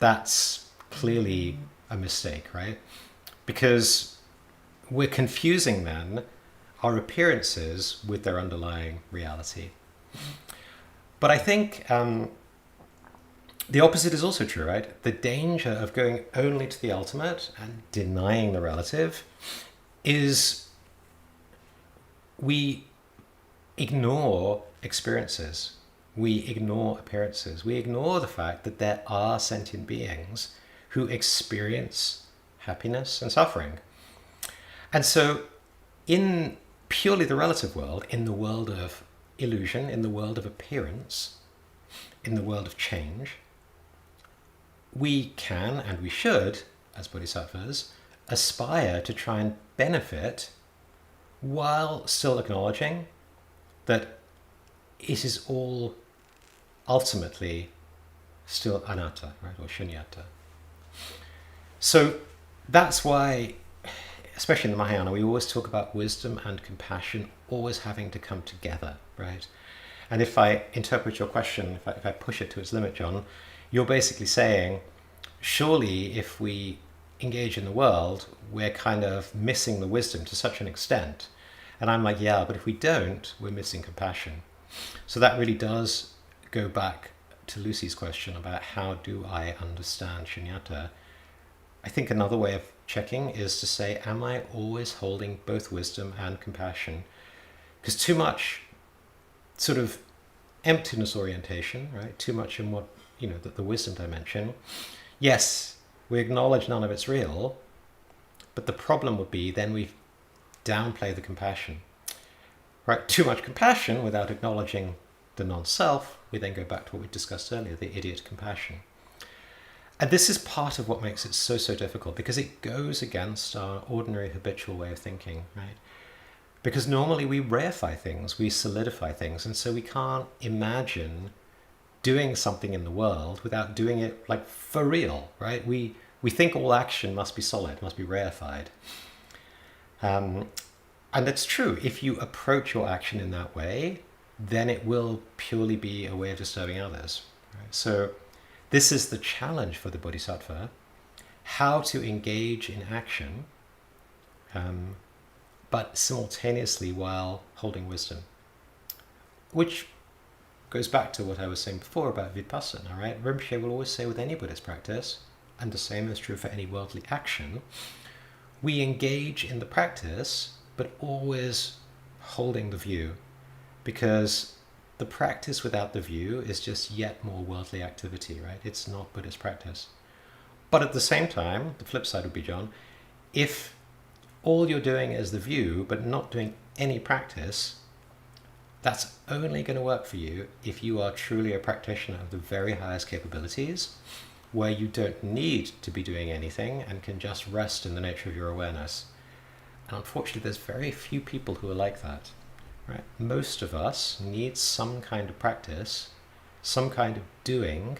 that's clearly a mistake, right? Because we're confusing then our appearances with their underlying reality. But I think the opposite is also true, right? The danger of going only to the ultimate and denying the relative is we ignore experiences. We ignore appearances. We ignore the fact that there are sentient beings who experience happiness and suffering. And so in purely the relative world, in the world of illusion, in the world of appearance, in the world of change, we can and we should, as bodhisattvas, aspire to try and benefit while still acknowledging that it is all ultimately still anatta, right, or shunyata. So that's why, especially in the Mahayana, we always talk about wisdom and compassion always having to come together, right? And if I interpret your question, if I push it to its limit, John, you're basically saying, surely if we engage in the world, we're kind of missing the wisdom to such an extent. And I'm like, yeah, but if we don't, we're missing compassion. So that really does go back to Lucy's question about how do I understand shunyata. I think another way of checking is to say, am I always holding both wisdom and compassion? Because too much sort of emptiness orientation, right? Too much in what, the wisdom dimension. Yes, we acknowledge none of it's real, but the problem would be then we've downplay the compassion. Right? Too much compassion without acknowledging the non-self, we then go back to what we discussed earlier, the idiot compassion. And this is part of what makes it so, so difficult, because it goes against our ordinary habitual way of thinking, right? Because normally we reify things, we solidify things, and so we can't imagine doing something in the world without doing it like for real, right? We think all action must be solid, must be reified. And that's true. If you approach your action in that way, then it will purely be a way of disturbing others. Right? So this is the challenge for the Bodhisattva, how to engage in action, but simultaneously while holding wisdom. Which goes back to what I was saying before about vipassana, right? Rinpoche will always say with any Buddhist practice, and the same is true for any worldly action, we engage in the practice, but always holding the view, because the practice without the view is just yet more worldly activity, right? It's not Buddhist practice. But at the same time, the flip side would be, John, if all you're doing is the view, but not doing any practice, that's only going to work for you if you are truly a practitioner of the very highest capabilities, where you don't need to be doing anything and can just rest in the nature of your awareness. And unfortunately, there's very few people who are like that. Right? Most of us need some kind of practice, some kind of doing,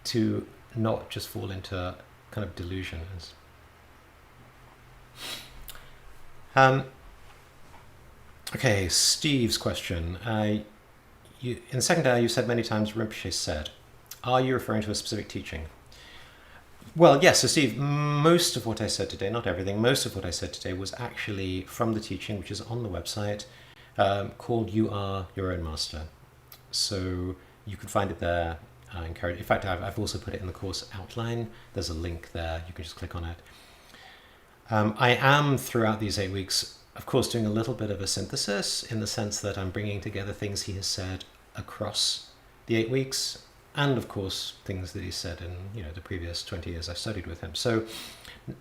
to not just fall into kind of delusion. Okay, Steve's question. In the second hour, you said many times Rinpoche said. Are you referring to a specific teaching? Well, yes. So Steve, most of what I said today, not everything, most of what I said today was actually from the teaching, which is on the website, called You Are Your Own Master. So you can find it there. I encourage. In fact, I've also put it in the course outline. There's a link there. You can just click on it. I am, throughout these 8 weeks, of course, doing a little bit of a synthesis, in the sense that I'm bringing together things he has said across the 8 weeks, and of course things that he said in the previous 20 years I've studied with him. So,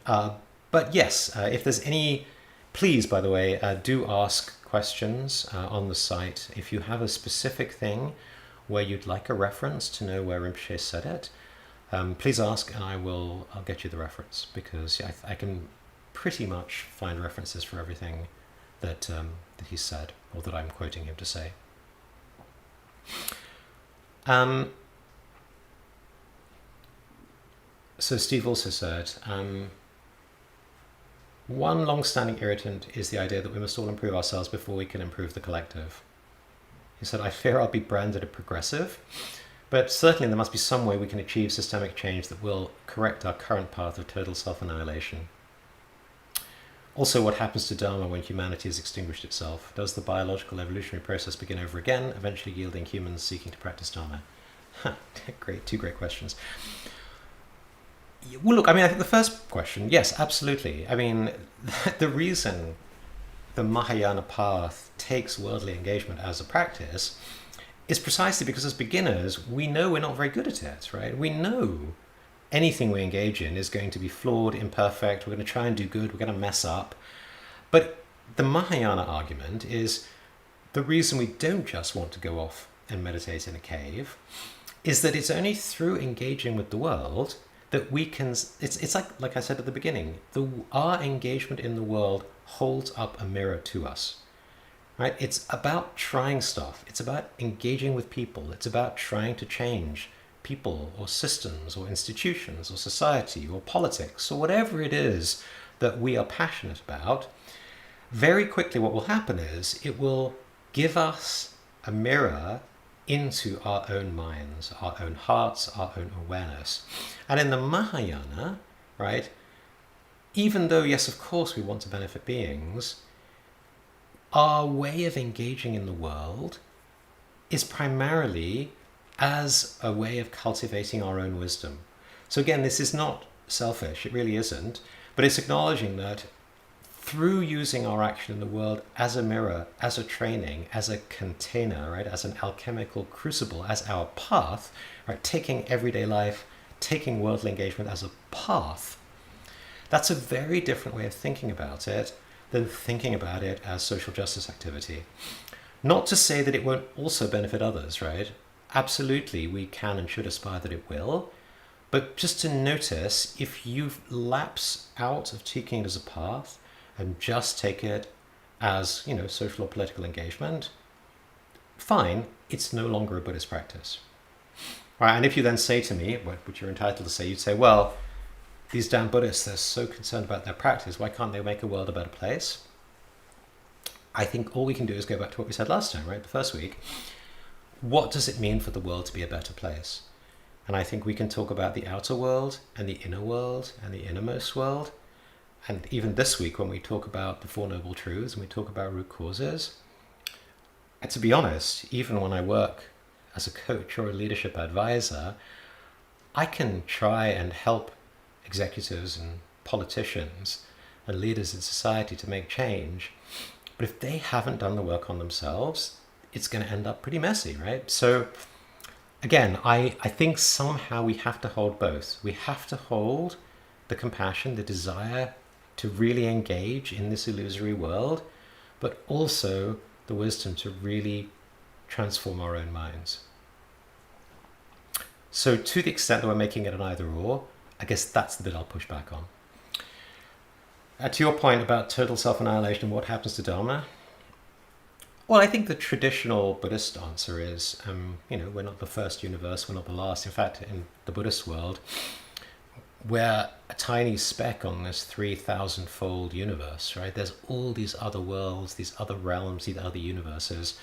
but yes, if there's any, please, by the way, do ask questions on the site. If you have a specific thing where you'd like a reference to know where Rinpoche said it, please ask, and I'll get you the reference, because I can pretty much find references for everything that he said, or that I'm quoting him to say. So Steve also said, one long-standing irritant is the idea that we must all improve ourselves before we can improve the collective. He said, I fear I'll be branded a progressive, but certainly there must be some way we can achieve systemic change that will correct our current path of total self-annihilation. Also, what happens to Dharma when humanity has extinguished itself? Does the biological evolutionary process begin over again, eventually yielding humans seeking to practice Dharma? Two great questions. Well, look, I think the first question, yes, absolutely. The reason the Mahayana path takes worldly engagement as a practice is precisely because as beginners, we know we're not very good at it, right? We know anything we engage in is going to be flawed, imperfect, we're going to try and do good, we're going to mess up. But the Mahayana argument is the reason we don't just want to go off and meditate in a cave is that it's only through engaging with the world that we can, it's like I said at the beginning, our engagement in the world holds up a mirror to us, right? It's about trying stuff. It's about engaging with people. It's about trying to change people or systems or institutions or society or politics or whatever it is that we are passionate about. Very quickly what will happen is it will give us a mirror into our own minds, our own hearts, our own awareness. And in the Mahayana, right, even though, yes, of course, we want to benefit beings, our way of engaging in the world is primarily as a way of cultivating our own wisdom. So again, this is not selfish, it really isn't, but it's acknowledging that through using our action in the world as a mirror, as a training, as a container, right, as an alchemical crucible, as our path, right, taking everyday life, taking worldly engagement as a path, that's a very different way of thinking about it than thinking about it as social justice activity. Not to say that it won't also benefit others, right? Absolutely, we can and should aspire that it will. But just to notice, if you lapse out of taking it as a path and just take it as, social or political engagement, fine, it's no longer a Buddhist practice. Right? And if you then say to me, which you're entitled to say, you'd say, well, these damn Buddhists, they're so concerned about their practice, why can't they make a world a better place? I think all we can do is go back to what we said last time, right? The first week. What does it mean for the world to be a better place? And I think we can talk about the outer world and the inner world and the innermost world. And even this week, when we talk about the Four Noble Truths and we talk about root causes, and to be honest, even when I work as a coach or a leadership advisor, I can try and help executives and politicians and leaders in society to make change. But if they haven't done the work on themselves, it's going to end up pretty messy, right? So again, I think somehow we have to hold both. We have to hold the compassion, the desire to really engage in this illusory world, but also the wisdom to really transform our own minds. So to the extent that we're making it an either or, I guess that's the bit I'll push back on. To your point about total self-annihilation and what happens to Dharma, well, I think the traditional Buddhist answer is, we're not the first universe, we're not the last. In fact, in the Buddhist world, we're a tiny speck on this 3,000-fold universe, right? There's all these other worlds, these other realms, these other universes.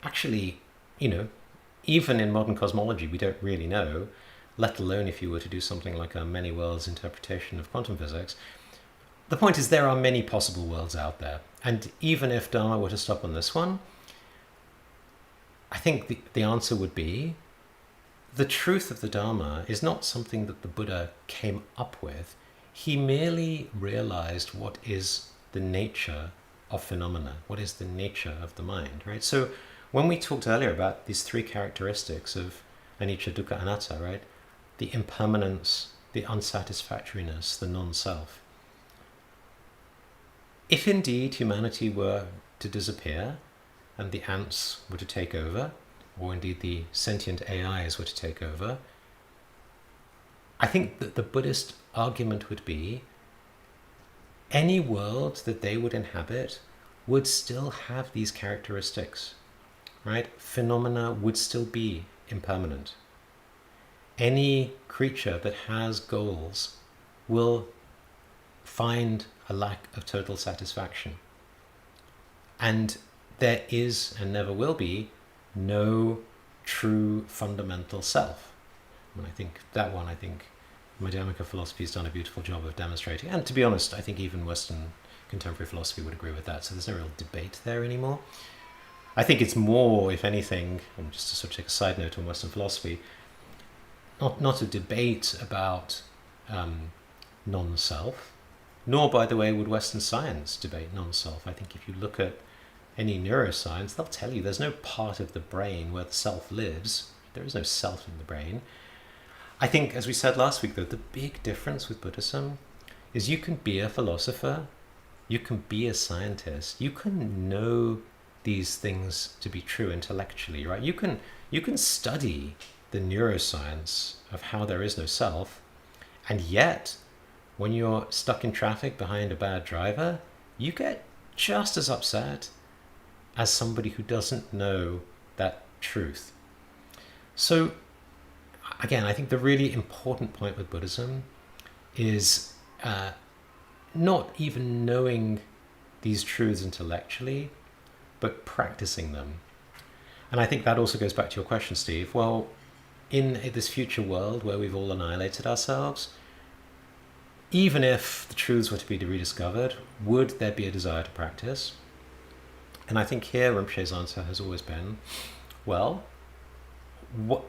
Actually, even in modern cosmology, we don't really know, let alone if you were to do something like a many worlds interpretation of quantum physics. The point is there are many possible worlds out there. And even if Dharma were to stop on this one, I think the answer would be the truth of the Dharma is not something that the Buddha came up with. He merely realized what is the nature of phenomena, what is the nature of the mind, right? So when we talked earlier about these three characteristics of anicca, dukkha, anatta, right? The impermanence, the unsatisfactoriness, the non-self. If indeed humanity were to disappear and the ants were to take over, or indeed the sentient AIs were to take over, I think that the Buddhist argument would be any world that they would inhabit would still have these characteristics, right? Phenomena would still be impermanent. Any creature that has goals will find a lack of total satisfaction. And there is and never will be no true fundamental self. And I think Madhyamaka philosophy has done a beautiful job of demonstrating. And to be honest, I think even Western contemporary philosophy would agree with that. So there's no real debate there anymore. I think it's more, if anything, and just to sort of take a side note on Western philosophy, not a debate about non-self, nor, by the way, would Western science debate non-self. I think if you look at any neuroscience, they'll tell you there's no part of the brain where the self lives. There is no self in the brain. I think, as we said last week, though, the big difference with Buddhism is you can be a philosopher, you can be a scientist, you can know these things to be true intellectually, right? You can study the neuroscience of how there is no self, and yet when you're stuck in traffic behind a bad driver, you get just as upset as somebody who doesn't know that truth. So again, I think the really important point with Buddhism is not even knowing these truths intellectually, but practicing them. And I think that also goes back to your question, Steve. Well, in this future world where we've all annihilated ourselves, even if the truths were to be rediscovered, would there be a desire to practice? And I think here Rinpoche's answer has always been, well,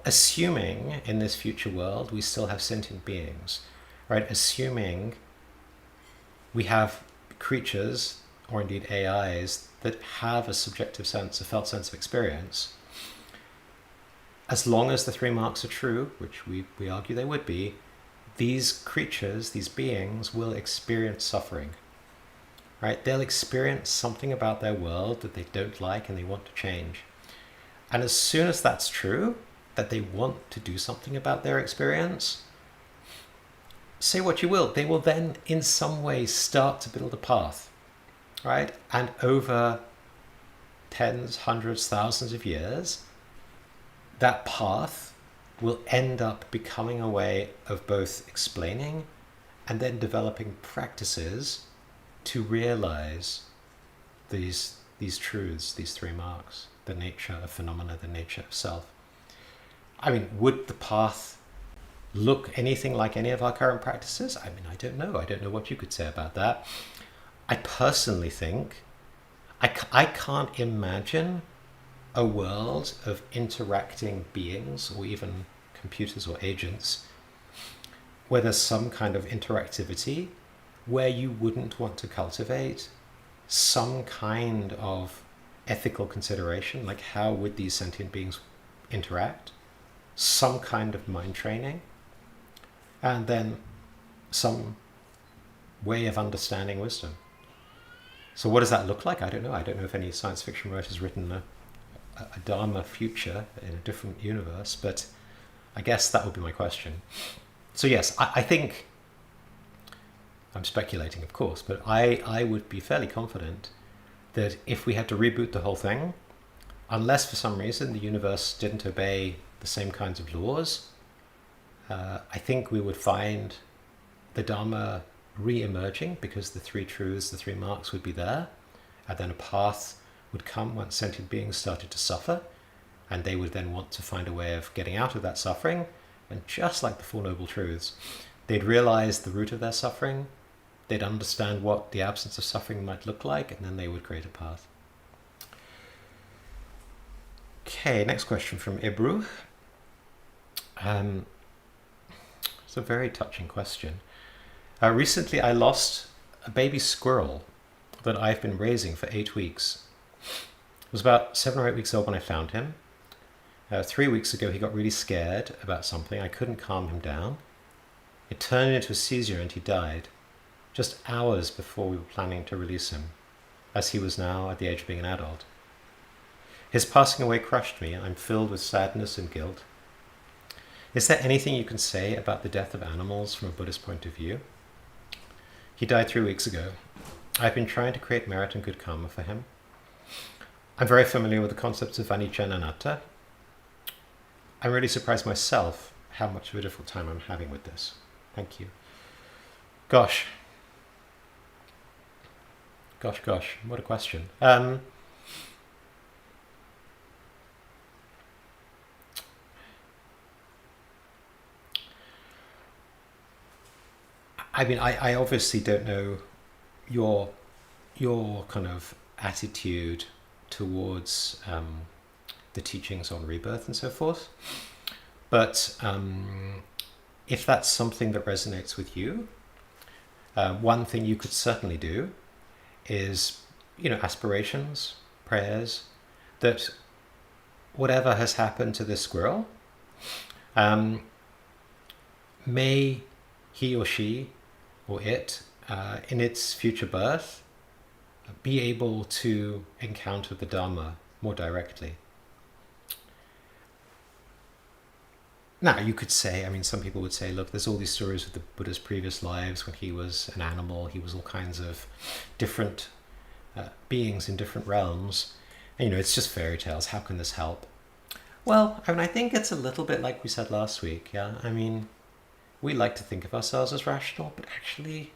assuming in this future world we still have sentient beings, right? Assuming we have creatures, or indeed AIs, that have a subjective sense, a felt sense of experience, as long as the three marks are true, which we argue they would be, these creatures, these beings, will experience suffering. right? They'll experience something about their world that they don't like and they want to change. And as soon as that's true, that they want to do something about their experience, say what you will, they will then in some way start to build a path, right? And over tens, hundreds, thousands of years, that path will end up becoming a way of both explaining and then developing practices to realize these truths, these three marks, the nature of phenomena, the nature of self. I mean, would the path look anything like any of our current practices? I mean, I don't know. I don't know what you could say about that. I personally think I can't imagine a world of interacting beings or even computers or agents where there's some kind of interactivity where you wouldn't want to cultivate some kind of ethical consideration, like how would these sentient beings interact, some kind of mind training, and then some way of understanding wisdom. So what does that look like? I don't know. I don't know if any science fiction writer has written a dharma future in a different universe, but I guess that would be my question. So yes, I think, I'm speculating of course, but I would be fairly confident that if we had to reboot the whole thing, unless for some reason the universe didn't obey the same kinds of laws, I think we would find the Dharma re-emerging because the three truths, the three marks would be there, and then a path would come once sentient beings started to suffer, and they would then want to find a way of getting out of that suffering, and just like the Four Noble Truths, they'd realize the root of their suffering, they'd understand what the absence of suffering might look like, and then they would create a path. Okay, next question from Ibru. It's a very touching question. Recently I lost a baby squirrel that I've been raising for 8 weeks. It was about 7 or 8 weeks old when I found him. 3 weeks ago he got really scared about something. I couldn't calm him down. It turned into a seizure and he died, just hours before we were planning to release him, as he was now at the age of being an adult. His passing away crushed me, and I'm filled with sadness and guilt. Is there anything you can say about the death of animals from a Buddhist point of view? He died 3 weeks ago. I've been trying to create merit and good karma for him. I'm very familiar with the concepts of anicca and anatta. I'm really surprised myself how much of a difficult time I'm having with this. Thank you. Gosh, what a question. I mean, I obviously don't know your kind of attitude towards the teachings on rebirth and so forth, but if that's something that resonates with you, one thing you could certainly do is, aspirations, prayers, that whatever has happened to this squirrel, may he or she or it, in its future birth, be able to encounter the Dharma more directly. Now, you could say, some people would say, look, there's all these stories of the Buddha's previous lives when he was an animal, he was all kinds of different beings in different realms. And, it's just fairy tales. How can this help? Well, I think it's a little bit like we said last week, yeah? We like to think of ourselves as rational, but actually,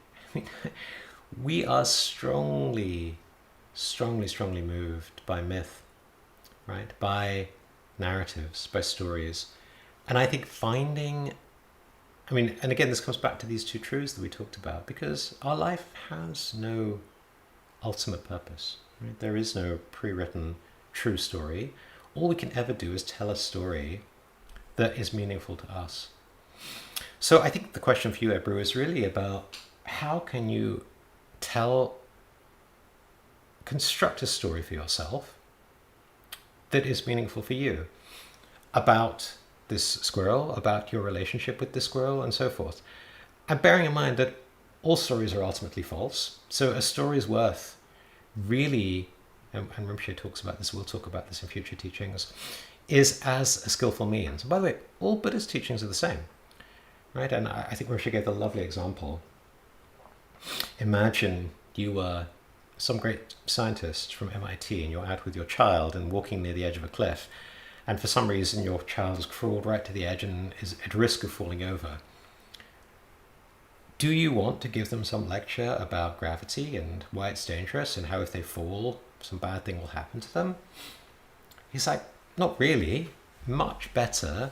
we are strongly moved by myth, right? By narratives, by stories. And I think finding, and again, this comes back to these two truths that we talked about, because our life has no ultimate purpose, right? There is no pre-written true story. All we can ever do is tell a story that is meaningful to us. So I think the question for you, Ebru, is really about how can you construct a story for yourself that is meaningful for you about this squirrel, about your relationship with this squirrel, and so forth. And bearing in mind that all stories are ultimately false. So a story's worth really, and Rinpoche talks about this, we'll talk about this in future teachings, is as a skillful means. And by the way, all Buddhist teachings are the same, right? And I think Rinpoche gave a lovely example. Imagine you were some great scientist from MIT and you're out with your child and walking near the edge of a cliff, and for some reason your child has crawled right to the edge and is at risk of falling over. Do you want to give them some lecture about gravity and why it's dangerous and how if they fall, some bad thing will happen to them? He's like, not really. Much better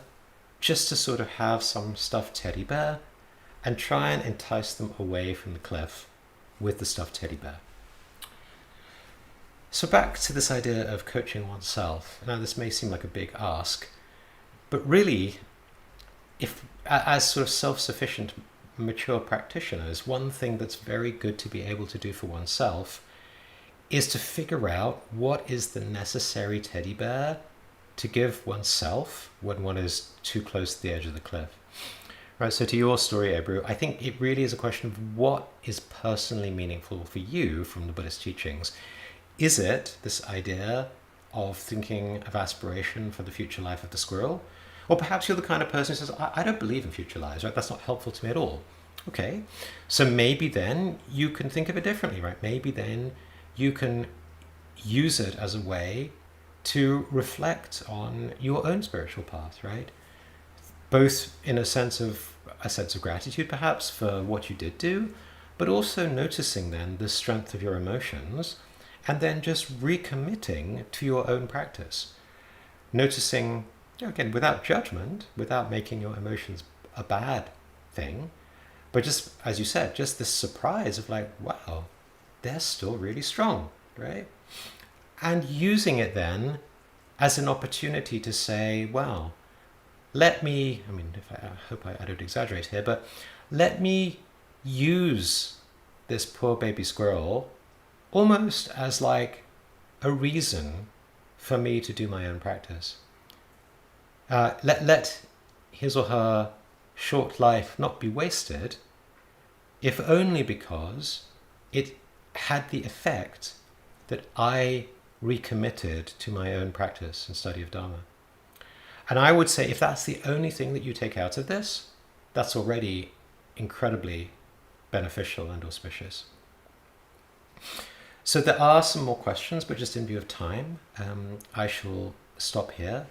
just to sort of have some stuffed teddy bear and try and entice them away from the cliff with the stuffed teddy bear. So back to this idea of coaching oneself. Now this may seem like a big ask, but really, if as sort of self-sufficient, mature practitioners, one thing that's very good to be able to do for oneself is to figure out what is the necessary teddy bear to give oneself when one is too close to the edge of the cliff. Right, so to your story, Ebru, I think it really is a question of what is personally meaningful for you from the Buddhist teachings. Is it this idea of thinking of aspiration for the future life of the squirrel? Or perhaps you're the kind of person who says, I don't believe in future lives, right? That's not helpful to me at all. Okay, so maybe then you can think of it differently, right? Maybe then you can use it as a way to reflect on your own spiritual path, right? Both in a sense of gratitude, perhaps, for what you did do, but also noticing then the strength of your emotions and then just recommitting to your own practice. Noticing, again, without judgment, without making your emotions a bad thing, but just, as you said, just this surprise of like, wow, they're still really strong, right? And using it then as an opportunity to say, well, let me, I hope I don't exaggerate here, but let me let this poor baby squirrel almost as like a reason for me to do my own practice. Let his or her short life not be wasted, if only because it had the effect that I recommitted to my own practice and study of Dharma. And I would say if that's the only thing that you take out of this, that's already incredibly beneficial and auspicious. So there are some more questions, but just in view of time, I shall stop here.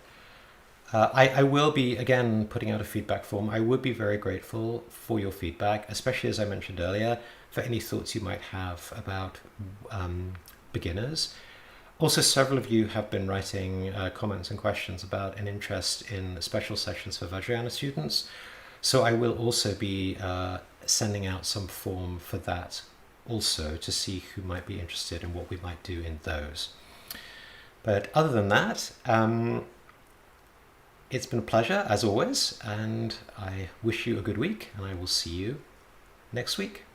I will be, again, putting out a feedback form. I would be very grateful for your feedback, especially as I mentioned earlier, for any thoughts you might have about beginners. Also, several of you have been writing comments and questions about an interest in special sessions for Vajrayana students. So I will also be sending out some form for that also to see who might be interested and what we might do in those. But other than that, it's been a pleasure as always, and I wish you a good week, and I will see you next week.